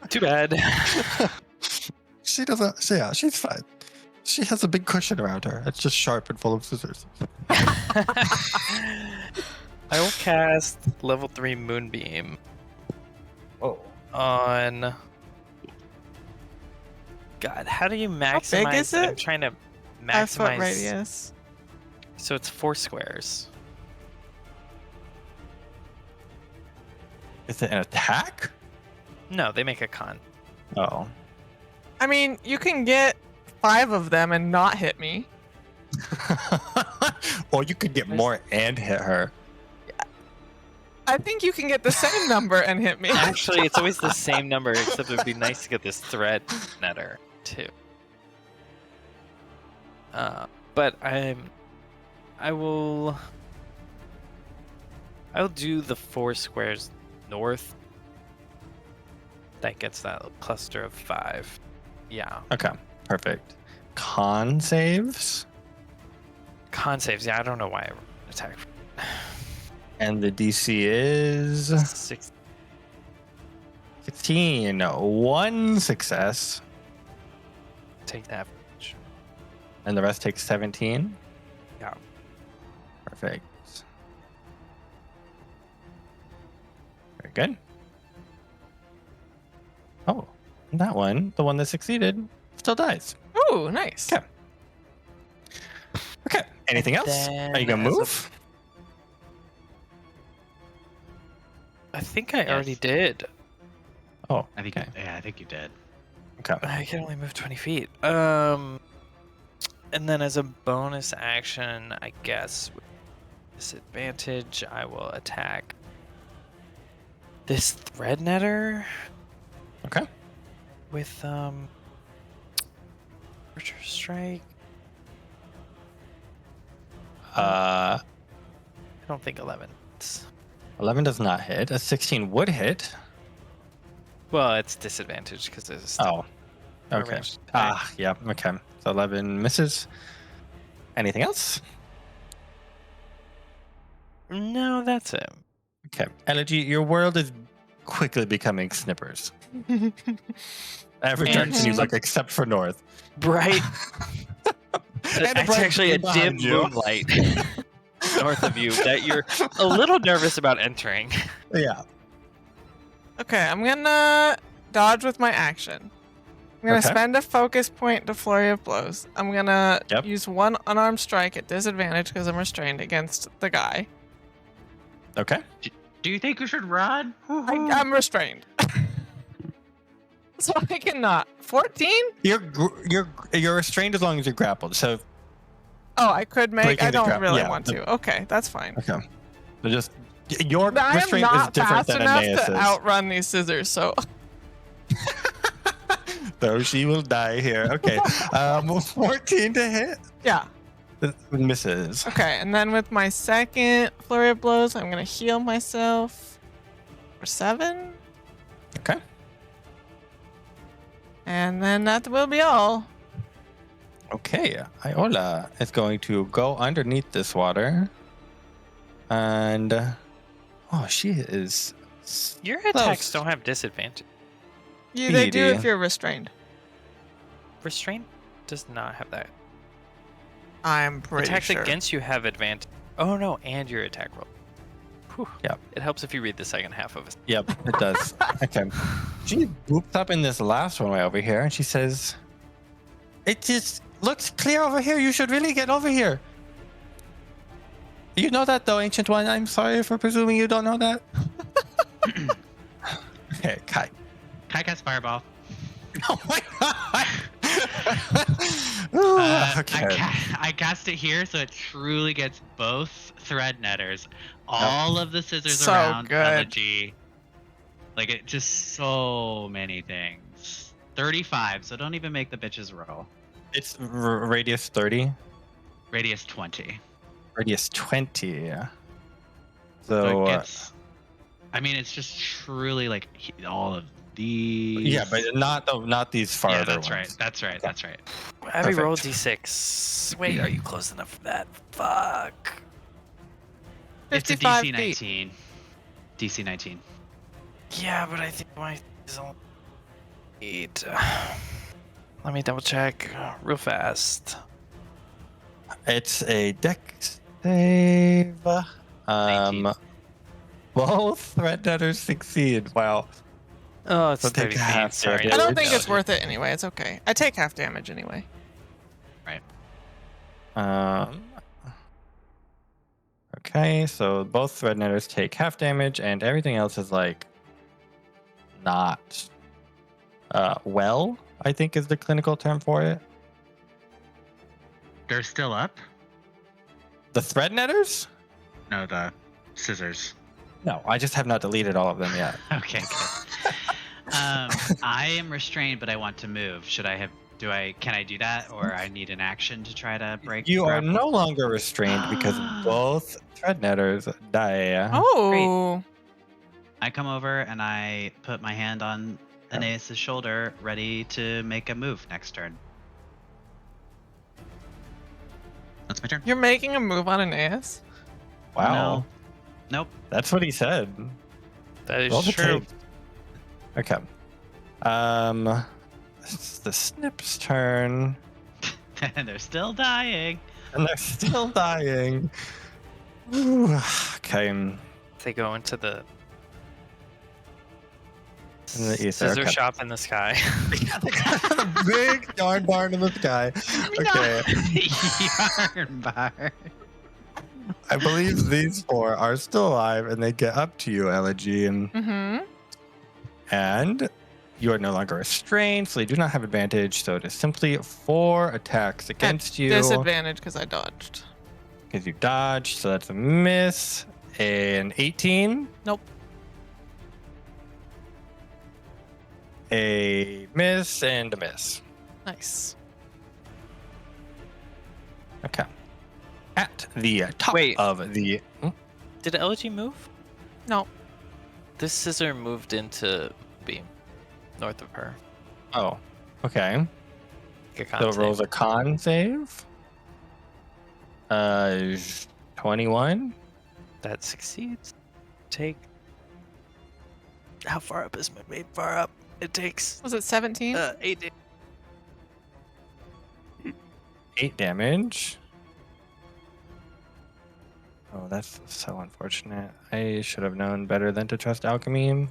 Too bad. She doesn't. Yeah, she's fine. She has a big cushion around her. It's just sharp and full of scissors. I will cast level 3 Moonbeam Oh. on. God, how do you maximize? big is I'm it? trying to 5 foot maximize. radius. So it's 4 squares. Is it an attack? No, they make a con. Oh. I mean, you can get 5 of them and not hit me. Or you could get more and hit her. I think you can get the same number and hit me. Actually, it's always the same number, except it would be nice to get this thread netter too. But I'll do the 4 squares north. That gets that cluster of 5. Yeah. Okay, perfect. Con saves. Con saves. Yeah, I don't know why I attack. And the DC is 6. 16. 1 success. Take that. And the rest takes 17. Yeah. Perfect. Very good. Oh, that one, the one that succeeded, still dies. Ooh, nice. Okay. Okay. Anything else? then Are you gonna as a- move? I think I Yes. already did. Oh, I think. okay. Yeah, I think you did. Okay. I can only move 20 feet. And then as a bonus action, I guess with disadvantage, I will attack this thread netter Okay. with Archer Strike. Uh, I don't think 11. 11 does not hit. A 16 would hit. Well, it's disadvantage because it's Oh, okay. ranged attack. Ah, yeah. Okay. So 11 misses. Anything else? No, that's it. Okay. Elegy, your world is quickly becoming snippers. Every And- direction you look except for north. Bright. And a It's bright actually a moon dim behind you. moonlight north of you that you're a little nervous about entering. Yeah. Okay, I'm gonna dodge with my action. I'm gonna Okay. spend a focus point to flurry of blows. I'm gonna Yep. use 1 unarmed strike at disadvantage because I'm restrained against the guy. Okay. Do you think you should run? I'm restrained. So I cannot. 14? You're restrained as long as you're grappled. So Oh, I could make. Breaking I the don't grab- really yeah, want the- to. Okay, that's fine. okay. So just your I am restraint is not different fast than enough Aeneas's. to outrun these scissors, so Though she will die here. Okay. 14 to hit. yeah. Misses. Okay, and then with my second flurry of blows, I'm gonna heal myself for 7, Okay. and then that will be all. Okay. Iola is going to go underneath this water. And oh, she is Your attacks close. don't have disadvantage. They do if Speedy. you're restrained. Restraint does not have that. I'm pretty Attacks sure. against you have advantage. Oh no, and your attack roll. Whew. Yep. It helps if you read the second half of it. Yep, it does. Okay. She boops up in this last one way over here and she says, "It just looks clear over here. You should really get over here." You know that though, Ancient One. I'm sorry for presuming you don't know that. Okay, Kai. Kai cast Fireball. Oh my god! Okay. I cast it here, so it truly gets both thread netters, all of the scissors So around good. Elegy. Like it just so many things. 35, so don't even make the bitches roll. It's radius 30, Radius 20. radius 20. So So it gets. I mean, it's just truly like all of These. but not these farther Yeah, that's ones. right. That's right. Okay. That's right. Abby, roll Perfect. d6. Wait, are you close enough for that? Fuck. It's a 55 DC feet. 19. DC 19. Yeah, but I think my is only 8. Let me double check real fast. It's a dex save. 19. Both threat netters succeed. Wow. Oh, it's So take 30 half feet. Sorry. damage. I don't think No, it's worth it anyway. It's okay. I take half damage anyway. Okay, so both thread netters take half damage, and everything else is like not well, I think is the clinical term for it. They're still up? The thread netters? No, the scissors. No, I just have not deleted all of them yet. Okay, good. I am restrained, but I want to move. Can I do that, or I need an action to try to break? You are grapple? no longer restrained because both thread netters die. Oh. I come over and I put my hand on Aeneas' shoulder, ready to make a move next turn. That's my turn. You're making a move on Aeneas? Wow. No. Nope. That's what he said. That is Roll the true. tape. Okay. It's the Snip's turn. And they're still dying. And they're still dying. Ooh, okay. They go into the In the ether, scissor okay. shop in the sky. The big yarn barn in the sky. Okay. Yarn bar. I believe these 4 are still alive and they get up to you, Elegy. Mm-hmm. And you are no longer restrained, so they do not have advantage. So it is simply 4 attacks against you. Disadvantage because I dodged. Because you dodged, so that's a miss. An 18. Nope. A miss and a miss. Nice. Okay. At the top Wait. of the... Did Elegy move? No. This scissor moved into beam north of her. Oh, okay. Make a con So save. rolls a con save. 21. That succeeds. Take. How far up is Moonbeam? Far up. It takes Was it 17? 8 days. 8 damage. Oh, that's so unfortunate. I should have known better than to trust alchemy.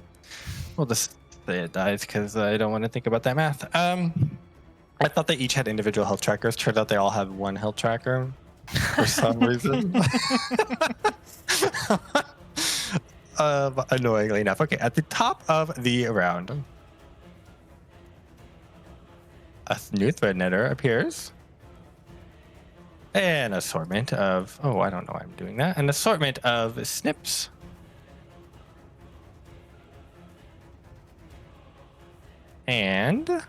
We'll just say it dies because I don't want to think about that math. I thought they each had individual health trackers. Turns out they all have one health tracker for some reason. Annoyingly enough. Okay, at the top of the round, a new thread netter appears. An assortment of... Oh, I don't know why I'm doing that. An assortment of snips. And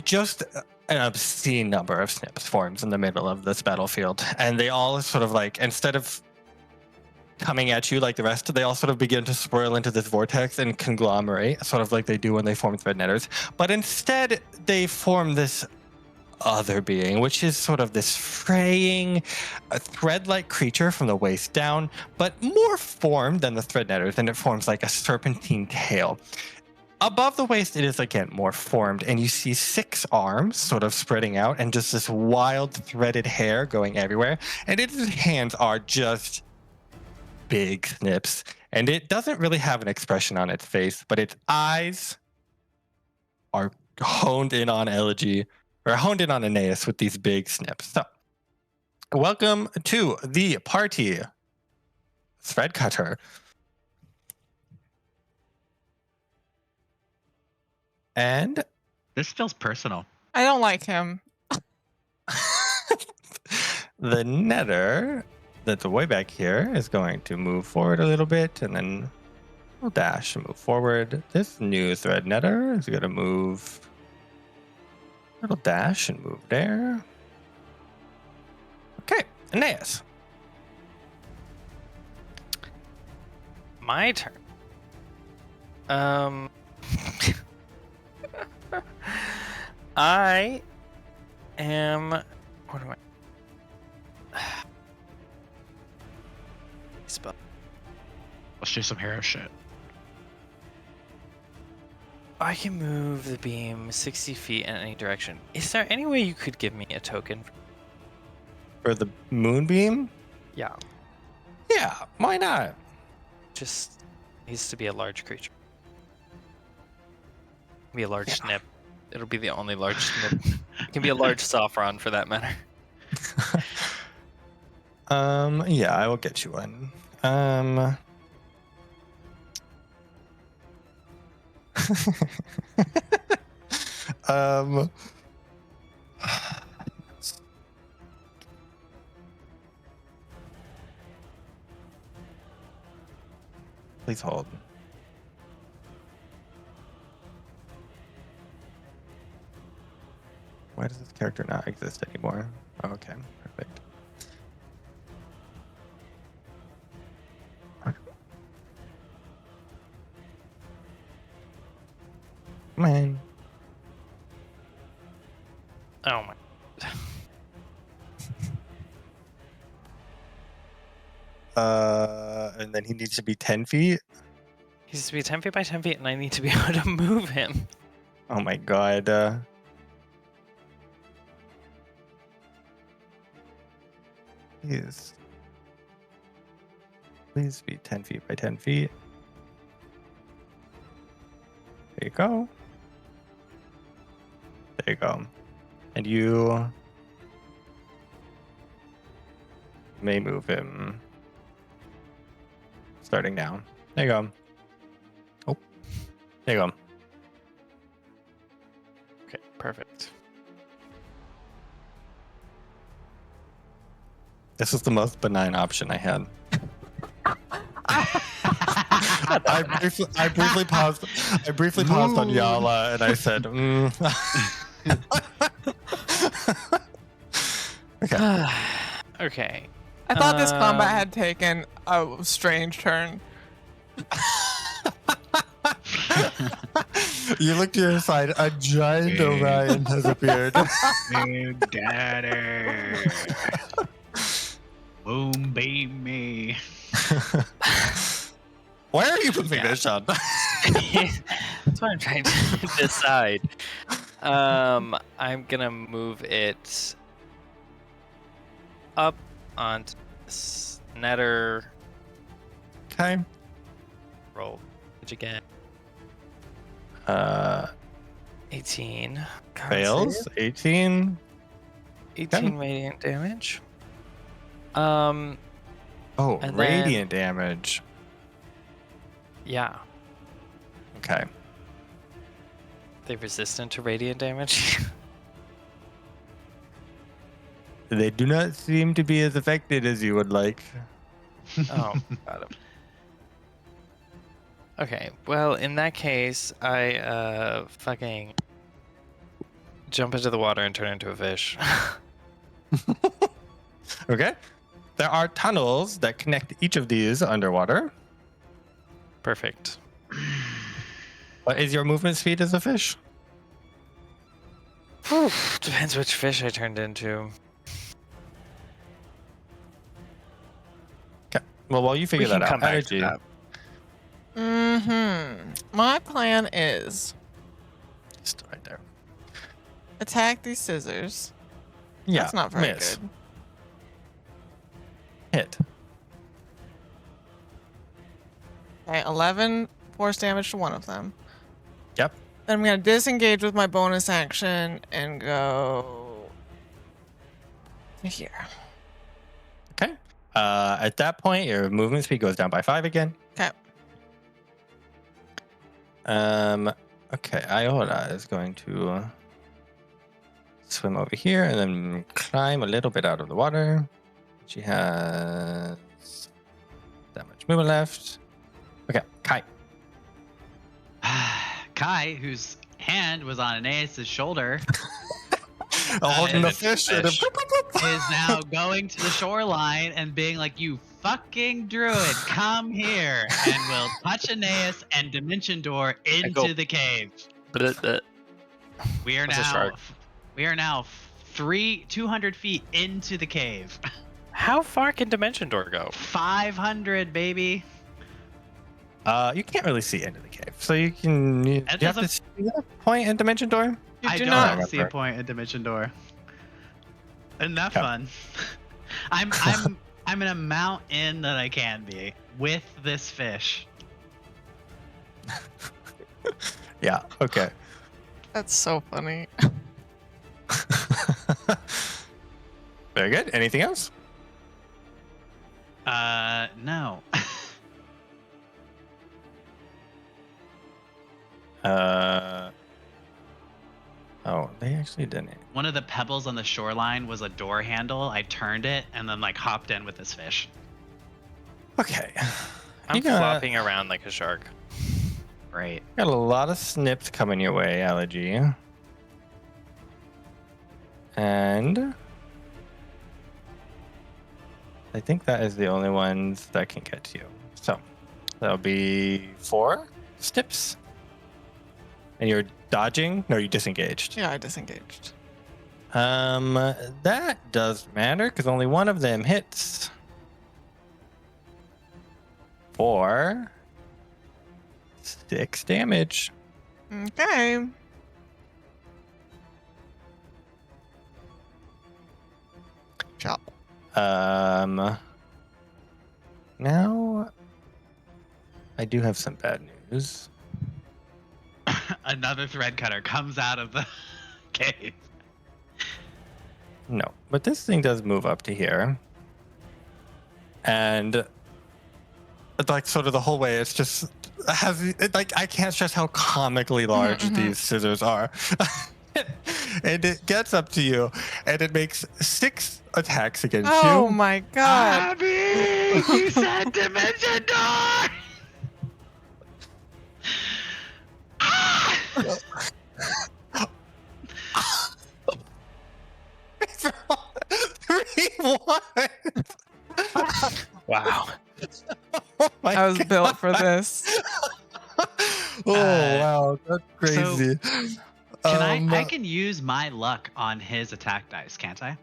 just an obscene number of snips forms in the middle of this battlefield. And they all sort of like, instead of coming at you like the rest, they all sort of begin to swirl into this vortex and conglomerate, sort of like they do when they form thread netters. But instead, they form this other being, which is sort of this fraying, thread-like creature from the waist down, but more formed than the thread netters, and it forms like a serpentine tail. Above the waist, it is again more formed, and you see 6 arms sort of spreading out, and just this wild threaded hair going everywhere. And its hands are just big snips, and it doesn't really have an expression on its face, but its eyes are honed in on Elegy, or honed in on Aeneas with these big snips. So, welcome to the party, Thread Cutter. And This feels personal. I don't like him. the netter that's way back here is going to move forward a little bit, and then we'll dash and move forward. This new thread netter is going to move. It'll dash and move there. Aeneas. My turn. I am. What do I? Spell. Let's do some hero shit. I can move the beam 60 feet in any direction. Is there any way you could give me a token? For the moonbeam? Yeah. Yeah, why not? Just needs to be a large creature. Be a large snip. It'll be the only large snip. It can be a large Sophron for that matter. Yeah, I will get you one. Please hold. Why does this character not exist anymore? Oh, okay, perfect. Come on. Oh my. And then he needs to be 10 feet. He needs to be 10 feet by 10 feet, and I need to be able to move him. Oh my god. Please be 10 feet by 10 feet. There you go. There you go. And you may move him starting now. There you go. Oh, there you go. Okay, perfect. This was the most benign option I had. I briefly paused. I briefly paused on Yala, and I said, Okay. Okay. I thought this combat had taken a strange turn. You look to your side. A giant Orion has appeared. Big daddy. Boom, baby. Why are you moving this on? That's what I'm trying to decide. I'm gonna move it up onto this netter. Okay. Roll which again. 18. Con Fails. save. 18. 18 radiant damage. Oh, And radiant damage. Yeah. Okay. They're resistant to radiant damage. They do not seem to be as affected as you would like. Oh, got him. Okay, well, in that case, I fucking jump into the water and turn into a fish. Okay. There are tunnels that connect each of these underwater. Perfect. What is your movement speed as a fish? Depends which fish I turned into. Okay. Well, while you figure We can that come out, back to Energy. that. My plan is Just right there. attack these scissors. Yeah. That's not very miss. good. Hit. Okay, 11 force damage to one of them. Yep. Then I'm going to disengage with my bonus action and go to here. Okay. At that point, your movement speed goes down by 5 again. Okay. Okay, Iola is going to swim over here and then climb a little bit out of the water. She has that much movement left. Okay, Kai. Kai, whose hand was on Aeneas' shoulder, Holding the fish. And is now going to the shoreline and being like, "You fucking druid, come here, and we'll touch Aeneas and dimension door into the cave." We are now 200 feet into the cave. How far can dimension door go? 500, baby. You can't really see into the cave, so you can. You have to see a point in dimension door. I don't see a point in dimension door. Enough fun. I'm an amount in that I can be with this fish. Yeah. Okay. That's so funny. Very good. Anything else? No. Oh, they actually didn't. One of the pebbles on the shoreline was a door handle. I turned it and then like hopped in with this fish. Okay. I'm flopping around like a shark. Great. Got a lot of snips coming your way, Elegy. And I think that is the only ones that can get to you. So that'll be 4 snips. And you're dodging? No, you disengaged. Yeah, I disengaged. That does matter because only one of them hits. 4 6 damage. Okay. Chop. Now I do have some bad news. Another thread cutter comes out of the cave. No, but this thing does move up to here. And like sort of the whole way, it's just I can't stress how comically large these scissors are. And it gets up to you, and it makes 6 attacks against you. Oh my god! Abby, you said dimension door. Three, 1. Wow. Oh my I was God. built for this. Oh wow, that's crazy. Can I can use my luck on his attack dice, can't I?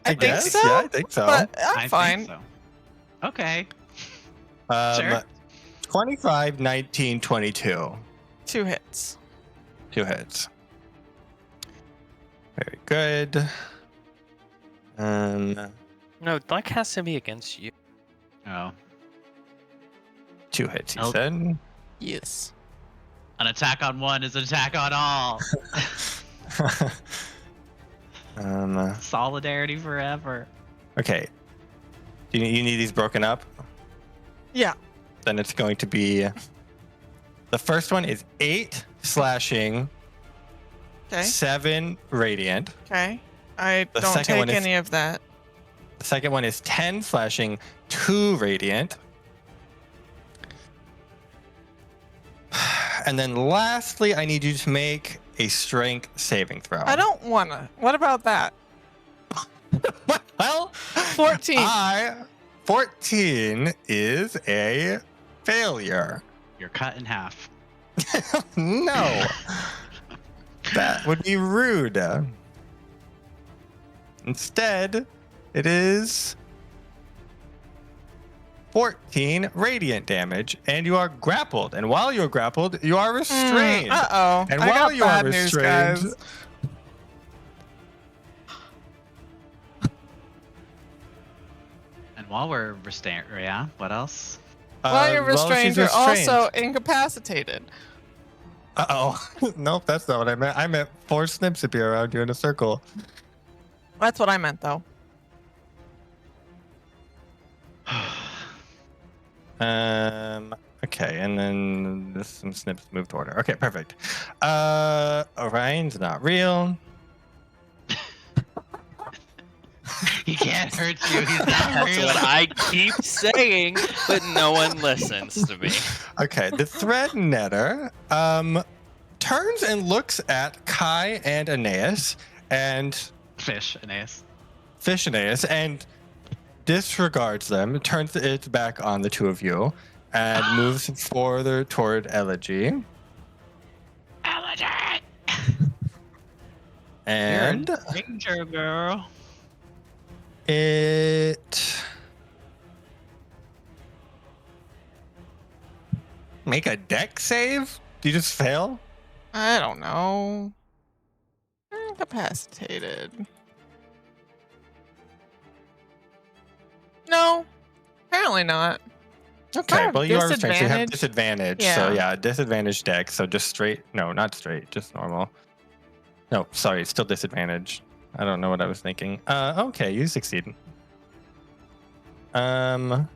I think so. Yeah, I think so. But I I'm fine. think so. Okay. Sure. Sure. 25, 19, 22. 2 hits. 2 hits. Very good. No, luck has to be against you. Oh. 2 hits, you Oh. said. Yes. An attack on one is an attack on all. Solidarity forever. Okay. You need these broken up? Yeah. Then it's going to be... The first one is 8 slashing, Okay. 7 radiant. Okay. I The don't second take one is- any of that. The second one is 10 slashing, 2 radiant. And then lastly, I need you to make a strength saving throw. I don't wanna. What about that? Well, 14. 14 is a failure. You're cut in half. No. That would be rude. Instead, it is 14 radiant damage, and you are grappled. And while you're grappled, you are restrained. Uh-oh. And I while got you are bad news, restrained, guys. And while we're restrained, yeah, what else? While you're restrained, she's you're restrained. also incapacitated. Uh-oh. Nope, that's not what I meant. I meant 4 snips to be around you in a circle. That's what I meant, though. Okay, and then some snips moved to order. Okay, perfect. Orion's not real. He can't hurt you. He's not That's real. what I keep saying, but no one listens to me. Okay, the thread netter turns and looks at Kai and Aeneas and Fish Aeneas. And disregards them, turns it back on the two of you, and moves further toward Elegy. Elegy! And You're in danger, girl. it make a deck save? Do you just fail? I don't know. Incapacitated. No, apparently not. Okay, have well you are restrained, so you have disadvantage. disadvantage. So yeah, disadvantage deck. So just straight. No, not straight. Just normal. No, sorry, still disadvantage. I don't know what I was thinking. Okay, you succeed. I'm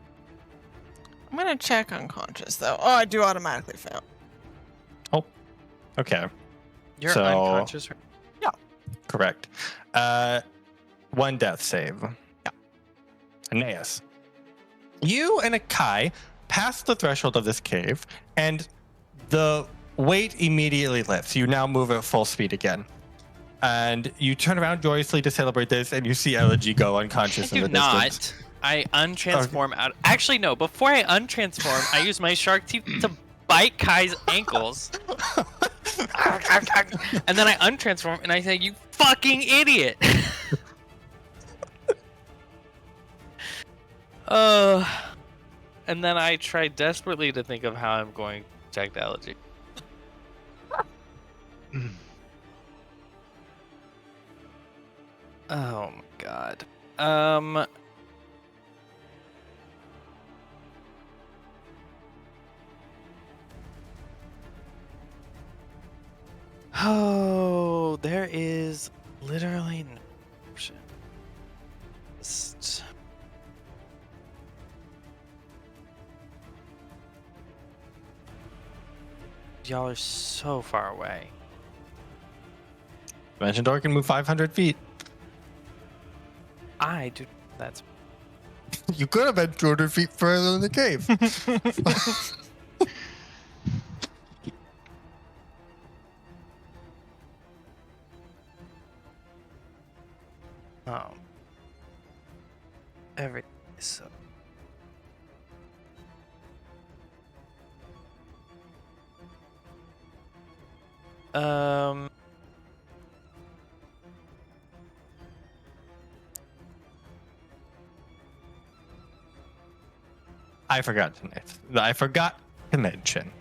gonna check unconscious though. Oh, I do automatically fail. Okay. You're So- unconscious. Correct. One death save. Yeah. Aeneas. You and Akai pass the threshold of this cave, and the weight immediately lifts. You now move at full speed again. And you turn around joyously to celebrate this, and you see Elegy go unconscious I in do the not. distance. I untransform out. Actually, no. Before I untransform, I use my shark teeth to bite Kai's ankles. And then I untransform and I say, "You fucking idiot!" And then I try desperately to think of how I'm going to protect Elegy. Oh my god. Oh, there is literally no option. Just... Y'all are so far away. Dimension Door can move 500 feet. I do. That's. You could have been 200 feet further in the cave. Oh. Everything is so. I forgot to mention.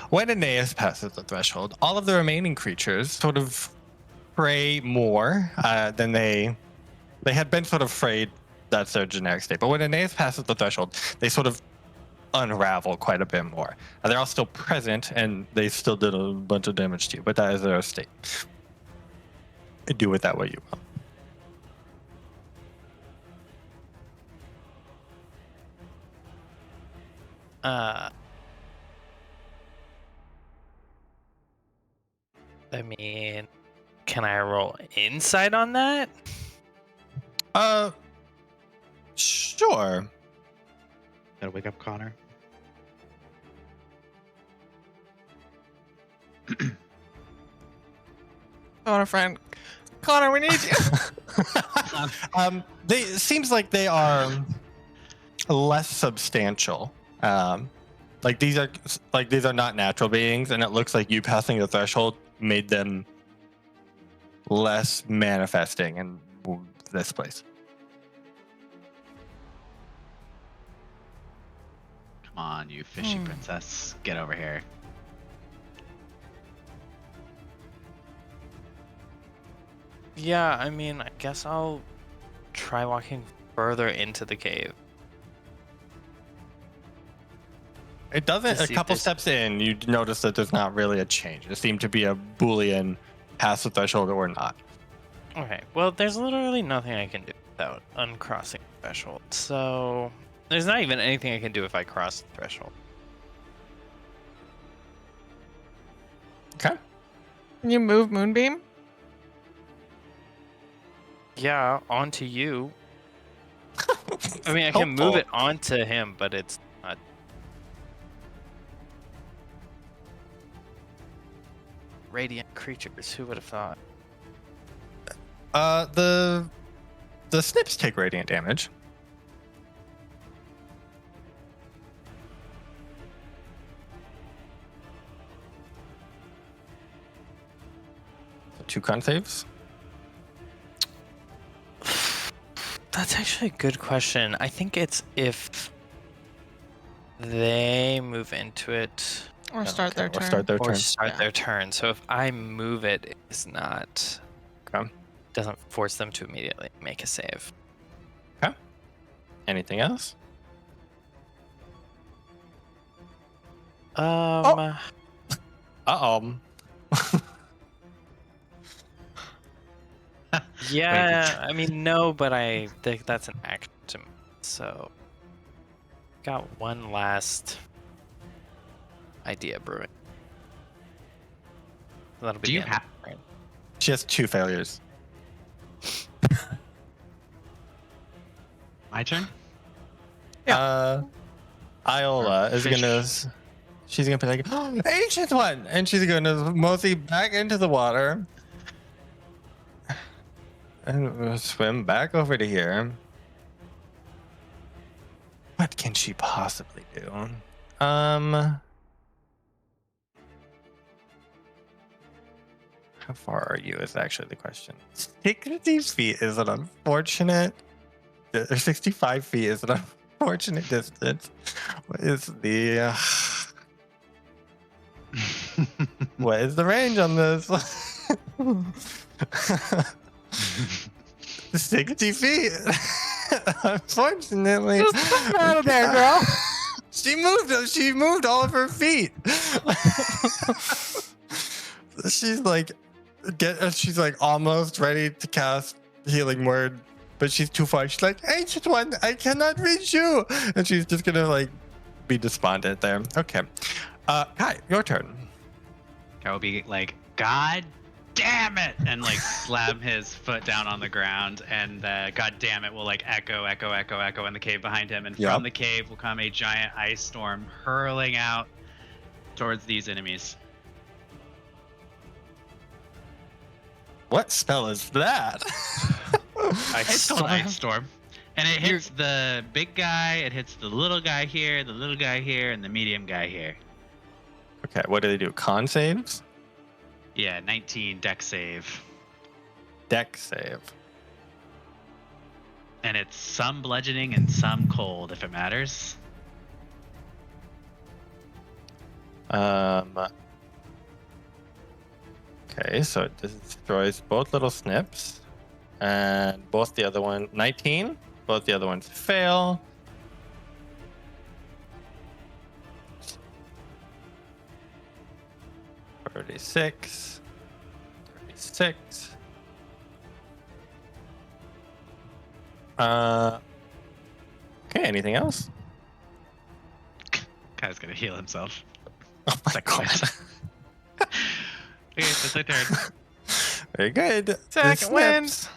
When Aeneas passes the threshold, all of the remaining creatures sort of fray more than they had been sort of frayed. That's their generic state. But when Aeneas passes the threshold, they sort of unravel quite a bit more. They're all still present, and they still did a bunch of damage to you, but that is their state. Do with that what you will. I mean, can I roll insight on that? Sure. Gotta wake up Connor. Connor, friend. Connor, we need you. They it seems like they are less substantial. Like these are not natural beings, and it looks like you passing the threshold made them less manifesting in this place. Come on, you fishy princess. Get over here. Yeah, I mean, I guess I'll try walking further into the cave. It doesn't. A couple steps in, you notice that there's not really a change. It seemed to be a Boolean pass the threshold or not. Okay, well, there's literally nothing I can do without uncrossing the threshold. So there's not even anything I can do if I cross the threshold. Okay. Can you move Moonbeam? Yeah, onto you. I mean, I can move it onto him, but it's not. radiant creatures. Who would have thought? The snips take radiant damage. So 2 con saves. That's actually a good question. I think it's if they move into it Or start their turn. Or start their or turn. start Yeah. their turn. So if I move it, it's not Okay. doesn't force them to immediately make a save. Anything else? Uh-oh. Yeah, I mean no, but I think that's an action. So got one last idea brewing. That'll be Do the you end of have? my turn. She has 2 failures. My turn. Iola is Fish. gonna. She's gonna be like, oh, ancient one, and she's gonna mosey back into the water and swim back over to here. What can she possibly do? How far are you? Is actually the question. 60 feet is an unfortunate. Or 65 feet is an unfortunate distance. What is the? What is the range on this? 60 feet. Unfortunately. Just come out of there, girl. She moved all of her feet. She's like almost ready to cast healing word, but she's too far. She's like, ancient one, I cannot reach you. And she's just gonna like be despondent there. Okay. Kai, your turn. I will be like, God damn it, and like slam his foot down on the ground, and God damn it will like echo in the cave behind him, and from the cave will come a giant ice storm hurling out towards these enemies. What spell is that? It's called Ice Storm. And it hits the big guy, it hits the little guy here, and the medium guy here. Okay, what do they do? Con saves? Yeah, 19 deck save. Deck save. And it's some bludgeoning and some cold, if it matters. Okay, so it destroys both little snips. And both the other one, 19. Both the other ones fail. Thirty-six. Okay, anything else? Guy's gonna heal himself. Oh my god. Okay, that's my turn. Very good. Second wind.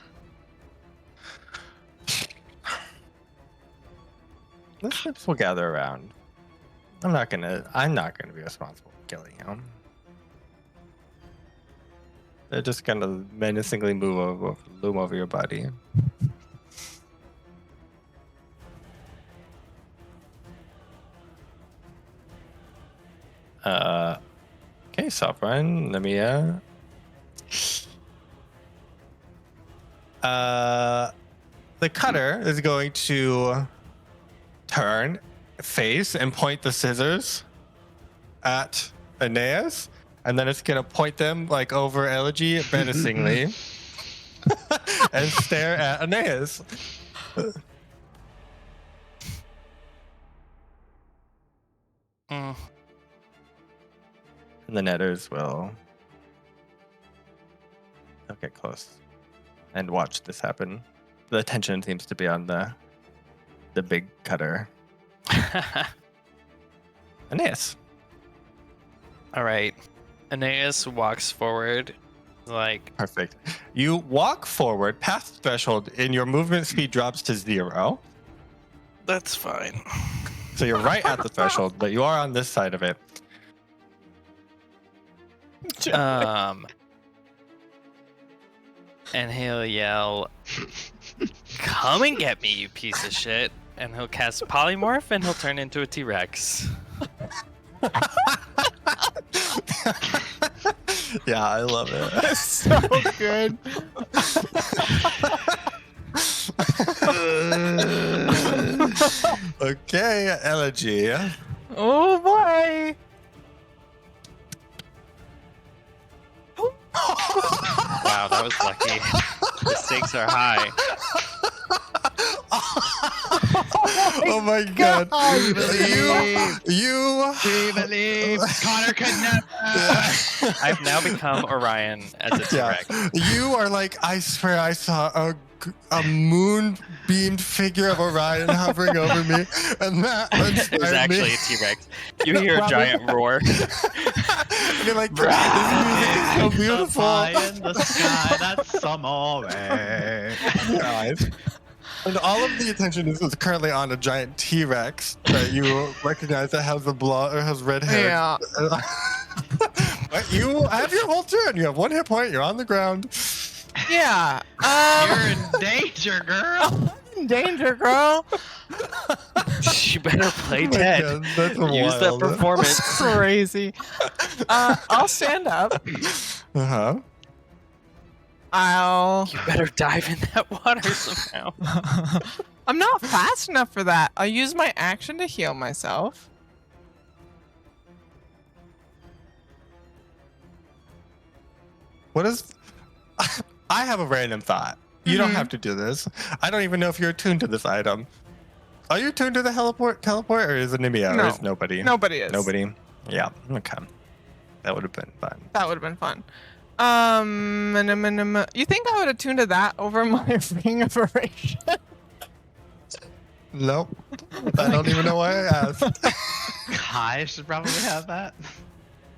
The snips will gather around. I'm not gonna be responsible for killing him. They're just gonna menacingly loom over your body. Okay, Sophron, Nemea. The cutter is going to turn, face, and point the scissors at Aeneas, and then it's gonna point them like over Elegy menacingly, and stare at Aeneas. Mm. And the netters will they'll get close and watch this happen. The attention seems to be on the big cutter. Aeneas. All right. Aeneas walks forward, like Perfect. You walk forward past the threshold and your movement speed drops to 0. that's fine. So you're right at the threshold, but you are on this side of it. And he'll yell, "Come and get me, you piece of shit!" And he'll cast polymorph, and he'll turn into a T-Rex. Yeah, I love it. That's so good. Okay, Elegy. Oh boy. Wow, that was lucky. The stakes are high. Oh my god. We believe. You We believe. Connor could never. I've now become Orion as a T-Rex. You are like, I swear I saw a moon-beamed figure of Orion hovering over me, and that It was actually a T-Rex. You hear a giant roar. And you're like, this music is so beautiful. In the sky, that's some Guys. And all of the attention is currently on a giant T-Rex that you recognize that has has red hair. Yeah. But you have your whole turn. You have 1 hit point. You're on the ground. Yeah. You're in danger, girl. In danger, girl. You better play Oh my dead. God, that's Use that wild. performance. Crazy. I'll stand up. Uh-huh. I'll. You better dive in that water somehow. I'm not fast enough for that. I'll use my action to heal myself. What is... I have a random thought. You don't have to do this. I don't even know if you're attuned to this item. Are you attuned to the teleport, or is it Nemea? No. Or is nobody? Nobody is. Nobody? Yeah, okay. That would have been fun. That would have been fun. You think I would have tuned to that over my ring of oration? Nope. I don't even know why I asked. Kai should probably have that.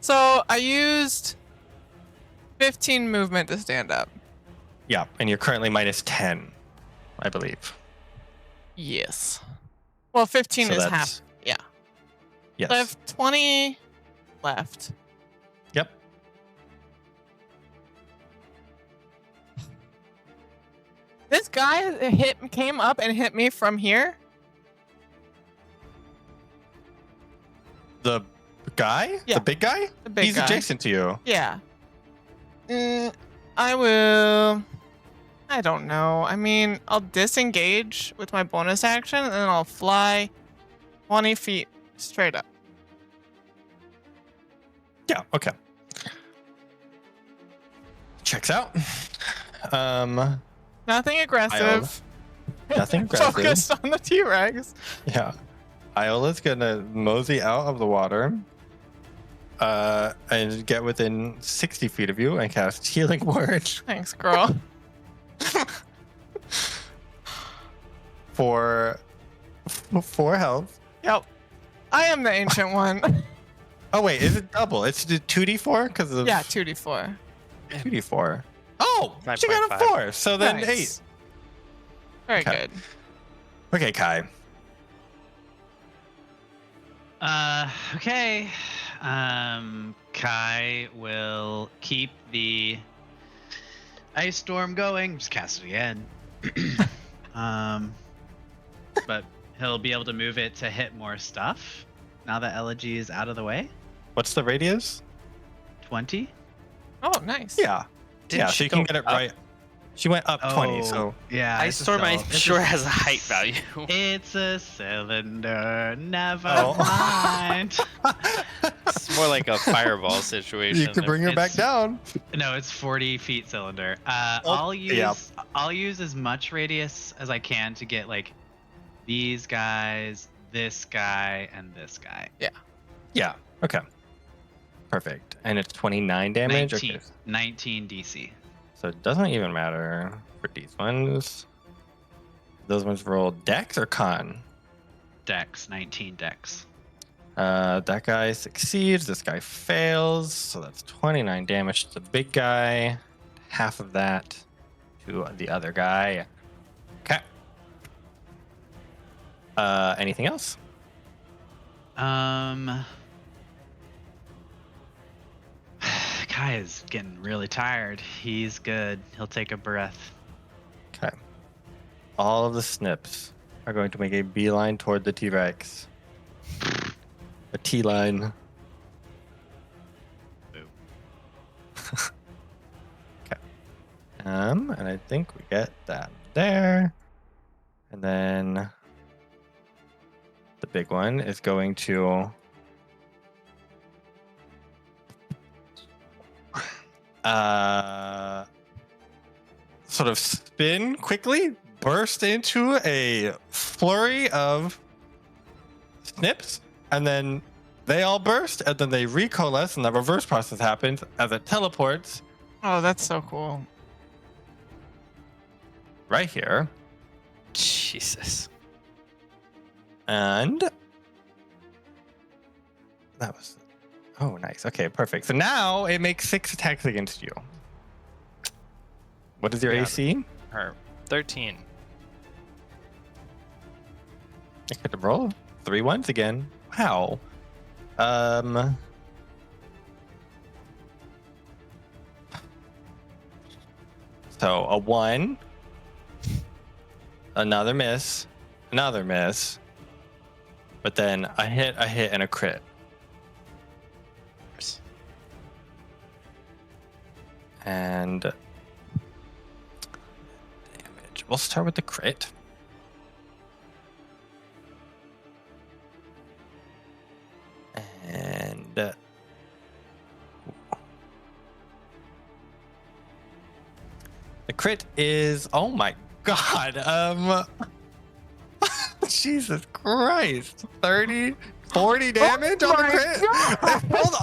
So I used 15 movement to stand up. Yeah, and you're currently minus 10, I believe. Yes. Well, 15 So is that's- half. Yeah. Yes. So I have 20 left. Yep. This guy came up and hit me from here. The guy? Yeah. The big guy? The big He's guy. adjacent to you. Yeah. I will. I don't know. I mean, I'll disengage with my bonus action and then I'll fly 20 feet straight up. Yeah, okay. Checks out. Nothing aggressive. Nothing aggressive. Focused on the T-Rex. Yeah. Iola's gonna mosey out of the water and get within 60 feet of you and cast Healing Word Thanks, girl. for 4 health. Yep. I am the ancient one. Oh wait, is it double? It's 2d4 because of Yeah, 2d4. 2d4. Oh, she 9.5. got a 4, so then Nice. 8. Very Okay. good. Okay, Kai. Okay. Kai will keep the ice storm going. Just cast it again. But he'll be able to move it to hit more stuff now that Elegy is out of the way. What's the radius? 20. Oh, nice. Yeah. Didn't Yeah, she so you can go get it up? right. She went up 20, so yeah. Ice Storm, I'm sure, has a height value. It's a cylinder. Never Oh. mind. It's more like a fireball situation. you can bring her back It's- down. No, it's 40 feet cylinder. Oh, I'll use as much radius as I can to get like these guys, this guy, and this guy. Yeah. Okay. Perfect. And it's 29 damage. 19, Okay. 19 DC. So it doesn't even matter for these ones. Those ones roll dex or con. Dex, 19 dex. That guy succeeds. This guy fails. So that's 29 damage to the big guy. Half of that to the other guy. Okay. Anything else? Kai guy is getting really tired. He's good. He'll take a breath. Okay. All of the snips are going to make a beeline toward the T-Rex. A T-line. Okay. And I think we get that there. And then the big one is going to sort of spin quickly, burst into a flurry of snips, and then they all burst, and then they recoalesce, and the reverse process happens as it teleports Oh, that's so cool. right here. Jesus. And that was, oh, nice. Okay, perfect. So now it makes 6 attacks against you. What is your Yeah. AC? Her 13. I could roll 3 ones again. Wow. So a 1, another miss, but then a hit, and a crit. And damage. We'll start with the crit. And the crit is, oh my god, Jesus Christ, 30, 40 damage on the crit. It rolled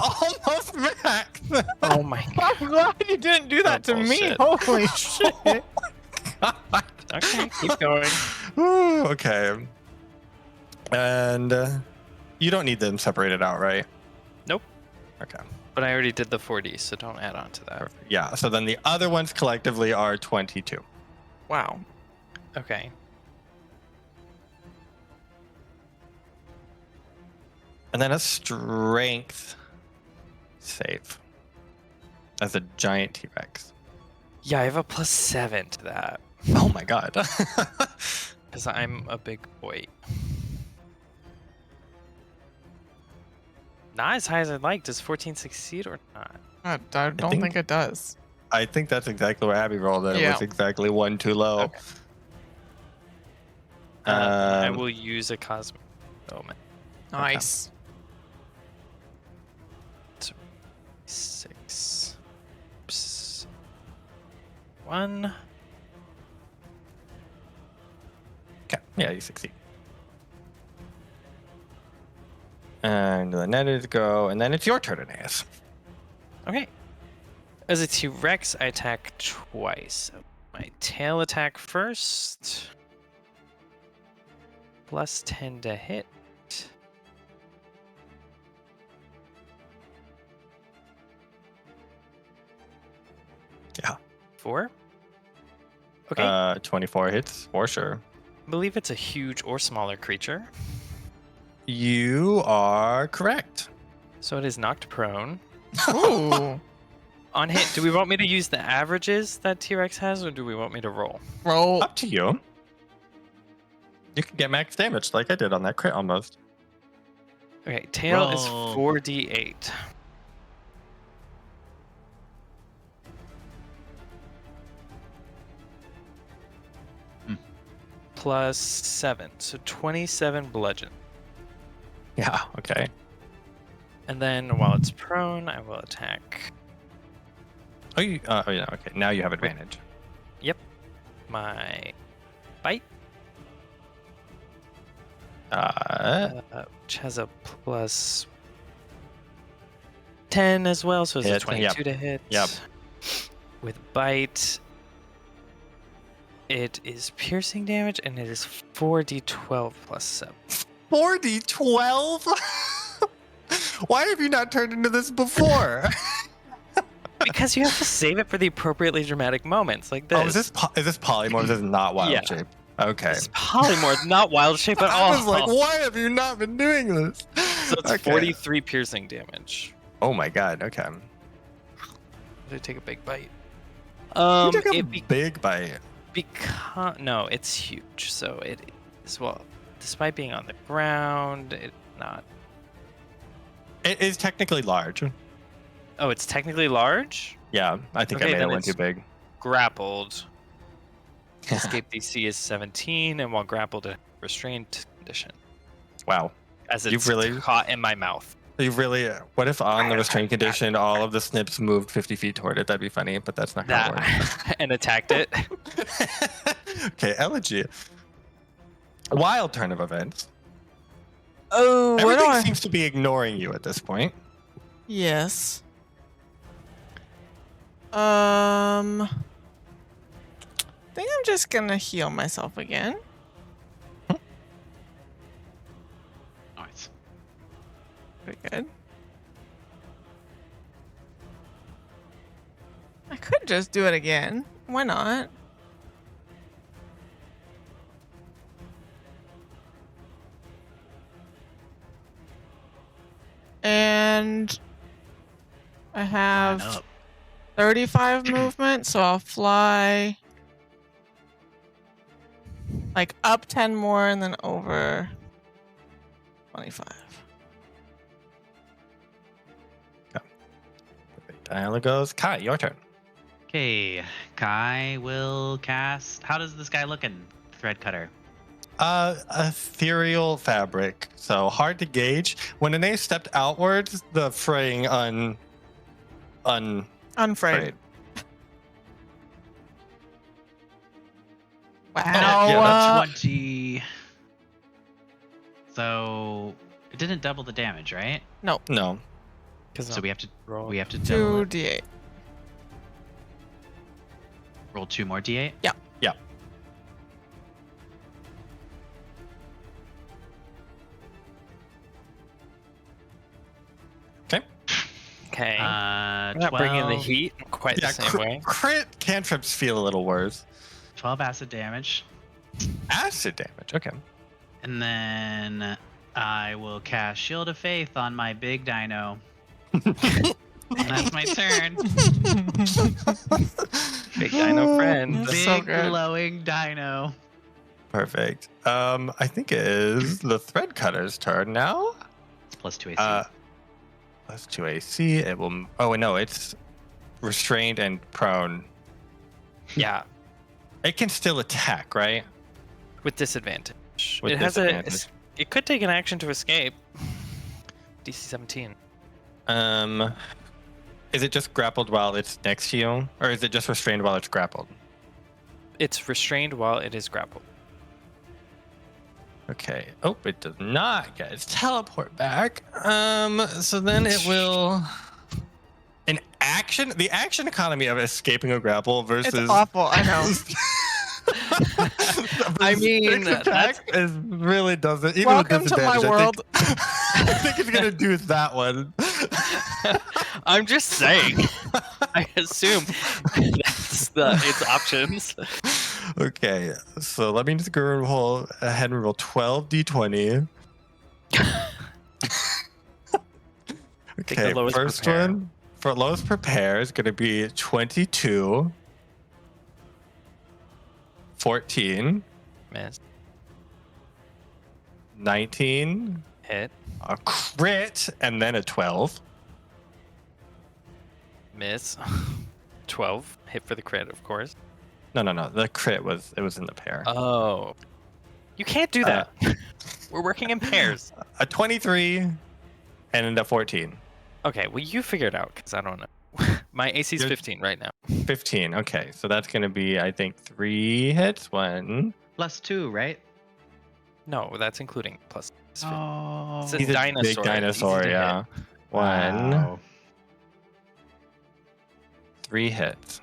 almost max. Oh my god. I'm glad you didn't do that to me. Bullshit. Holy shit. Okay, keep going. Ooh, okay. And you don't need them separated out, right? Nope. Okay. But I already did the 40, so don't add on to that. Perfect. Yeah. So then the other ones collectively are 22. Wow. Okay. And then a strength save as a giant T-Rex. Yeah, I have a +7 to that. Oh my god. Because I'm a big boy. Not as high as I'd like. Does 14 succeed or not? I don't think it does. I think that's exactly what Abby rolled. That it Yeah. was exactly 1 too low. Okay. I Um, will use a cosmic moment. Nice. 6. Oops. 1. Okay. Yeah, you succeed. And the netters go, and then it's your turn, Aeneas. Okay. As a T-Rex, I attack twice. My tail attack first. +10 to hit. Yeah. 4. Okay. 24 hits for sure. I believe it's a huge or smaller creature. You are correct. So it is knocked prone. Ooh. On hit, do we want me to use the averages that T-Rex has, or do we want me to roll? Roll. Up to you. You can get max damage like I did on that crit almost. Okay, tail is Roll. 4d8. +7, so 27 bludgeon. Yeah, okay. And then while it's prone, I will attack Oh, yeah, okay. Now you have advantage. my bite, which has a +10 as well, so it's a Hit, 22 to hit. Yep. With bite, it is piercing damage, and it is 4d12 +7. 4d12? Why have you not turned into this before? Because you have to save it for the appropriately dramatic moments like this. Oh, is this polymorph? This is not wild Yeah. shape. Okay. It's polymorph, not wild shape at all. I was like, why have you not been doing this? So it's Okay. 43 piercing damage. Oh my god, okay. Did I take a big bite? You took a It big bite. no, it's huge. So it is, well, despite being on the ground, it's not. It is technically large. Oh, it's technically large? Yeah, I think Okay, I made it then one too it's big. grappled. Escape DC is 17, and while grappled, a restrained condition. Wow. As You've it's really- caught in my mouth. You really? What if on the restraint condition, all of the snips moved 50 feet toward it? That'd be funny, but that's not how it works. And attacked it. Okay, Elegy. Wild turn of events. Oh, what do Everything I? seems to be ignoring you at this point. Yes. I think I'm just gonna heal myself again. Nice. Pretty good. I could just do it again. Why not? And I Line have up. 35 movement, so I'll fly like up 10 more and then over 25. Dialogue goes. Kai, your turn. Okay, Kai will cast. How does this guy look in Thread Cutter? Ethereal fabric, so hard to gauge. When Aeneas stepped outwards, the fraying Unfrayed. frayed. Wow. yeah, that's 20. So it didn't double the damage, right? No. So we have to roll. double it. 2d8. Roll 2 more d8. Yeah. Okay. Uh, We're not bringing the 12 heat quite the same way. Crit cantrips feel a little worse. 12 acid damage. Acid damage. Okay. And then I will cast Shield of Faith on my big dino. And that's my turn. Big dino friend. That's Big so good. glowing dino. Perfect. I think it is the thread cutter's turn now. It's plus 2 AC. Plus 2 AC. It will. Oh no, it's restrained and prone. Yeah, It can still attack, right? with disadvantage. With it has disadvantage. It could take an action to escape. DC 17. Is it just grappled while it's next to you, or is it just restrained while it's grappled? It's restrained while it is grappled. Okay. Oh, it does not get its teleport back. So then it will. An action. The action economy of escaping a grapple versus. It's awful, I know. I mean, fixed attack is really doesn't. Even Welcome with to my disadvantage, world. I think it's gonna do that one. I'm just saying. I assume that's its options. Okay, so let me just go roll ahead and roll 12 d20. Okay, lowest first prepare. one for lowest prepare is going to be 22, 14, Miss. 19, Hit. a crit, and then a 12. Miss. 12. Hit for the crit, of course. No. The crit was in the pair. Oh. You can't do that. We're working in pairs. A 23 and a 14. Okay, well, you figure it out, because I don't know. My AC is You're- 15 right now. 15. Okay, so that's going to be, I think, 3 hits. One. Plus 2, right? No, that's including plus. Oh. It's a He's a dinosaur. big It's easy dinosaur, to hit. yeah. One. Wow. 3 hits.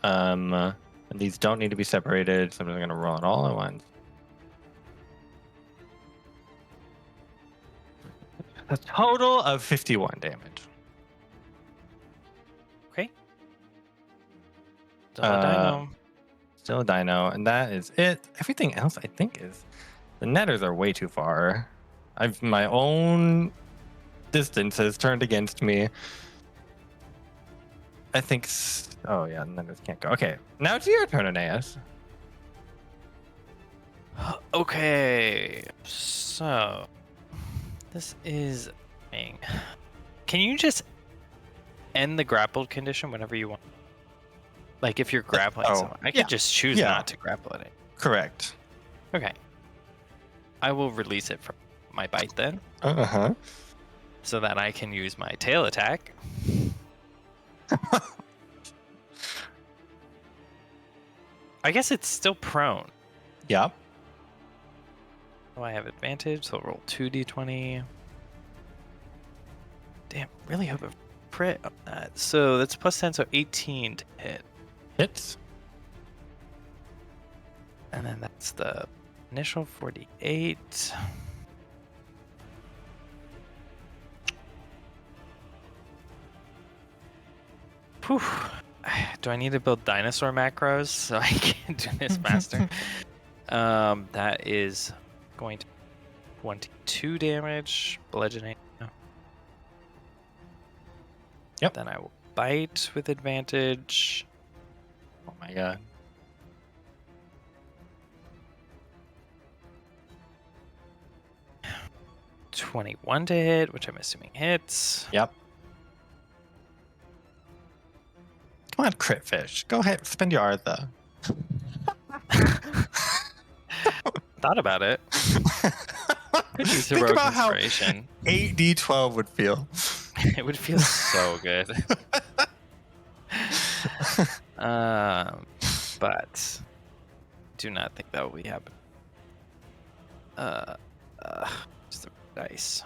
And these don't need to be separated, so I'm just gonna roll it all at once. A total of 51 damage. Okay. Still a dino. Still a dino, and that is it. Everything else, I think, is the netters are way too far. My own distance has turned against me. I think. Oh yeah, none of us can't go. Okay, now it's your turn, Aeneas. Okay, so this is thing. Can you just end the grappled condition whenever you want? Like if you're grappling someone, I could just choose not to grapple it. Correct. Okay. I will release it from my bite then. So that I can use my tail attack. I guess it's still prone. Yeah. Oh, I have advantage, so I'll roll 2d20. Damn, really hope a crit on that. So that's plus 10, so 18 to hit. Hits. And then that's the initial 48. Whew. Do I need to build dinosaur macros so I can do this faster? That is going to 22 damage, bludgeoning. Yep. Then I will bite with advantage. Oh my god. $21 to hit, which I'm assuming hits. Yep. Come on, crit fish. Go ahead, spend your Artha. Thought about it. Could use Think heroic about how inspiration. 8d12 would feel. It would feel so good. But do not think that will be happening. Just the dice.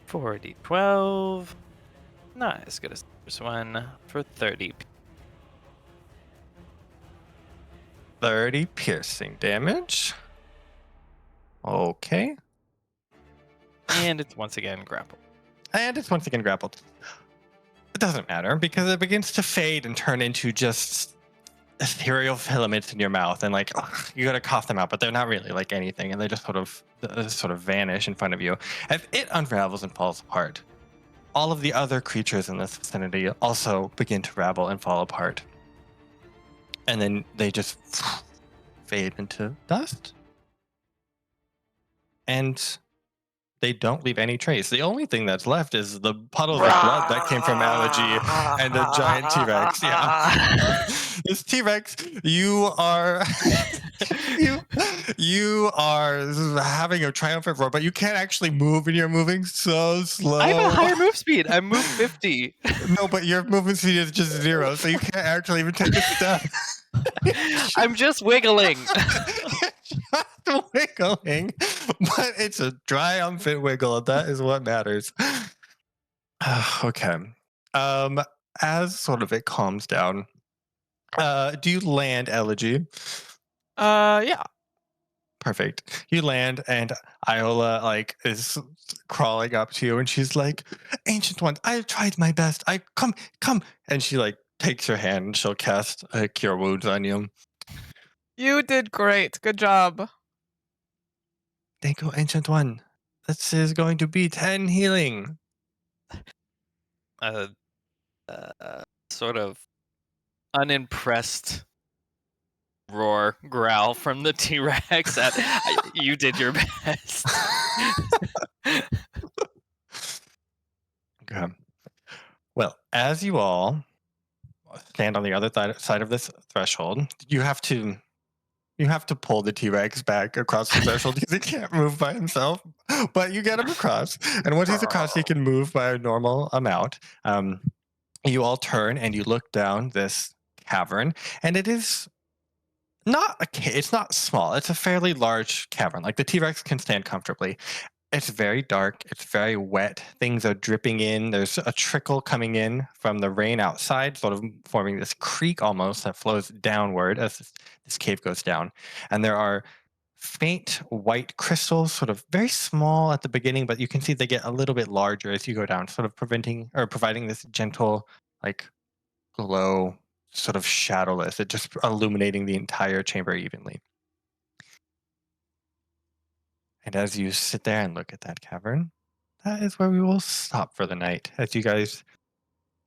4d12. Not as good as the first one for 30. 30 piercing damage. Okay. And it's once again grappled. And it's once again grappled. It doesn't matter because it begins to fade and turn into just ethereal filaments in your mouth, and like you gotta cough them out, but they're not really like anything, and they just sort of vanish in front of you as it unravels and falls apart. All of the other creatures in this vicinity also begin to ravel and fall apart, and then they just fade into dust, and they don't leave any trace. The only thing that's left is the puddles of blood that came from Elegy and the giant T-Rex. Yeah. This T-Rex, you are you are having a triumphant roar, but you can't actually move, and you're moving so slow. I have a higher move speed. I move 50. No, but your movement speed is just 0, so you can't actually even take a step. I'm just wiggling. Just wiggling, but it's a triumphant wiggle, and that is what matters. Okay. As sort of it calms down, do you land, Elegy? Yeah. Perfect. You land, and Iola like is crawling up to you, and she's like, "Ancient One, I tried my best. I come," and she like takes your hand, and she'll cast Cure Wounds on you. You did great. Good job. Thank you, Ancient One. This is going to be 10 healing. Sort of unimpressed growl from the T-Rex at you did your best. Okay. Well, as you all stand on the other side of this threshold, you have to pull the T-Rex back across the threshold because he can't move by himself. But you get him across, and once he's across, he can move by a normal amount. You all turn and you look down this cavern, and it is it's not small. It's a fairly large cavern. Like the T-Rex can stand comfortably. It's very dark. It's very wet. Things are dripping in. There's a trickle coming in from the rain outside, sort of forming this creek almost that flows downward as this cave goes down. And there are faint white crystals, sort of very small at the beginning, but you can see they get a little bit larger as you go down, sort of providing this gentle, like, glow, sort of shadowless. It just illuminating the entire chamber evenly. And as you sit there and look at that cavern, that is where we will stop for the night as you guys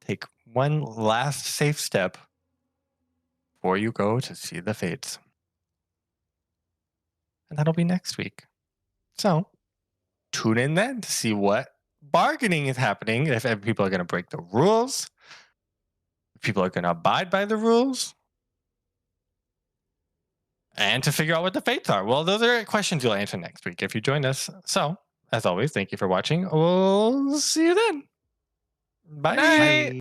take one last safe step before you go to see the fates. And that'll be next week. So tune in then to see what bargaining is happening, if people are going to break the rules, if people are going to abide by the rules, and to figure out what the fates are. Well, those are questions you'll answer next week if you join us. So, as always, thank you for watching. We'll see you then. Bye. Night. Bye.